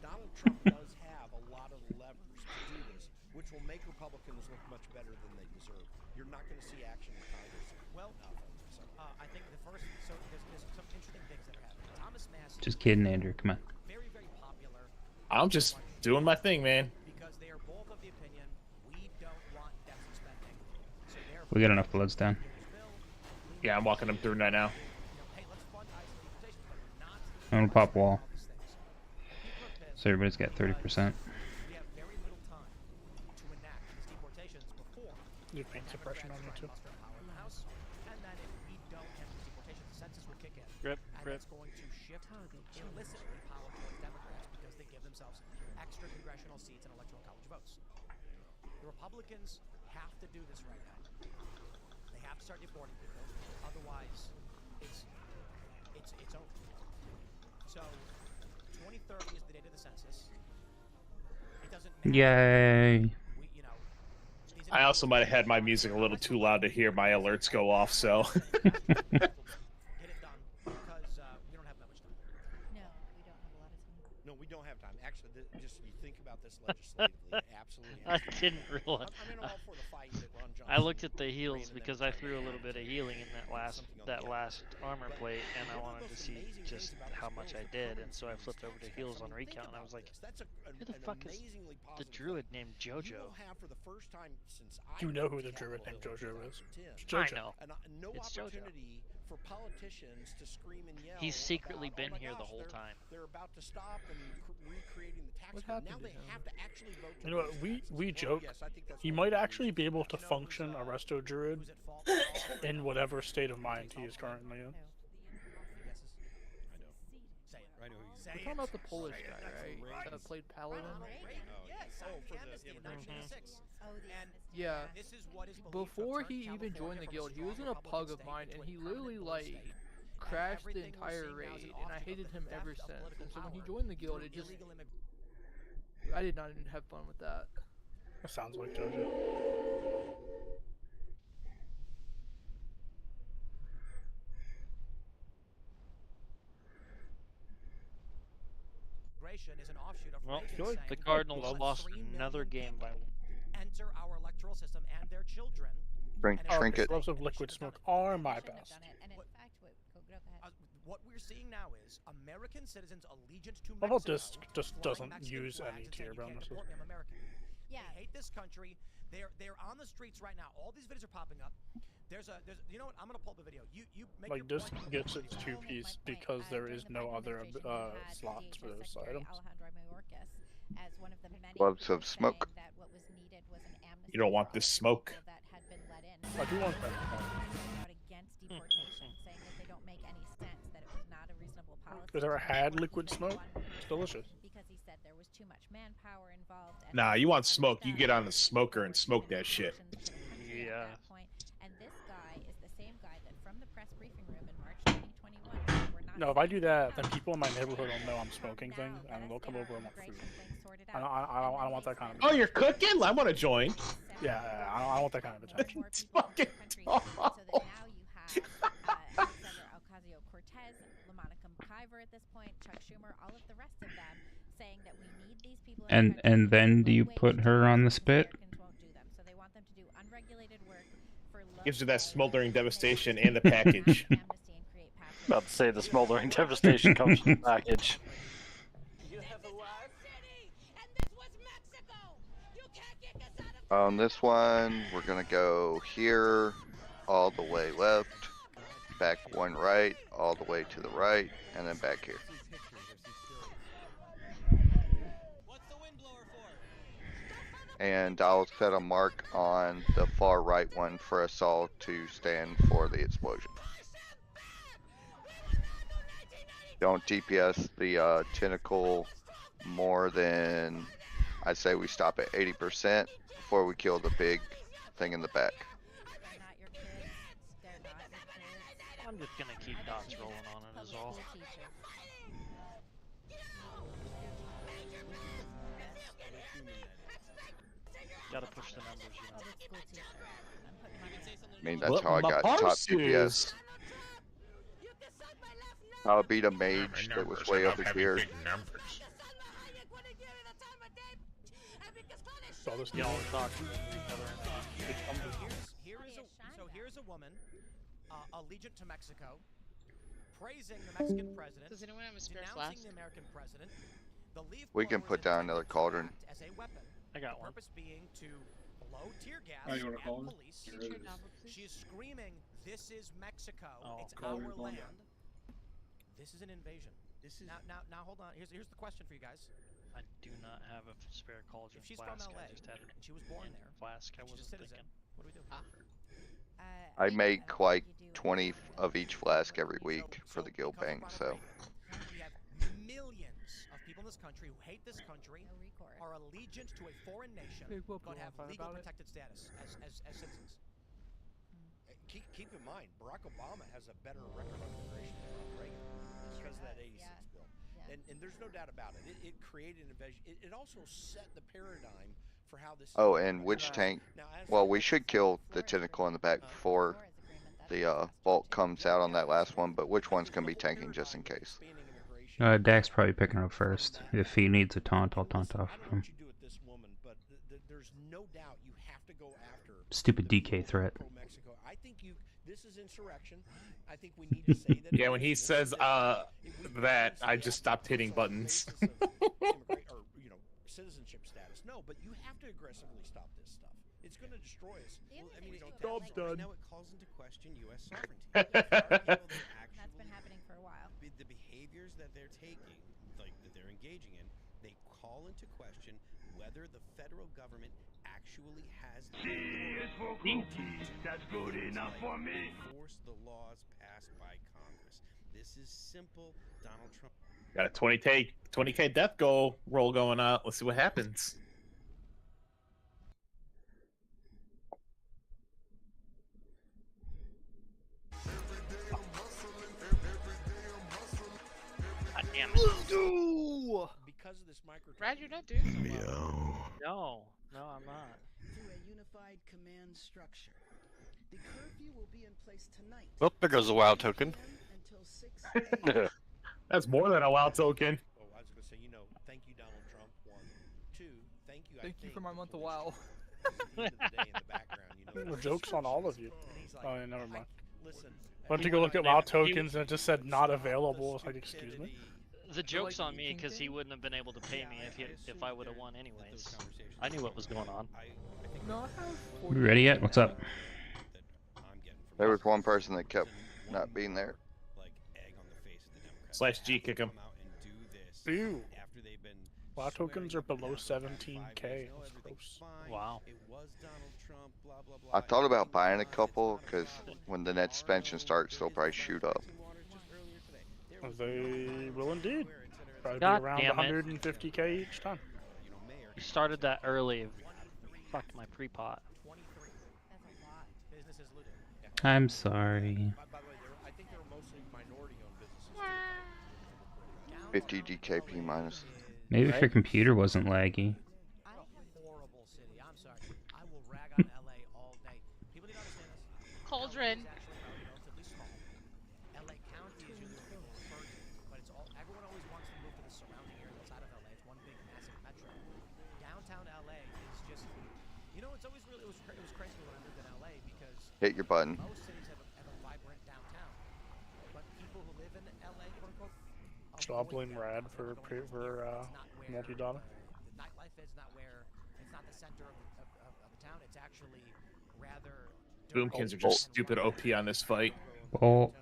[SPEAKER 14] Donald Trump does have a lot of levers to do this, which will make Republicans look much better than they deserve. You're not going to see action in Congress.
[SPEAKER 10] Well, I think the first, so there's some interesting things that are happening. Thomas Massey,
[SPEAKER 8] Just kidding, Andrew. Come on.
[SPEAKER 10] very, very popular
[SPEAKER 4] I'm just doing my thing, man.
[SPEAKER 10] because they are both of the opinion we don't want deficit spending. So therefore,
[SPEAKER 8] We got enough bloods down.
[SPEAKER 4] Yeah, I'm walking them through right now.
[SPEAKER 8] I'm gonna pop wall. So everybody's got 30%.
[SPEAKER 7] You paint suppression on you too.
[SPEAKER 3] Rip,
[SPEAKER 10] and
[SPEAKER 3] rip.
[SPEAKER 10] it's going to shift illicitly power towards Democrats because they give themselves extra congressional seats and electoral college votes. The Republicans have to do this right now. They have to start deporting people, otherwise it's over. So 2030 is the date of the census. It doesn't matter.
[SPEAKER 8] Yay!
[SPEAKER 4] I also might have had my music a little too loud to hear my alerts go off, so.
[SPEAKER 14] No, we don't have time. Actually, just you think about this legislatively. Absolutely.
[SPEAKER 3] I didn't realize.
[SPEAKER 14] I'm all for the fight that Ron Johnson.
[SPEAKER 3] I looked at the heals because I threw a little bit of healing in that last armor plate, and I wanted to see just how much I did, and so I flipped over to heals on recount, and I was like, "Who the fuck is the druid named JoJo?"
[SPEAKER 7] You know who the druid named JoJo is? It's
[SPEAKER 3] I
[SPEAKER 7] JoJo.
[SPEAKER 3] know.
[SPEAKER 14] No
[SPEAKER 3] It's JoJo.
[SPEAKER 14] opportunity for politicians to scream and yell.
[SPEAKER 3] He's secretly
[SPEAKER 14] about,
[SPEAKER 3] been
[SPEAKER 14] "Oh my
[SPEAKER 3] here the
[SPEAKER 14] gosh,
[SPEAKER 3] whole time."
[SPEAKER 14] They're about to stop and recreating the tax
[SPEAKER 7] What
[SPEAKER 14] code.
[SPEAKER 7] happened
[SPEAKER 14] Now
[SPEAKER 7] to
[SPEAKER 14] they
[SPEAKER 7] him?
[SPEAKER 14] have to actually vote.
[SPEAKER 7] You know what? We joke. He might actually be able to function a resto druid in whatever state of mind he is currently in.
[SPEAKER 19] We're talking about the Polish guy, right? That played Paladin? Yeah. Before he even joined the guild, he was in a pug of mine, and he literally, like, crashed the entire raid, and I hated him ever since. And so when he joined the guild, it just... I did not even have fun with that.
[SPEAKER 7] That sounds like JoJo.
[SPEAKER 10] Is an offshoot of
[SPEAKER 3] Well,
[SPEAKER 10] Reagan
[SPEAKER 3] the
[SPEAKER 10] saying
[SPEAKER 3] Cardinals
[SPEAKER 10] that
[SPEAKER 3] lost
[SPEAKER 10] 3 million
[SPEAKER 3] another game by
[SPEAKER 10] people enter our electoral system and their children.
[SPEAKER 13] Bring trinket.
[SPEAKER 7] Explosives of liquid smoke are my best.
[SPEAKER 10] What we're seeing now is American citizens' allegiance to
[SPEAKER 7] How about
[SPEAKER 10] Mexico.
[SPEAKER 7] this just doesn't use any tier bonuses?
[SPEAKER 10] I'm American. Yeah. They hate this country. They're on the streets right now. All these videos are popping up. There's you know what? I'm gonna pull the video. You make
[SPEAKER 7] Like this gets its 2-piece because there is no other slots for this item.
[SPEAKER 6] Gloves of smoke.
[SPEAKER 4] You don't want this smoke.
[SPEAKER 7] I do want that. I've never had liquid smoke. It's delicious.
[SPEAKER 4] Nah, you want smoke, you get on the smoker and smoke that shit.
[SPEAKER 3] Yeah.
[SPEAKER 7] No, if I do that, then people in my neighborhood will know I'm smoking things, and they'll come over and want food. I don't want that kind of.
[SPEAKER 4] Oh, you're cooking? I want to join.
[SPEAKER 7] Yeah, I don't want that kind of attention.
[SPEAKER 4] It's fucking tall.
[SPEAKER 8] And then do you put her on the spit?
[SPEAKER 4] Gives you that smoldering devastation and the package.
[SPEAKER 2] About to say the smoldering devastation comes in the package.
[SPEAKER 6] On this one, we're gonna go here, all the way left, back one right, all the way to the right, and then back here. And I'll set a mark on the far right one for us all to stand for the explosion. Don't DPS the tentacle more than, I'd say we stop at 80% before we kill the big thing in the back.
[SPEAKER 3] I'm just gonna keep dots rolling on it is all. Gotta push the numbers, you know.
[SPEAKER 6] I mean, that's how I got top DPS. I beat a mage that was way over here.
[SPEAKER 7] So this
[SPEAKER 3] Y'all
[SPEAKER 7] all
[SPEAKER 3] talk to each other.
[SPEAKER 10] Here's a woman, allegiant to Mexico, praising the Mexican president.
[SPEAKER 22] Does anyone have a spare
[SPEAKER 10] denouncing
[SPEAKER 22] flask?
[SPEAKER 10] the American president. The leaf
[SPEAKER 6] We can
[SPEAKER 10] blower
[SPEAKER 6] put
[SPEAKER 10] is
[SPEAKER 6] down
[SPEAKER 10] intended
[SPEAKER 6] another
[SPEAKER 10] to
[SPEAKER 6] cauldron.
[SPEAKER 10] act as a weapon.
[SPEAKER 3] I got
[SPEAKER 10] the
[SPEAKER 3] one.
[SPEAKER 10] purpose being to blow tear gas
[SPEAKER 12] Oh, you want a
[SPEAKER 10] at
[SPEAKER 12] cauldron?
[SPEAKER 10] police.
[SPEAKER 12] Here it is.
[SPEAKER 10] She is screaming, "This is Mexico.
[SPEAKER 3] Oh,
[SPEAKER 10] it's
[SPEAKER 12] cauldron
[SPEAKER 10] our
[SPEAKER 12] going
[SPEAKER 10] land. This is an invasion."
[SPEAKER 14] This is
[SPEAKER 10] Now hold on. Here's the question for you guys.
[SPEAKER 3] I do not have a spare cauldron
[SPEAKER 10] If she's
[SPEAKER 3] flask.
[SPEAKER 10] from LA
[SPEAKER 3] I just had it
[SPEAKER 10] and she was born
[SPEAKER 3] in
[SPEAKER 10] there,
[SPEAKER 3] flask. I
[SPEAKER 10] and she's a
[SPEAKER 3] wasn't
[SPEAKER 10] citizen,
[SPEAKER 3] thinking.
[SPEAKER 10] what do we do?
[SPEAKER 6] I make like 20 of each flask every week for the guild bank, so.
[SPEAKER 10] We have millions of people in this country who hate this country, are allegiant to a foreign nation,
[SPEAKER 19] Hey, Whoop,
[SPEAKER 10] but
[SPEAKER 19] you
[SPEAKER 10] have
[SPEAKER 19] wanna find
[SPEAKER 10] legal
[SPEAKER 19] about it?
[SPEAKER 10] protected status as citizens.
[SPEAKER 14] Keep in mind, Barack Obama has a better record on immigration than Ronald Reagan because of that 86 bill. And there's no doubt about it. It created an invasion. It also set the paradigm for how this.
[SPEAKER 6] Oh, and which tank? Well, we should kill the tentacle in the back before the bolt comes out on that last one, but which one's going to be tanking just in case?
[SPEAKER 8] Dak's probably picking up first. If he needs a taunt, I'll taunt off of him.
[SPEAKER 14] do with this woman, but there's no doubt you have to go after
[SPEAKER 8] Stupid DK threat.
[SPEAKER 14] Mexico. I think this is insurrection. I think we need to say that.
[SPEAKER 4] Yeah, when he says that, I just stopped hitting buttons.
[SPEAKER 14] or citizenship status. No, but you have to aggressively stop this stuff. It's going to destroy us. Well, I mean,
[SPEAKER 7] Job's done.
[SPEAKER 15] Now it calls into question U.S. sovereignty. That's
[SPEAKER 18] been happening for a while.
[SPEAKER 15] The behaviors that they're taking, like that they're engaging in, they call into question whether the federal government actually has the
[SPEAKER 20] That's good enough for me.
[SPEAKER 15] Enforce the laws passed by Congress. This is simple. Donald Trump.
[SPEAKER 4] Got a 20k death goal roll going on. Let's see what happens.
[SPEAKER 3] God damn it.
[SPEAKER 14] Let's go! Because of this micro.
[SPEAKER 22] Brad, you're not doing so well.
[SPEAKER 3] No, I'm not.
[SPEAKER 23] Through a unified command structure. The curfew will be in place tonight.
[SPEAKER 17] Well, there goes a WoW token.
[SPEAKER 23] Until 6
[SPEAKER 4] That's more than a wild token.
[SPEAKER 14] Oh, I was going to say, thank you, Donald Trump. 1, 2, thank you.
[SPEAKER 19] Thank you for my month of WoW.
[SPEAKER 7] The joke's on all of you. Oh, yeah, never mind.
[SPEAKER 14] Listen.
[SPEAKER 7] Went to go look at WoW tokens and it just said not available. It's like, excuse me.
[SPEAKER 3] The joke's on me because he wouldn't have been able to pay me if I would have won anyways. I knew what was going on.
[SPEAKER 19] No, I have
[SPEAKER 8] We ready yet? What's up?
[SPEAKER 6] There was one person that kept not being there.
[SPEAKER 4] /G kick him.
[SPEAKER 7] Ew. WoW tokens are below 17k. That's gross.
[SPEAKER 3] Wow.
[SPEAKER 6] I thought about buying a couple because when the next expansion starts, they'll probably shoot up.
[SPEAKER 7] They will indeed. Probably
[SPEAKER 3] God
[SPEAKER 7] be around
[SPEAKER 3] damn it.
[SPEAKER 7] 150k each time.
[SPEAKER 3] You started that early. Fucked my pre-pot.
[SPEAKER 8] I'm sorry.
[SPEAKER 14] By the way, I think they were mostly minority-owned businesses.
[SPEAKER 6] 50 DKP minus.
[SPEAKER 8] Maybe if your computer wasn't laggy.
[SPEAKER 10] Horrible city. I'm sorry. I will rag on LA all day. People need to understand this.
[SPEAKER 22] Cauldron.
[SPEAKER 10] Relatively small. LA County is usually where people refer to, but it's all. Everyone always wants to move to the surrounding area outside of LA. It's one big, massive metro. Downtown LA is just. It's always really. It was crazy when I lived in LA because.
[SPEAKER 6] Hit your button.
[SPEAKER 10] Most cities have a vibrant downtown, but people who live in LA, quote unquote.
[SPEAKER 7] So I'll blame Rad for multi-data.
[SPEAKER 10] The nightlife is not where. It's not the center of the town. It's actually rather.
[SPEAKER 4] Boomkins are just stupid OP on this fight.
[SPEAKER 8] Oh.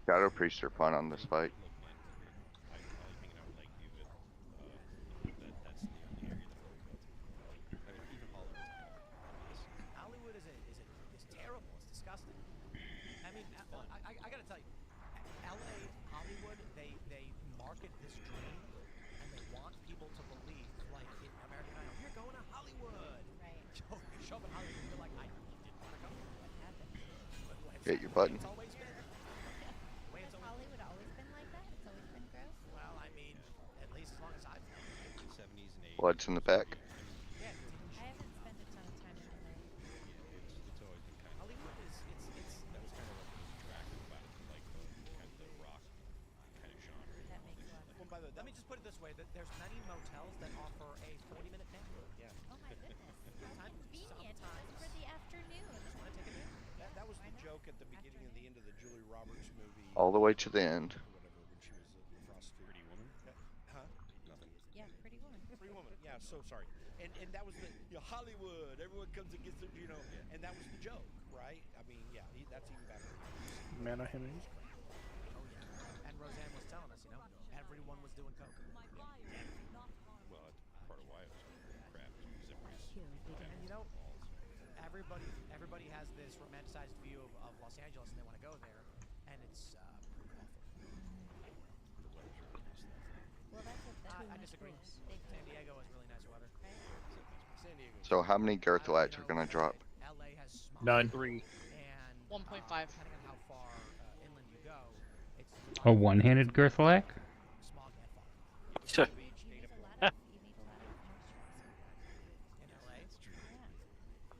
[SPEAKER 6] Shadow Priests are fun on this fight.
[SPEAKER 10] Hollywood is terrible. It's disgusting. I mean, I gotta tell you, LA, Hollywood, they market this dream, and they want people to believe, like in American Idol, you're going to Hollywood. Right. You show up in Hollywood, you're like, I didn't want to come. What happened?
[SPEAKER 6] Hit your button.
[SPEAKER 10] It's always been.
[SPEAKER 18] Hollywood always been like that? It's always been gross?
[SPEAKER 10] Well, I mean, at least as long as I've known.
[SPEAKER 15] 70s and 80s.
[SPEAKER 6] Blood's in the back.
[SPEAKER 18] I haven't spent a ton of time in LA.
[SPEAKER 15] It's always been kind of.
[SPEAKER 10] Hollywood is
[SPEAKER 15] That was kind of what was attractive about it. Like
[SPEAKER 10] me just put it this way: that there's many motels that offer a 40-minute nap.
[SPEAKER 14] Yeah.
[SPEAKER 18] Oh my goodness. How convenient for the afternoon.
[SPEAKER 14] That was the joke at the beginning and the end of the Julie Roberts movie.
[SPEAKER 6] All the way to the end.
[SPEAKER 14] Whatever, when she was a prostitute.
[SPEAKER 15] Pretty Woman?
[SPEAKER 14] Huh?
[SPEAKER 15] Nothing.
[SPEAKER 18] Yeah, Pretty Woman.
[SPEAKER 14] Pretty Woman. Yeah, so sorry. And that was the Hollywood. Everyone comes and gets their, and that was the joke, right? I mean, yeah, that's even better.
[SPEAKER 7] Mana Hemming.
[SPEAKER 10] Oh yeah. And Roseanne was telling us, everyone was doing coke.
[SPEAKER 15] Well, that's part of why it was crap.
[SPEAKER 10] And everybody has this romanticized view of Los Angeles, and they want to go there, and it's pretty awful.
[SPEAKER 18] Well, that's what
[SPEAKER 10] I disagree. San Diego has really nice weather. San Diego.
[SPEAKER 6] So how many Girthalites are gonna drop?
[SPEAKER 10] LA has smog.
[SPEAKER 4] None.
[SPEAKER 7] 3.
[SPEAKER 10] And
[SPEAKER 22] 1.5.
[SPEAKER 10] Depending on how far inland you go, it's
[SPEAKER 8] A one-handed Girthalac?
[SPEAKER 10] smog and fog.
[SPEAKER 2] Sure.
[SPEAKER 10] In LA?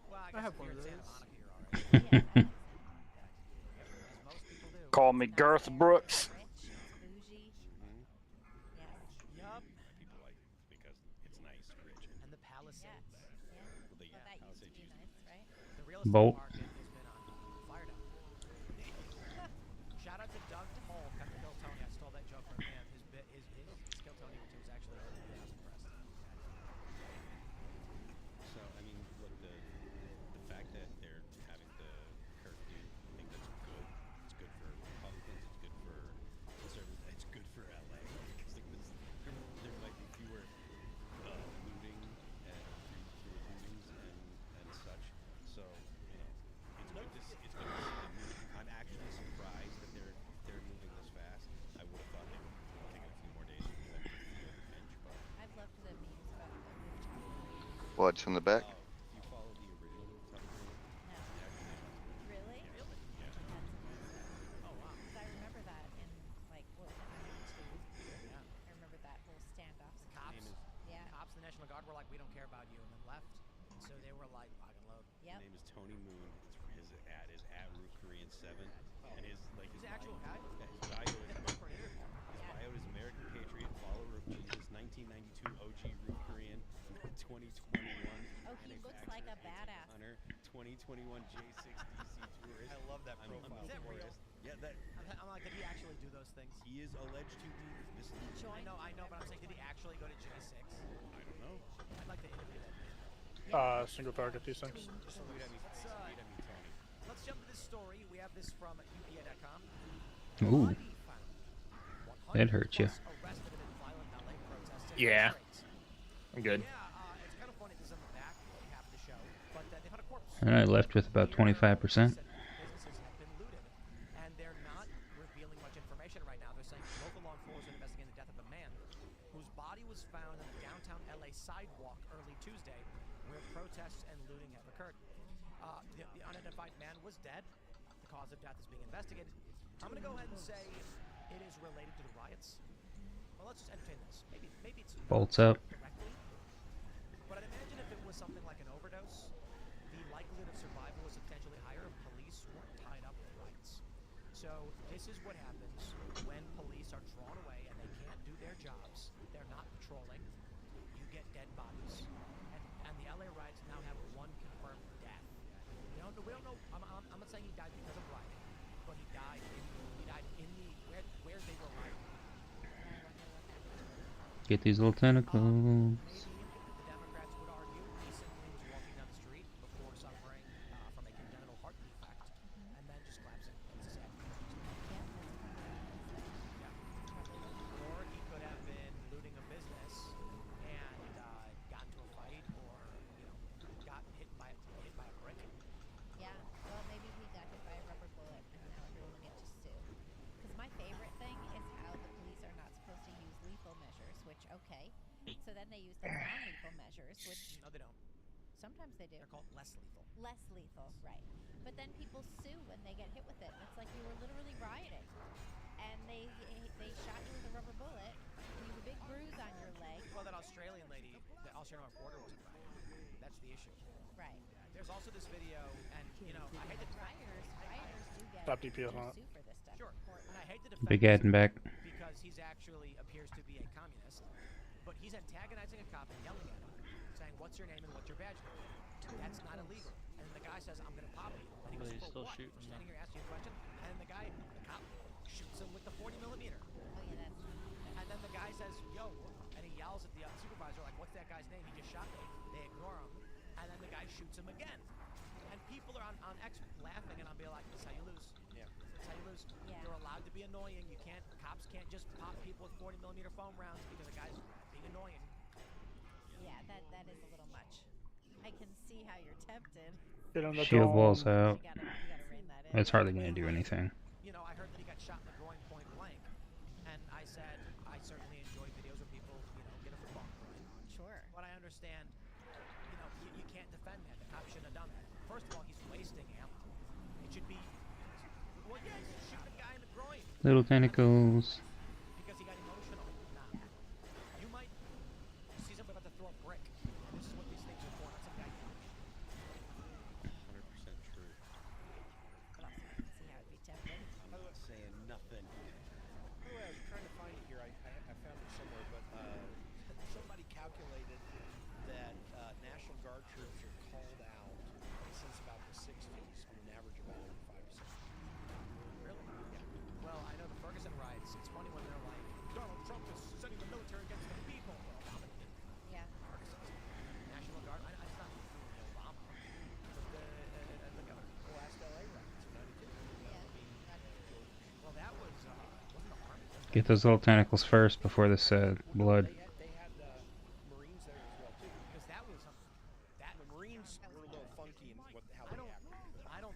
[SPEAKER 10] Well, I
[SPEAKER 19] have
[SPEAKER 10] guess if
[SPEAKER 19] one
[SPEAKER 10] you're
[SPEAKER 19] of
[SPEAKER 10] in Santa
[SPEAKER 19] those.
[SPEAKER 10] Monica, you're alright. As most people do.
[SPEAKER 2] Call me Girth Brooks.
[SPEAKER 10] Yup.
[SPEAKER 15] People like it because it's nice, rich,
[SPEAKER 10] And the Palisades.
[SPEAKER 15] well, they
[SPEAKER 18] Well, that used to
[SPEAKER 15] Palisades
[SPEAKER 18] be
[SPEAKER 15] used
[SPEAKER 18] nice, right?
[SPEAKER 10] The real estate
[SPEAKER 8] Bolt.
[SPEAKER 10] market has been on fire down. Shout out to Doug Hull, Captain Bill Tony. I stole that joke from him. His Skill Tony was actually I was impressed.
[SPEAKER 15] So I mean, look, the fact that they're having the curfew, I think that's good. It's good for Republicans. It's good for conservatives. It's good for LA. It's like there might be fewer looting and fewer lootings and such. So it's good to see them move. I'm actually surprised that they're moving this fast. I would have thought they would take a few more days to feel the pinch, but.
[SPEAKER 18] I've loved the memes about the rooftop.
[SPEAKER 6] What's in the back?
[SPEAKER 15] Do you follow the original rooftop?
[SPEAKER 18] No. Really?
[SPEAKER 15] Yeah.
[SPEAKER 18] That's amazing. Oh wow. Because I remember that in what was it, 92?
[SPEAKER 10] Yeah.
[SPEAKER 18] I remember that whole standoff.
[SPEAKER 10] Cops,
[SPEAKER 18] Yeah.
[SPEAKER 10] cops, the National Guard were like, we don't care about you, and then left. So they were like, lock and load.
[SPEAKER 18] Yep.
[SPEAKER 15] His name is Tony Moon. His ad is @RootKorean7, and his
[SPEAKER 10] He's an actual guy.
[SPEAKER 15] Yeah, his bio is
[SPEAKER 10] For an interview.
[SPEAKER 15] his bio is American patriot, follower of Jesus, 1992 OG Root Korean, 2021.
[SPEAKER 18] Oh, he looks like a badass.
[SPEAKER 15] Hunter, 2021 J6 DC tourist.
[SPEAKER 14] I love that profile.
[SPEAKER 10] Is that real?
[SPEAKER 15] Yeah, that
[SPEAKER 10] I'm like, did he actually do those things?
[SPEAKER 15] he is alleged to be. This is,
[SPEAKER 10] I know, but I'm saying, did he actually go to J6?
[SPEAKER 15] I don't know.
[SPEAKER 10] I'd like to interview him.
[SPEAKER 7] Single target these things.
[SPEAKER 10] Let's jump to this story. We have this from UPA.com.
[SPEAKER 8] Ooh. That hurt you.
[SPEAKER 4] Yeah. I'm good.
[SPEAKER 10] Yeah, it's kind of funny. This is on the back half of the show, but they found a corpse.
[SPEAKER 8] And I left with about 25%.
[SPEAKER 10] Businesses have been looted, and they're not revealing much information right now. They're saying local law enforcement investigating the death of a man whose body was found on the downtown LA sidewalk early Tuesday, where protests and looting have occurred. The unidentified man was dead. The cause of death is being investigated. I'm going to go ahead and say it is related to the riots. Well, let's just entertain this. Maybe it's
[SPEAKER 8] Bolts up.
[SPEAKER 10] directly, but I'd imagine if it was something like an overdose, the likelihood of survival is substantially higher if police weren't tied up with riots. So this is what happens when police are drawn away and they can't do their jobs. They're not patrolling. You get dead bodies, and the LA riots now have one confirmed death. We don't know. I'm not saying he died because of rioting, but he died in the where they were rioting.
[SPEAKER 8] Get these little tentacles.
[SPEAKER 10] Maybe the Democrats would argue recently was walking down the street before suffering from a congenital heart defect and then just collapsing. It's a sad Or he could have been looting a business and got into a fight, or got hit by a brick.
[SPEAKER 18] Yeah, well, maybe he got hit by a rubber bullet and now everyone will get to sue. Because my favorite thing is how the police are not supposed to use lethal measures, which, okay. So then they use the non-lethal measures, which...
[SPEAKER 10] No, they don't.
[SPEAKER 18] Sometimes they do.
[SPEAKER 10] They're called less lethal.
[SPEAKER 18] Less lethal, right. But then people sue when they get hit with it. It's like you were literally rioting. And they shot you with a rubber bullet, and you have a big bruise on your leg.
[SPEAKER 10] Well, that Australian lady, the Australian reporter wasn't rioting. That's the issue.
[SPEAKER 18] Right.
[SPEAKER 10] There's also this video, and I hate to
[SPEAKER 18] rioters do get
[SPEAKER 7] Stop DPS on it.
[SPEAKER 18] sue for this stuff.
[SPEAKER 10] Sure. And I hate to defend
[SPEAKER 8] Big ad and back.
[SPEAKER 10] because he's he's actually appears to be a communist, but he's antagonizing a cop and yelling at him, saying, "What's your name and what's your badge number?" That's not illegal. And then the guy says, "I'm gonna pop you." And he goes,
[SPEAKER 3] He's
[SPEAKER 10] "For
[SPEAKER 3] still
[SPEAKER 10] what?"
[SPEAKER 3] shooting.
[SPEAKER 10] I'm standing here asking you a question, and the cop shoots him with the 40mm.
[SPEAKER 18] Oh yeah, that's.
[SPEAKER 10] And then the guy says, "Yo," and he yells at the supervisor, like, "What's that guy's name? He just shot me." They ignore him, and then the guy shoots him again. And people are on X laughing, and I'll be like, "That's how you lose." Yeah. That's how you lose.
[SPEAKER 18] Yeah.
[SPEAKER 10] You're allowed to be annoying. Cops can't just pop people with 40mm foam rounds because a guy's being annoying.
[SPEAKER 18] Yeah, that is a little much. I can see how you're tempted.
[SPEAKER 7] Get on the
[SPEAKER 8] Shield walls
[SPEAKER 7] dome.
[SPEAKER 8] out.
[SPEAKER 18] You gotta rein that in.
[SPEAKER 8] It's hardly gonna do anything.
[SPEAKER 10] You know, I heard that he got shot in the groin point blank, and I said I certainly enjoy videos where people, get a football in the groin.
[SPEAKER 18] Sure.
[SPEAKER 10] But I understand, you can't defend that. The cop shouldn't have done that. First of all, he's wasting ammo. It should be, well, yeah, he's shooting a guy in the groin.
[SPEAKER 8] Little tentacles.
[SPEAKER 10] Because he got emotional. Nah. You might see somebody about to throw a brick. And this is what these things are for, not some guy.
[SPEAKER 15] 100% true.
[SPEAKER 18] But also, I can see how it'd be tempting.
[SPEAKER 15] I'm not saying nothing.
[SPEAKER 14] By the way, I was trying to find it here. I found it somewhere, but somebody calculated that National Guard troops are called out since about the 60s on an average of about 5 to 6.
[SPEAKER 10] Really? Yeah. Well, I know the Ferguson riots. It's funny when they're like, Donald Trump is sending the military against the people. Obama did.
[SPEAKER 18] Yeah.
[SPEAKER 10] Ferguson's National Guard. It's not Obama. But the governor.
[SPEAKER 14] The last LA riots in 92.
[SPEAKER 10] Well, that was, wasn't the army.
[SPEAKER 8] Get those little tentacles first before this blood.
[SPEAKER 14] They had Marines there as well, too.
[SPEAKER 10] Because that was something.
[SPEAKER 14] The Marines were a little funky in how they acted.
[SPEAKER 10] I don't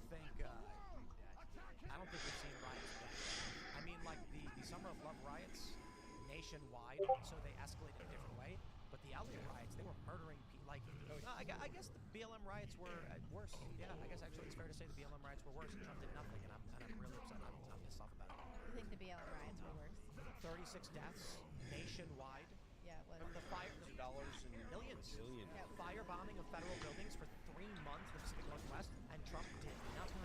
[SPEAKER 10] think we've seen riots yet. I mean, like the Summer of Love riots, nationwide, so they escalated a different way. But the LA riots, they were murdering people. Like, I guess the BLM riots were worse. Yeah, I guess actually it's fair to say the BLM riots were worse. And Trump did nothing, and I'm really upset. I'm pissed off about it.
[SPEAKER 18] You think the BLM riots were worse?
[SPEAKER 10] 36 deaths nationwide.
[SPEAKER 18] Yeah, it was.
[SPEAKER 10] The fire,
[SPEAKER 14] dollars and
[SPEAKER 10] millions.
[SPEAKER 18] Yeah.
[SPEAKER 10] Firebombing of federal buildings for 3 months in the Pacific Northwest, and Trump did nothing.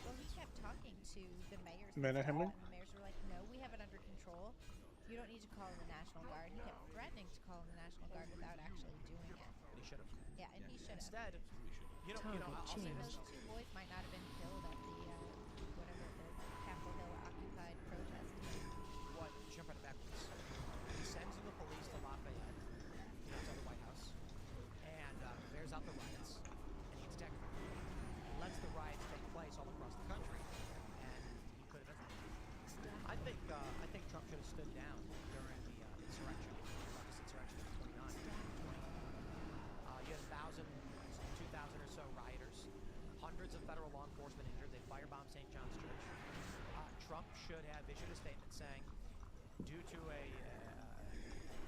[SPEAKER 18] Well, he kept talking to the mayors.
[SPEAKER 7] Mannerheiming?
[SPEAKER 18] And the mayors were like, "No, we have it under control. You don't need to call in the National Guard." He kept threatening to call in the National Guard without actually doing it.
[SPEAKER 10] And he should have.
[SPEAKER 18] Yeah, and he should have.
[SPEAKER 10] Instead, I'll say
[SPEAKER 18] Those
[SPEAKER 10] this.
[SPEAKER 18] 2 boys might not have been killed at the whatever the Capitol Hill occupied protest.
[SPEAKER 10] What? Jump right backwards. He sends in the police to Lafayette, outside the White House, and clears out the riots, and he detects them. He lets the riots take place all across the country, and he could have done that. I think Trump should have stood down during the insurrection, August insurrection of 29. You had 1,000, 2,000 or so rioters, hundreds of federal law enforcement injured. They firebombed St. John's Church. Trump should have issued a statement saying, due to a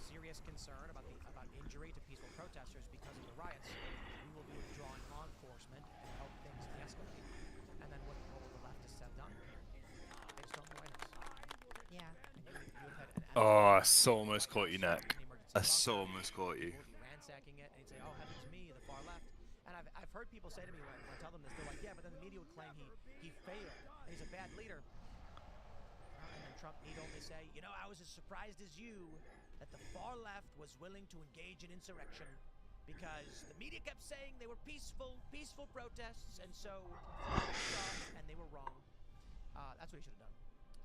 [SPEAKER 10] serious concern about injury to peaceful protesters because of the riots, we will be withdrawing law enforcement and help things de-escalate. And then what will the leftists have done? They stormed the White House.
[SPEAKER 18] Yeah.
[SPEAKER 5] Oh, I so almost caught you, Nick. I so almost caught you.
[SPEAKER 10] Ransacking it, and he'd say, "Oh, heavens me, the far left." And I've heard people say to me when I tell them this, they're like, "Yeah, but then the media would claim he failed and he's a bad leader." And then Trump need only say, "I was as surprised as you that the far left was willing to engage in insurrection because the media kept saying they were peaceful protests, and so and they were wrong." That's what he should have done,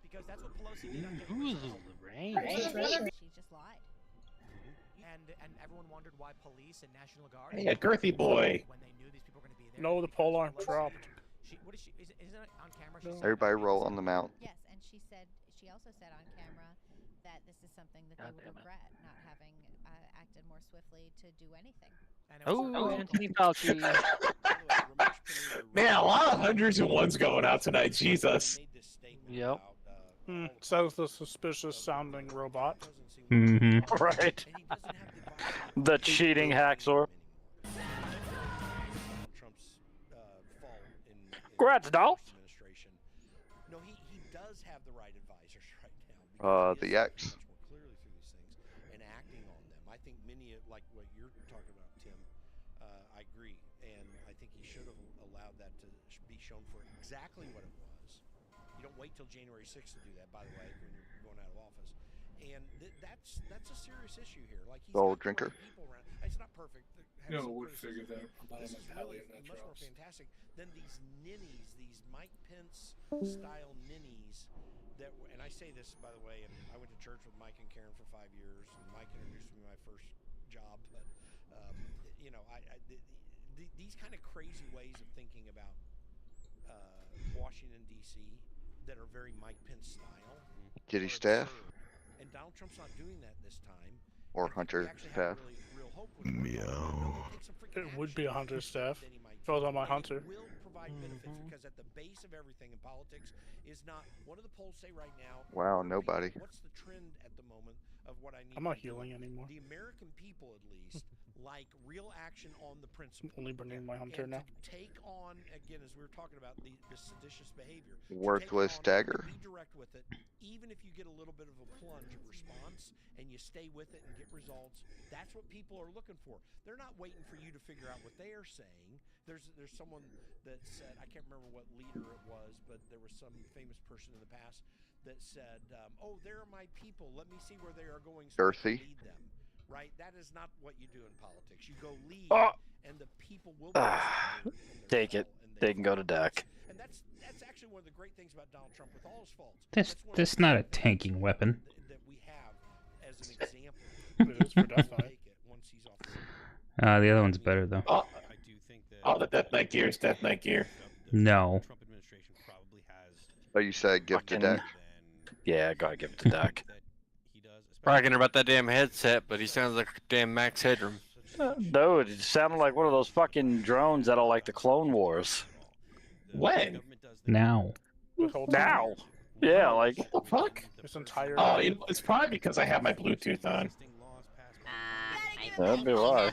[SPEAKER 10] because that's what Pelosi did.
[SPEAKER 3] Who's the range?
[SPEAKER 18] She just lied.
[SPEAKER 10] And everyone wondered why police and National Guard.
[SPEAKER 4] Hey, a girthy boy.
[SPEAKER 10] When they knew these people were going to be there.
[SPEAKER 7] No, the pole arm dropped.
[SPEAKER 10] What is she? Isn't it on camera?
[SPEAKER 7] No.
[SPEAKER 6] Everybody roll on the mount.
[SPEAKER 18] Yes, and she also said on camera that this is something that they would regret, not having acted more swiftly to do anything.
[SPEAKER 3] Oh, Anthony Fauci.
[SPEAKER 4] Man, a lot of hundreds and ones going out tonight. Jesus.
[SPEAKER 3] Yep.
[SPEAKER 7] Says the suspicious sounding robot.
[SPEAKER 8] Mm-hmm.
[SPEAKER 2] Right. The cheating hacksaw.
[SPEAKER 14] Trump's fall in
[SPEAKER 2] Congrats, Dolph.
[SPEAKER 14] administration. No, he does have the right advisors right now.
[SPEAKER 6] The X.
[SPEAKER 14] Much more clearly through these things and acting on them. I think many, like what you're talking about, Tim, I agree, and I think he should have allowed that to be shown for exactly what it was. You don't wait till January 6th to do that, by the way, when you're going out of office. And that's a serious issue here. Like he's
[SPEAKER 6] Gold
[SPEAKER 14] got the right
[SPEAKER 6] drinker.
[SPEAKER 14] people around. It's not perfect.
[SPEAKER 12] No, we figured that. I'm not
[SPEAKER 14] This
[SPEAKER 12] on
[SPEAKER 14] is
[SPEAKER 12] my tally
[SPEAKER 14] really
[SPEAKER 12] if that
[SPEAKER 14] much more
[SPEAKER 12] drops.
[SPEAKER 14] fantastic than these ninnies, these Mike Pence style ninnies. That and I say this by the way, and I went to church with Mike and Karen for 5 years, and Mike introduced me to my first job. But you know, these kind of crazy ways of thinking about Washington D.C. that are very Mike Pence style.
[SPEAKER 6] Did he staff?
[SPEAKER 14] And Donald Trump's not doing that this time.
[SPEAKER 6] Or Hunter staff?
[SPEAKER 7] It would be a Hunter staff. If I was on my Hunter.
[SPEAKER 14] Will provide benefits because at the base of everything in politics is not. What do the polls say right now?
[SPEAKER 6] Wow, nobody.
[SPEAKER 14] What's the trend at the moment of what I need?
[SPEAKER 7] I'm not healing anymore.
[SPEAKER 14] The American people, at least, like real action on the principle.
[SPEAKER 7] Only bringing my Hunter now.
[SPEAKER 14] To take on again, as we were talking about, the seditious behavior.
[SPEAKER 6] Worthless dagger.
[SPEAKER 14] Be direct with it, even if you get a little bit of a plunge of response and you stay with it and get results. That's what people are looking for. They're not waiting for you to figure out what they are saying. There's someone that said, I can't remember what leader it was, but there was some famous person in the past that said, "Oh, there are my people. Let me see where they are going so I can lead them." Right? That is not what you do in politics. You go lead, and the people will.
[SPEAKER 2] Take it. They can go to deck.
[SPEAKER 14] And that's actually one of the great things about Donald Trump, with all his faults.
[SPEAKER 8] This not a tanking weapon.
[SPEAKER 14] That we have as an example.
[SPEAKER 7] It is for Death Knight.
[SPEAKER 8] The other one's better though.
[SPEAKER 4] Oh, the Death Knight gear is Death Knight gear.
[SPEAKER 8] No.
[SPEAKER 6] Oh, you said give to deck.
[SPEAKER 2] Yeah, gotta give it to deck.
[SPEAKER 17] Bragging about that damn headset, but he sounds like damn Max Headroom.
[SPEAKER 2] No, it sounded like one of those fucking drones that are like the Clone Wars.
[SPEAKER 4] When?
[SPEAKER 8] Now.
[SPEAKER 2] Now? Yeah, like.
[SPEAKER 4] What the fuck?
[SPEAKER 7] This entire.
[SPEAKER 4] Oh, it's probably because I have my Bluetooth on.
[SPEAKER 2] That'd be why.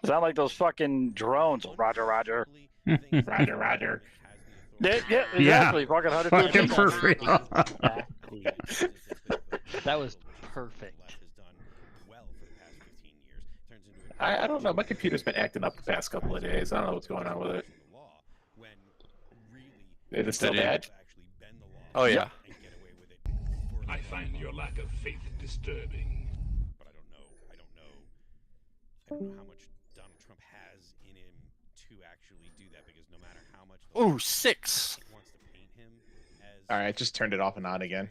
[SPEAKER 2] Sound like those fucking drones. Roger, roger.
[SPEAKER 4] Roger, roger.
[SPEAKER 2] Yeah, exactly. Fucking 100
[SPEAKER 8] Fucking for real.
[SPEAKER 3] That was perfect.
[SPEAKER 4] I don't know. My computer's been acting up the past couple of days. I don't know what's going on with it. Is it still bad?
[SPEAKER 17] Oh yeah.
[SPEAKER 20] I find your lack of faith disturbing.
[SPEAKER 15] But I don't know how much Donald Trump has in him to actually do that, because no matter how much
[SPEAKER 17] Ooh, 6.
[SPEAKER 15] wants to paint him as
[SPEAKER 4] All right, I just turned it off and on again.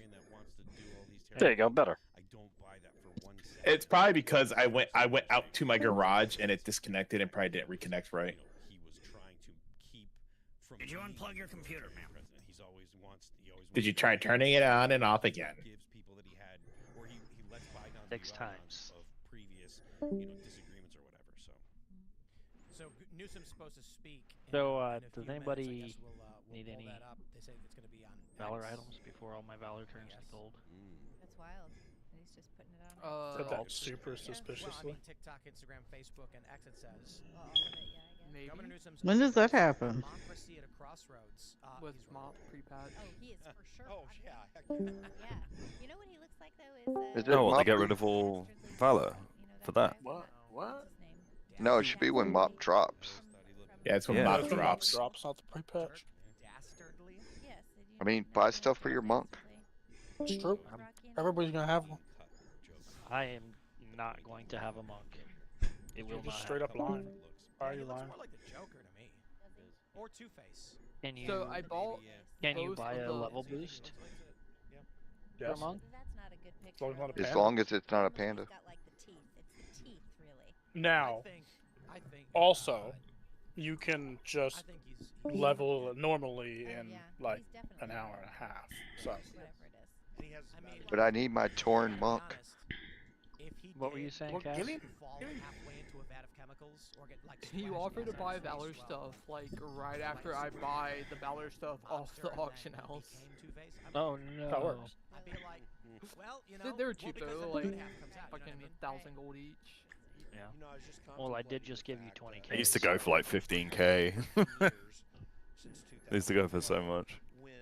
[SPEAKER 2] There you go, better.
[SPEAKER 15] I don't buy that for 1 second.
[SPEAKER 4] It's probably because I went out to my garage and it disconnected and probably didn't reconnect right.
[SPEAKER 15] He was trying to keep from.
[SPEAKER 9] Did you unplug your computer, ma'am?
[SPEAKER 15] He always wants.
[SPEAKER 4] Did you try turning it on and off again?
[SPEAKER 15] Gives people that he had, or he lets bygones
[SPEAKER 3] 6
[SPEAKER 15] be
[SPEAKER 3] times.
[SPEAKER 15] of previous, disagreements or whatever. So
[SPEAKER 10] Newsom's supposed to speak.
[SPEAKER 3] So,
[SPEAKER 10] in a
[SPEAKER 3] does
[SPEAKER 10] few
[SPEAKER 3] anybody
[SPEAKER 10] minutes. I guess we'll
[SPEAKER 3] need
[SPEAKER 10] pull
[SPEAKER 3] any
[SPEAKER 10] that up. They say it's going to be on
[SPEAKER 3] Valor
[SPEAKER 10] X.
[SPEAKER 3] items before all my Valor turns to gold?
[SPEAKER 18] That's wild. And he's just putting it on.
[SPEAKER 7] Said that super suspiciously.
[SPEAKER 10] Well, I mean, TikTok, Instagram, Facebook, and X. It says.
[SPEAKER 18] Well, all of it, yeah, I guess.
[SPEAKER 19] Maybe.
[SPEAKER 10] Governor Newsom's
[SPEAKER 23] When does that happen?
[SPEAKER 10] Democracy at a crossroads.
[SPEAKER 19] With
[SPEAKER 10] he's
[SPEAKER 19] mop pre-patch.
[SPEAKER 18] Oh, he is for sure.
[SPEAKER 14] Oh
[SPEAKER 18] on
[SPEAKER 14] yeah.
[SPEAKER 18] it. Yeah. You know what he looks like though
[SPEAKER 6] Is
[SPEAKER 18] is.
[SPEAKER 6] it
[SPEAKER 5] Oh, well, they
[SPEAKER 6] mop?
[SPEAKER 5] get rid of all Valor for that.
[SPEAKER 7] What?
[SPEAKER 18] What?
[SPEAKER 6] No, it should be when mop drops.
[SPEAKER 4] Yeah, it's when
[SPEAKER 5] Yeah.
[SPEAKER 4] mop drops.
[SPEAKER 7] Drops, not the pre-patch.
[SPEAKER 10] Dastardly.
[SPEAKER 18] Yes.
[SPEAKER 6] I mean, buy stuff for your monk.
[SPEAKER 7] It's true. Everybody's gonna have one.
[SPEAKER 3] I am not going to have a monk. It will
[SPEAKER 7] You're
[SPEAKER 3] not
[SPEAKER 7] just straight up
[SPEAKER 3] happen.
[SPEAKER 7] lying. Why are you
[SPEAKER 10] He looks
[SPEAKER 7] lying?
[SPEAKER 10] more like the Joker to me. Or Two-Face.
[SPEAKER 3] Can you?
[SPEAKER 19] So I bought.
[SPEAKER 3] Can you
[SPEAKER 19] both
[SPEAKER 3] buy
[SPEAKER 19] of
[SPEAKER 3] a
[SPEAKER 19] the-
[SPEAKER 3] level boost for a
[SPEAKER 7] Yes.
[SPEAKER 3] monk?
[SPEAKER 18] That's not a good
[SPEAKER 7] As
[SPEAKER 18] picture.
[SPEAKER 7] long as not a
[SPEAKER 6] As
[SPEAKER 7] panda.
[SPEAKER 6] long as it's not a panda.
[SPEAKER 18] He's got like the teeth. It's the teeth, really.
[SPEAKER 7] Now,
[SPEAKER 10] I think.
[SPEAKER 7] also, you can just
[SPEAKER 10] I think he's.
[SPEAKER 7] level normally in
[SPEAKER 18] yeah,
[SPEAKER 7] like
[SPEAKER 18] he's definitely
[SPEAKER 7] an hour and a half. So
[SPEAKER 18] Whatever it is.
[SPEAKER 14] And he has.
[SPEAKER 10] I mean,
[SPEAKER 6] But I need my torn monk.
[SPEAKER 10] If he
[SPEAKER 3] What were you
[SPEAKER 10] did
[SPEAKER 3] saying, Cass?
[SPEAKER 10] fall halfway into a vat of chemicals or get like
[SPEAKER 19] You
[SPEAKER 10] splashed
[SPEAKER 19] offer to
[SPEAKER 10] acid
[SPEAKER 19] buy
[SPEAKER 10] on his face,
[SPEAKER 19] Valor
[SPEAKER 10] well,
[SPEAKER 19] stuff like right after I buy the Valor stuff off the
[SPEAKER 10] Monster
[SPEAKER 19] auction
[SPEAKER 10] and then
[SPEAKER 19] house.
[SPEAKER 10] became Two-Face,
[SPEAKER 3] Oh
[SPEAKER 7] that
[SPEAKER 3] no.
[SPEAKER 7] works.
[SPEAKER 10] I'd be like, well, you know,
[SPEAKER 19] They were
[SPEAKER 10] well,
[SPEAKER 19] cheap
[SPEAKER 10] because
[SPEAKER 19] though,
[SPEAKER 10] then the
[SPEAKER 19] like
[SPEAKER 10] good half comes out, you know
[SPEAKER 19] fucking
[SPEAKER 10] what I mean?
[SPEAKER 19] 1,000 gold each.
[SPEAKER 3] Yeah.
[SPEAKER 14] You know, I was just
[SPEAKER 3] Well, I did
[SPEAKER 14] contemplating
[SPEAKER 3] just
[SPEAKER 14] the
[SPEAKER 3] give you
[SPEAKER 14] fact
[SPEAKER 3] 20K.
[SPEAKER 14] that
[SPEAKER 5] I used to go for like 15k.
[SPEAKER 14] years since
[SPEAKER 5] I used to go for so much.
[SPEAKER 14] when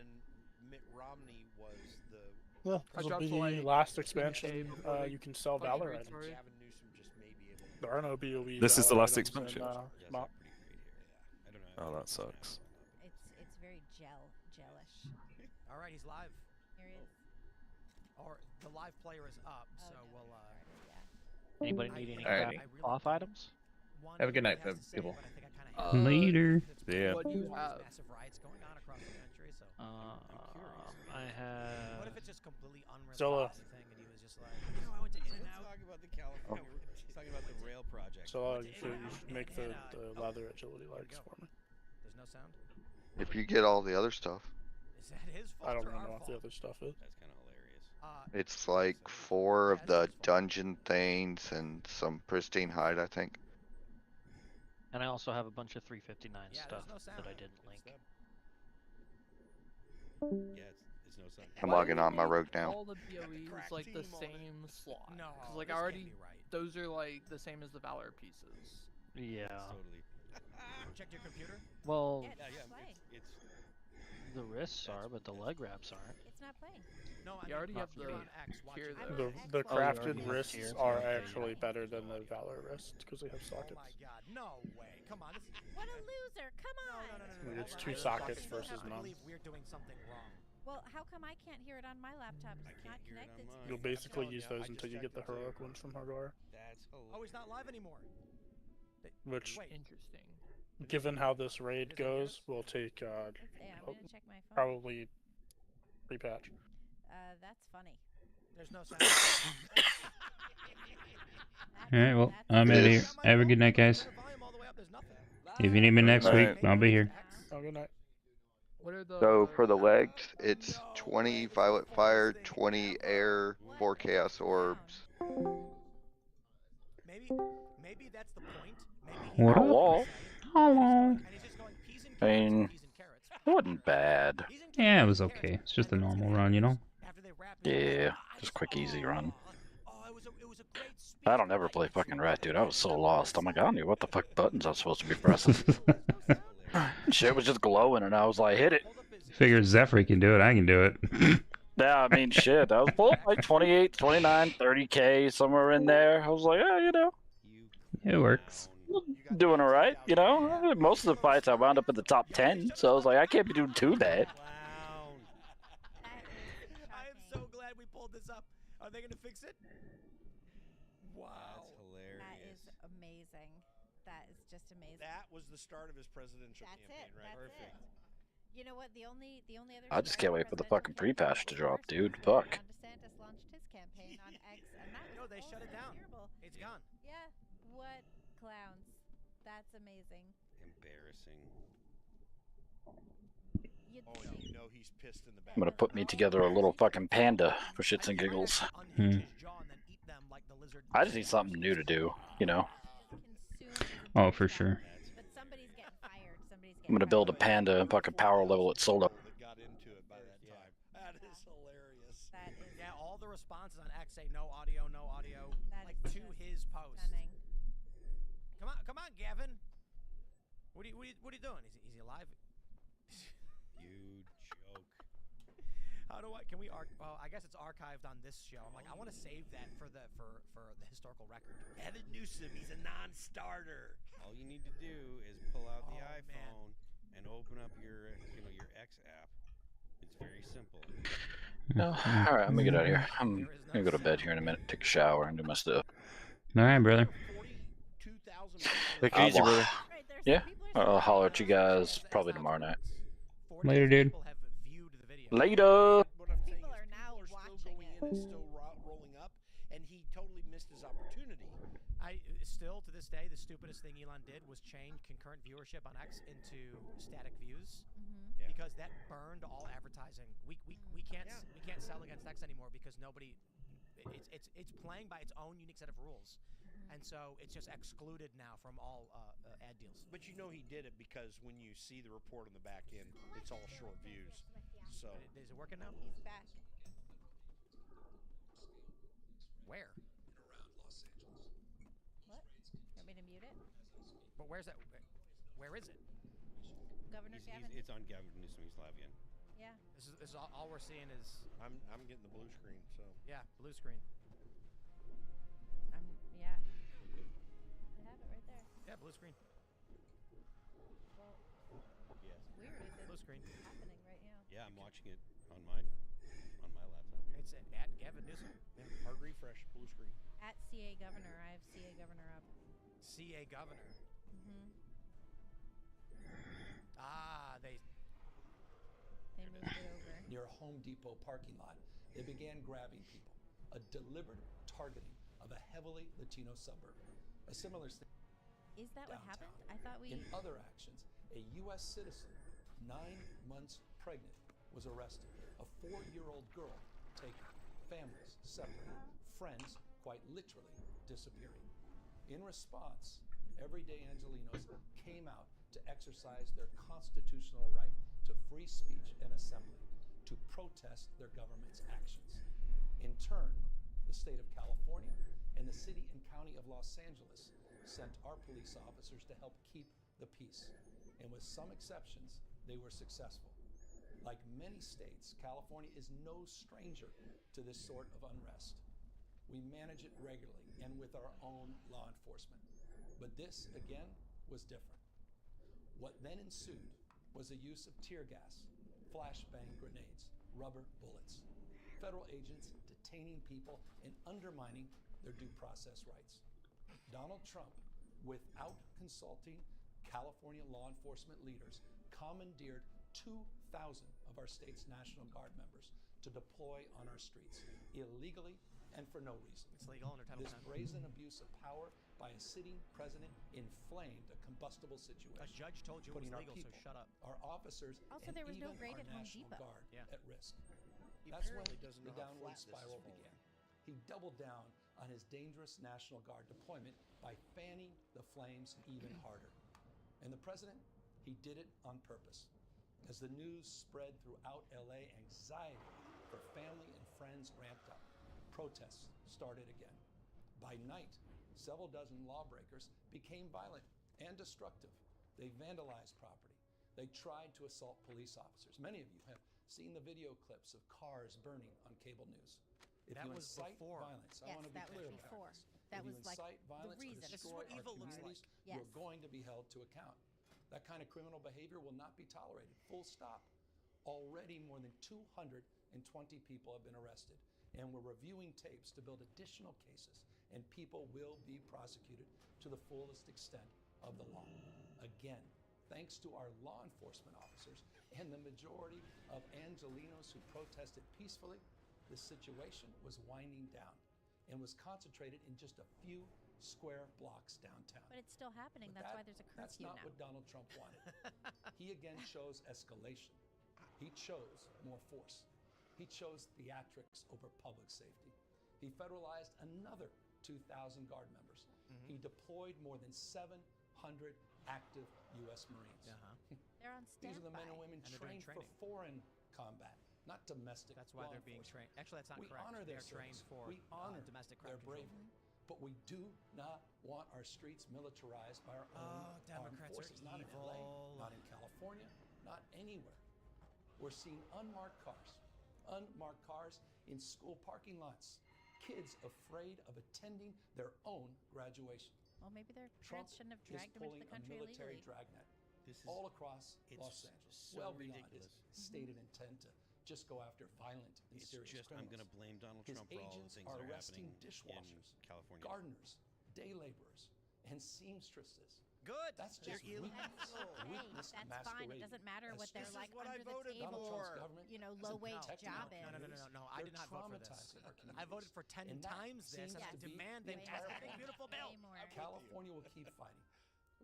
[SPEAKER 14] Mitt Romney was the
[SPEAKER 7] Well,
[SPEAKER 19] I
[SPEAKER 7] this will
[SPEAKER 19] dropped
[SPEAKER 7] be
[SPEAKER 19] like
[SPEAKER 7] last
[SPEAKER 19] 2K
[SPEAKER 7] expansion.
[SPEAKER 19] before they
[SPEAKER 7] You can sell
[SPEAKER 19] fucking
[SPEAKER 7] Valor
[SPEAKER 19] restarted.
[SPEAKER 7] items.
[SPEAKER 14] Gavin Newsom just may be able to.
[SPEAKER 7] There are no BOE.
[SPEAKER 5] This is the
[SPEAKER 7] Valor
[SPEAKER 5] last
[SPEAKER 7] items in,
[SPEAKER 5] expansion?
[SPEAKER 7] mop.
[SPEAKER 5] Oh, that sucks.
[SPEAKER 18] It's Jellish.
[SPEAKER 10] All right, he's live.
[SPEAKER 18] Here he is.
[SPEAKER 10] Or the live player is up, so
[SPEAKER 18] no,
[SPEAKER 10] we'll.
[SPEAKER 3] Anybody need any
[SPEAKER 4] Alrighty.
[SPEAKER 3] cloth items?
[SPEAKER 4] Have a good night, people.
[SPEAKER 8] Later.
[SPEAKER 5] Yeah.
[SPEAKER 19] What do you have?
[SPEAKER 10] Massive riots going on across the country, so
[SPEAKER 3] I have.
[SPEAKER 10] what if it's just completely unrelated
[SPEAKER 7] Zilla.
[SPEAKER 10] thing, and he was just like, you know, I went to In-N-Out.
[SPEAKER 15] Talking about the California. He's talking about the rail project.
[SPEAKER 7] So you should make the leather agility legs for me.
[SPEAKER 10] There's no sound.
[SPEAKER 6] If you get all the other stuff,
[SPEAKER 10] Is that his fault
[SPEAKER 7] I don't
[SPEAKER 10] or
[SPEAKER 7] even
[SPEAKER 10] our
[SPEAKER 7] know what the
[SPEAKER 10] fault?
[SPEAKER 7] other stuff is.
[SPEAKER 15] That's kind of hilarious.
[SPEAKER 6] it's like 4 of the dungeon things and some pristine hide, I think.
[SPEAKER 3] And I also have a bunch of 359
[SPEAKER 10] Yeah,
[SPEAKER 3] stuff
[SPEAKER 10] there's no sound.
[SPEAKER 3] that I didn't link.
[SPEAKER 15] Yeah, it's no sound.
[SPEAKER 6] I'm
[SPEAKER 19] Why
[SPEAKER 6] logging
[SPEAKER 19] do
[SPEAKER 6] on my
[SPEAKER 19] they
[SPEAKER 6] rogue
[SPEAKER 19] make
[SPEAKER 6] now.
[SPEAKER 19] all the BOEs like the same slot?
[SPEAKER 10] No,
[SPEAKER 19] Cause like
[SPEAKER 10] this
[SPEAKER 19] I
[SPEAKER 10] can't
[SPEAKER 19] already,
[SPEAKER 10] be right.
[SPEAKER 19] those are like the same as the Valor pieces.
[SPEAKER 3] Yeah.
[SPEAKER 15] Totally.
[SPEAKER 10] Check your computer.
[SPEAKER 3] Well,
[SPEAKER 18] Yeah, it's not playing.
[SPEAKER 15] It's
[SPEAKER 3] the wrists are, but the leg wraps aren't.
[SPEAKER 18] It's not playing.
[SPEAKER 10] No, I
[SPEAKER 19] You already
[SPEAKER 10] mean,
[SPEAKER 19] have
[SPEAKER 10] you're
[SPEAKER 19] the
[SPEAKER 10] on X.
[SPEAKER 19] here
[SPEAKER 10] watching
[SPEAKER 19] though.
[SPEAKER 10] it.
[SPEAKER 7] The
[SPEAKER 3] you already
[SPEAKER 7] crafted
[SPEAKER 3] have
[SPEAKER 7] wrists
[SPEAKER 3] tiers,
[SPEAKER 7] are
[SPEAKER 3] okay.
[SPEAKER 7] actually better than the Valor wrists because they have
[SPEAKER 10] Oh
[SPEAKER 7] sockets.
[SPEAKER 10] my god, no way. Come on. This is...
[SPEAKER 18] What a loser! Come on.
[SPEAKER 10] No.
[SPEAKER 7] It's
[SPEAKER 10] hold
[SPEAKER 7] 2
[SPEAKER 10] on.
[SPEAKER 7] sockets
[SPEAKER 10] I
[SPEAKER 7] versus none.
[SPEAKER 10] believe we're doing something wrong.
[SPEAKER 18] Well, how come I can't hear it on my laptop? It's not connected to
[SPEAKER 7] You'll
[SPEAKER 18] the
[SPEAKER 7] basically
[SPEAKER 18] system.
[SPEAKER 7] use those until you get the heroic ones from Hagar.
[SPEAKER 15] That's hilarious.
[SPEAKER 10] Oh, he's not live anymore.
[SPEAKER 7] Which,
[SPEAKER 10] Wait.
[SPEAKER 19] Interesting.
[SPEAKER 7] given how this raid goes, will take
[SPEAKER 18] Yeah, I'm gonna check my phone.
[SPEAKER 7] probably repatch.
[SPEAKER 18] That's funny.
[SPEAKER 10] There's no sound.
[SPEAKER 8] Alright, well, I'm out of here. Have a good night, guys. If you need me next week, I'll be here.
[SPEAKER 7] Oh, good night.
[SPEAKER 19] What are the?
[SPEAKER 6] So for the legs, it's 20 violet fire, 20 air, 4 chaos orbs.
[SPEAKER 10] Maybe that's the point. Maybe
[SPEAKER 8] What up?
[SPEAKER 2] Hello.
[SPEAKER 8] Hello.
[SPEAKER 10] and he's just going peas and
[SPEAKER 2] I mean,
[SPEAKER 10] peas and carrots.
[SPEAKER 2] it wasn't bad.
[SPEAKER 8] Yeah, it was okay. It's just a normal run, you know?
[SPEAKER 2] Yeah, just quick, easy run.
[SPEAKER 10] Oh, it was a great speech.
[SPEAKER 2] I don't ever play fucking Rat, dude. I was so lost. I'm like, I don't know what the fuck buttons I'm supposed to be pressing. Shit was just glowing, and I was like, hit it.
[SPEAKER 8] Figure Zephyr can do it, I can do it.
[SPEAKER 2] Yeah, I mean, shit. I was pulling like 28, 29, 30K, somewhere in there. I was like, yeah, you know,
[SPEAKER 8] It works.
[SPEAKER 2] doing all right, you know. Most of the fights I wound up in the top 10, so I was like, I can't be doing too bad.
[SPEAKER 10] I am so glad we pulled this up. Are they gonna fix it? Wow.
[SPEAKER 15] That's hilarious.
[SPEAKER 18] That is amazing. That is just amazing.
[SPEAKER 14] That was the start of his presidential
[SPEAKER 18] That's
[SPEAKER 14] campaign,
[SPEAKER 18] it.
[SPEAKER 14] right?
[SPEAKER 18] That's it. You know what? The only other.
[SPEAKER 2] I just can't wait for the fucking
[SPEAKER 18] presidential
[SPEAKER 2] pre-patch to drop,
[SPEAKER 18] campaign
[SPEAKER 2] dude. Fuck.
[SPEAKER 18] Ron DeSantis launched his campaign on X, and that was
[SPEAKER 10] No, they shut it
[SPEAKER 18] also
[SPEAKER 10] down.
[SPEAKER 18] terrible.
[SPEAKER 10] It's gone.
[SPEAKER 18] Yeah. What clowns? That's amazing.
[SPEAKER 15] Embarrassing.
[SPEAKER 14] Oh, and you know he's pissed in the back.
[SPEAKER 2] I'm gonna put me together a little fucking panda for shits and giggles. I just need something new to do, you know.
[SPEAKER 8] Oh, for sure.
[SPEAKER 18] But somebody's getting fired. Somebody's
[SPEAKER 2] I'm gonna build a panda and fucking power level it solo.
[SPEAKER 14] Got into it by that time. That is hilarious.
[SPEAKER 18] That is
[SPEAKER 10] Yeah, all the responses on X say no audio, no audio,
[SPEAKER 18] That
[SPEAKER 10] like
[SPEAKER 18] is
[SPEAKER 10] to
[SPEAKER 18] just
[SPEAKER 10] his post.
[SPEAKER 18] stunning.
[SPEAKER 10] Come on, Gavin. What are you doing? Is he alive?
[SPEAKER 15] You joke.
[SPEAKER 10] How do I? Can we? Well, I guess it's archived on this show. I'm like, I want to save that for the historical record.
[SPEAKER 14] Evan Newsom, he's a non-starter.
[SPEAKER 15] All you need to do is pull out the
[SPEAKER 10] Oh,
[SPEAKER 15] iPhone and open up your X app. It's very simple.
[SPEAKER 2] No. Alright, I'm gonna get out of here. I'm gonna go to bed here in a minute, take a shower, and do my stuff.
[SPEAKER 8] Alright, brother.
[SPEAKER 2] Take it easy, brother. Yeah, I'll holler at you guys probably tomorrow night.
[SPEAKER 8] Later, dude.
[SPEAKER 2] Later.
[SPEAKER 14] What I'm saying is people are still going in and still rolling up, and he totally missed his opportunity.
[SPEAKER 10] Still to this day, the stupidest thing Elon did was change concurrent viewership on X into static views, because that burned all advertising. We can't sell against X anymore because nobody. It's playing by its own unique set of rules. And so it's just excluded now from all ad deals.
[SPEAKER 14] But you know he did it because when you see the report on the back end, it's all short views. So
[SPEAKER 10] Is it working now?
[SPEAKER 18] He's back.
[SPEAKER 10] Where?
[SPEAKER 18] What? Want me to mute it?
[SPEAKER 10] But where's that? Where is it?
[SPEAKER 18] Governor Gavin.
[SPEAKER 15] It's on Gavin Newsom. He's live again.
[SPEAKER 18] Yeah.
[SPEAKER 10] This is all we're seeing is.
[SPEAKER 14] I'm getting the blue screen. So
[SPEAKER 10] Yeah, blue screen.
[SPEAKER 18] Yeah. I have it right there.
[SPEAKER 10] Yeah, blue screen.
[SPEAKER 18] Well,
[SPEAKER 15] Yes.
[SPEAKER 18] weird. Is it?
[SPEAKER 10] Blue screen.
[SPEAKER 18] Happening right now.
[SPEAKER 15] Yeah, I'm watching it on my laptop.
[SPEAKER 10] It's at Gavin Newsom.
[SPEAKER 14] Yeah, hard refresh, blue screen.
[SPEAKER 18] At CA Governor, I have CA Governor up.
[SPEAKER 10] CA Governor.
[SPEAKER 18] Mm-hmm.
[SPEAKER 10] Ah, they
[SPEAKER 18] moved it over.
[SPEAKER 11] Near a Home Depot parking lot, they began grabbing people, a deliberate targeting of a heavily Latino suburb. A similar thing.
[SPEAKER 18] Is that
[SPEAKER 11] downtown.
[SPEAKER 18] what happened? I thought we.
[SPEAKER 11] In other actions, a U.S. citizen, 9 months pregnant, was arrested. A 4-year-old girl taken. Families separated. Friends, quite literally, disappearing. In response, everyday Angelenos came out to exercise their constitutional right to free speech and assembly, to protest their government's actions. In turn, the state of California and the city and county of Los Angeles sent our police officers to help keep the peace. And with some exceptions, they were successful. Like many states, California is no stranger to this sort of unrest. We manage it regularly and with our own law enforcement. But this, again, was different. What then ensued was the use of tear gas, flashbang grenades, rubber bullets. Federal agents detaining people and undermining their due process rights. Donald Trump, without consulting California law enforcement leaders, commandeered 2,000 of our state's National Guard members to deploy on our streets, illegally and for no reason.
[SPEAKER 10] It's legal under Title
[SPEAKER 11] This
[SPEAKER 10] 10.
[SPEAKER 11] brazen abuse of power by a sitting president inflamed a combustible situation.
[SPEAKER 10] A judge told you it was
[SPEAKER 11] putting our
[SPEAKER 10] legal, so
[SPEAKER 11] people,
[SPEAKER 10] shut up.
[SPEAKER 11] Our officers,
[SPEAKER 18] Also,
[SPEAKER 11] and
[SPEAKER 18] there was no
[SPEAKER 11] even
[SPEAKER 18] raid
[SPEAKER 11] our
[SPEAKER 18] at Home
[SPEAKER 11] National
[SPEAKER 18] Depot.
[SPEAKER 11] Guard
[SPEAKER 10] Yeah.
[SPEAKER 11] at risk.
[SPEAKER 14] He
[SPEAKER 11] That's when
[SPEAKER 14] apparently doesn't
[SPEAKER 11] the
[SPEAKER 14] know how
[SPEAKER 11] downward
[SPEAKER 14] flat this is
[SPEAKER 11] spiral
[SPEAKER 14] falling.
[SPEAKER 11] began. He doubled down on his dangerous National Guard deployment by fanning the flames even harder. And the president, he did it on purpose. As the news spread throughout LA, anxiety for family and friends ramped up. Protests started again. By night, several dozen lawbreakers became violent and destructive. They vandalized property. They tried to assault police officers. Many of you have seen the video clips of cars burning on cable news. If
[SPEAKER 10] That
[SPEAKER 11] you
[SPEAKER 10] was
[SPEAKER 11] incite
[SPEAKER 10] before.
[SPEAKER 11] violence, I
[SPEAKER 18] Yes,
[SPEAKER 11] want to be
[SPEAKER 18] that was
[SPEAKER 11] clear
[SPEAKER 18] before.
[SPEAKER 11] about this.
[SPEAKER 18] That
[SPEAKER 11] If you
[SPEAKER 18] was like
[SPEAKER 11] incite violence
[SPEAKER 18] the
[SPEAKER 11] or
[SPEAKER 18] reason.
[SPEAKER 10] This is
[SPEAKER 11] destroy
[SPEAKER 10] what
[SPEAKER 11] our
[SPEAKER 10] evil looks
[SPEAKER 11] communities,
[SPEAKER 10] like.
[SPEAKER 18] Yes.
[SPEAKER 11] you're going to be held to account. That kind of criminal behavior will not be tolerated. Full stop. Already more than 220 people have been arrested, and we're reviewing tapes to build additional cases, and people will be prosecuted to the fullest extent of the law. Again, thanks to our law enforcement officers and the majority of Angelenos who protested peacefully, the situation was winding down and was concentrated in just a few square blocks downtown.
[SPEAKER 18] But it's still happening.
[SPEAKER 11] But
[SPEAKER 18] That's why there's a
[SPEAKER 11] That's
[SPEAKER 18] curfew
[SPEAKER 11] not
[SPEAKER 18] now.
[SPEAKER 11] what Donald Trump wanted. He again chose escalation. He chose more force. He chose theatrics over public safety. He federalized another 2,000 Guard members. He deployed more than 700 active U.S. Marines.
[SPEAKER 18] They're on standby.
[SPEAKER 11] These are the men and women
[SPEAKER 10] And they're doing
[SPEAKER 11] trained for
[SPEAKER 10] training.
[SPEAKER 11] foreign combat, not domestic.
[SPEAKER 10] That's why
[SPEAKER 11] law
[SPEAKER 10] they're being
[SPEAKER 11] enforcement.
[SPEAKER 10] trained. Actually, that's not
[SPEAKER 11] we
[SPEAKER 10] correct.
[SPEAKER 11] honor their
[SPEAKER 10] They're trained
[SPEAKER 11] service.
[SPEAKER 10] for
[SPEAKER 11] we honor
[SPEAKER 10] domestic crime
[SPEAKER 11] their
[SPEAKER 10] control.
[SPEAKER 11] bravery. But we do not want our streets militarized by our own armed
[SPEAKER 10] Democrats are
[SPEAKER 11] forces. Not in
[SPEAKER 10] evil.
[SPEAKER 11] LA, not in California, not anywhere. We're seeing unmarked cars in school parking lots. Kids afraid of attending their own graduation.
[SPEAKER 18] Well, maybe their
[SPEAKER 11] Trump
[SPEAKER 18] parents shouldn't have
[SPEAKER 11] is
[SPEAKER 18] dragged them into
[SPEAKER 11] pulling
[SPEAKER 18] the country
[SPEAKER 11] a military
[SPEAKER 18] illegally.
[SPEAKER 11] dragnet
[SPEAKER 15] This is
[SPEAKER 11] all across
[SPEAKER 15] it's
[SPEAKER 11] Los Angeles,
[SPEAKER 15] so
[SPEAKER 11] well beyond
[SPEAKER 15] ridiculous.
[SPEAKER 11] his stated intent to just go after violent and
[SPEAKER 15] It's
[SPEAKER 11] serious
[SPEAKER 15] just I'm
[SPEAKER 11] criminals.
[SPEAKER 15] going to blame Donald
[SPEAKER 11] His
[SPEAKER 15] Trump for all the
[SPEAKER 11] agents
[SPEAKER 15] things
[SPEAKER 11] are
[SPEAKER 15] that are
[SPEAKER 11] arresting
[SPEAKER 15] happening
[SPEAKER 11] dishwashers,
[SPEAKER 15] in California.
[SPEAKER 11] gardeners, day laborers, and seamstresses.
[SPEAKER 10] Good.
[SPEAKER 11] That's
[SPEAKER 10] They're
[SPEAKER 11] just
[SPEAKER 10] illegal.
[SPEAKER 11] weakness.
[SPEAKER 18] Hey,
[SPEAKER 11] Weakness
[SPEAKER 18] that's fine. It
[SPEAKER 11] masquerading
[SPEAKER 18] doesn't matter
[SPEAKER 11] as
[SPEAKER 18] what their
[SPEAKER 11] strength.
[SPEAKER 18] like
[SPEAKER 14] what I
[SPEAKER 18] under the
[SPEAKER 14] voted
[SPEAKER 18] table,
[SPEAKER 11] Donald Trump's government
[SPEAKER 18] low
[SPEAKER 11] isn't
[SPEAKER 18] wage
[SPEAKER 11] protecting
[SPEAKER 18] job
[SPEAKER 11] our
[SPEAKER 18] is.
[SPEAKER 11] communities.
[SPEAKER 10] No. I
[SPEAKER 11] They're
[SPEAKER 10] did not vote for this.
[SPEAKER 11] traumatizing our
[SPEAKER 10] I voted
[SPEAKER 11] communities.
[SPEAKER 10] for 10
[SPEAKER 11] And that
[SPEAKER 10] times this, and I
[SPEAKER 11] seems to be
[SPEAKER 10] demand
[SPEAKER 11] the
[SPEAKER 10] they
[SPEAKER 11] entire
[SPEAKER 10] pass a big,
[SPEAKER 11] point.
[SPEAKER 10] beautiful bill.
[SPEAKER 18] Way more.
[SPEAKER 11] California will keep fighting.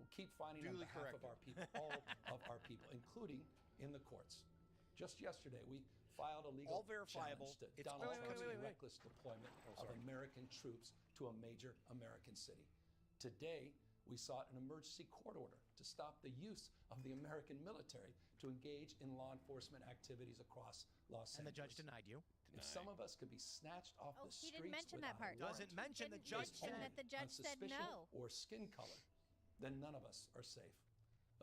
[SPEAKER 11] We'll keep fighting on
[SPEAKER 14] Duly
[SPEAKER 11] behalf
[SPEAKER 14] corrected.
[SPEAKER 11] of our people, all of our people, including in the courts. Just yesterday, we filed a legal
[SPEAKER 14] All verifiable.
[SPEAKER 11] challenge to
[SPEAKER 14] It's
[SPEAKER 11] Donald
[SPEAKER 14] all
[SPEAKER 11] Trump's
[SPEAKER 10] wait.
[SPEAKER 11] reckless deployment of American troops to a major American city. Today, we sought an emergency court order to stop the use of the American military to engage in law enforcement activities across Los
[SPEAKER 10] And the
[SPEAKER 11] Angeles.
[SPEAKER 10] judge denied you.
[SPEAKER 11] If some of us could be snatched off
[SPEAKER 18] Oh,
[SPEAKER 11] the
[SPEAKER 18] he
[SPEAKER 11] streets
[SPEAKER 18] didn't mention that
[SPEAKER 11] without a
[SPEAKER 18] part.
[SPEAKER 11] warrant,
[SPEAKER 10] Doesn't mention the
[SPEAKER 18] Didn't
[SPEAKER 10] judge
[SPEAKER 18] mention
[SPEAKER 10] said.
[SPEAKER 18] that the judge
[SPEAKER 11] on
[SPEAKER 18] said
[SPEAKER 11] suspicion
[SPEAKER 18] no.
[SPEAKER 11] or skin color, then none of us are safe.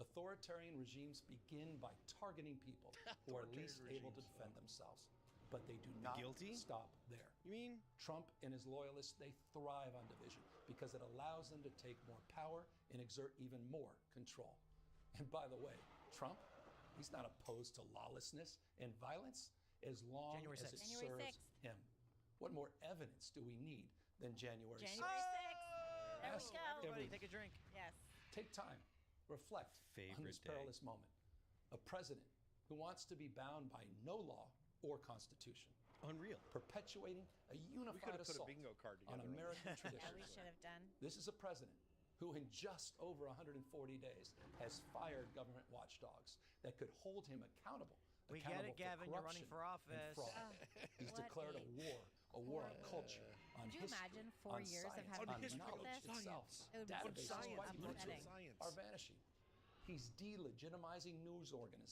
[SPEAKER 11] Authoritarian regimes begin by targeting people who are least able to defend themselves. But they do not
[SPEAKER 15] guilty?
[SPEAKER 11] stop there.
[SPEAKER 15] You mean?
[SPEAKER 11] Trump and his loyalists, they thrive on division because it allows them to take more power and exert even more control. And by the way, Trump, He's not opposed to lawlessness and violence as long
[SPEAKER 10] January
[SPEAKER 11] as it
[SPEAKER 10] 6th.
[SPEAKER 18] January
[SPEAKER 11] serves him. What more evidence do we need than January 6th?
[SPEAKER 18] January 6th. There
[SPEAKER 11] Ask
[SPEAKER 18] we go.
[SPEAKER 10] Everybody, take a drink.
[SPEAKER 18] Yes.
[SPEAKER 11] Take time, reflect on this
[SPEAKER 15] Favorite day.
[SPEAKER 11] perilous moment. A president who wants to be bound by no law or constitution.
[SPEAKER 15] Unreal.
[SPEAKER 11] Perpetuating a unified
[SPEAKER 14] put a
[SPEAKER 11] assault
[SPEAKER 14] bingo card
[SPEAKER 11] on
[SPEAKER 14] together on
[SPEAKER 11] American
[SPEAKER 18] Yeah,
[SPEAKER 11] traditions.
[SPEAKER 18] we should have done.
[SPEAKER 11] This is a president who in just over 140 days has fired government watchdogs that could hold him accountable.
[SPEAKER 10] We get
[SPEAKER 11] accountable
[SPEAKER 10] it, Gavin.
[SPEAKER 11] For
[SPEAKER 10] You're running
[SPEAKER 11] corruption
[SPEAKER 10] for office.
[SPEAKER 11] and fraud.
[SPEAKER 18] Oh,
[SPEAKER 11] He's
[SPEAKER 18] what
[SPEAKER 11] declared a war on culture, on
[SPEAKER 18] Could you
[SPEAKER 11] history,
[SPEAKER 18] imagine 4
[SPEAKER 11] on
[SPEAKER 18] years of
[SPEAKER 11] science,
[SPEAKER 18] having
[SPEAKER 11] on
[SPEAKER 18] to deal with
[SPEAKER 11] knowledge
[SPEAKER 18] this?
[SPEAKER 11] itself.
[SPEAKER 18] It would be
[SPEAKER 11] Databases
[SPEAKER 18] so
[SPEAKER 11] quite
[SPEAKER 18] upsetting.
[SPEAKER 11] literally are vanishing. He's delegitimizing news organizations.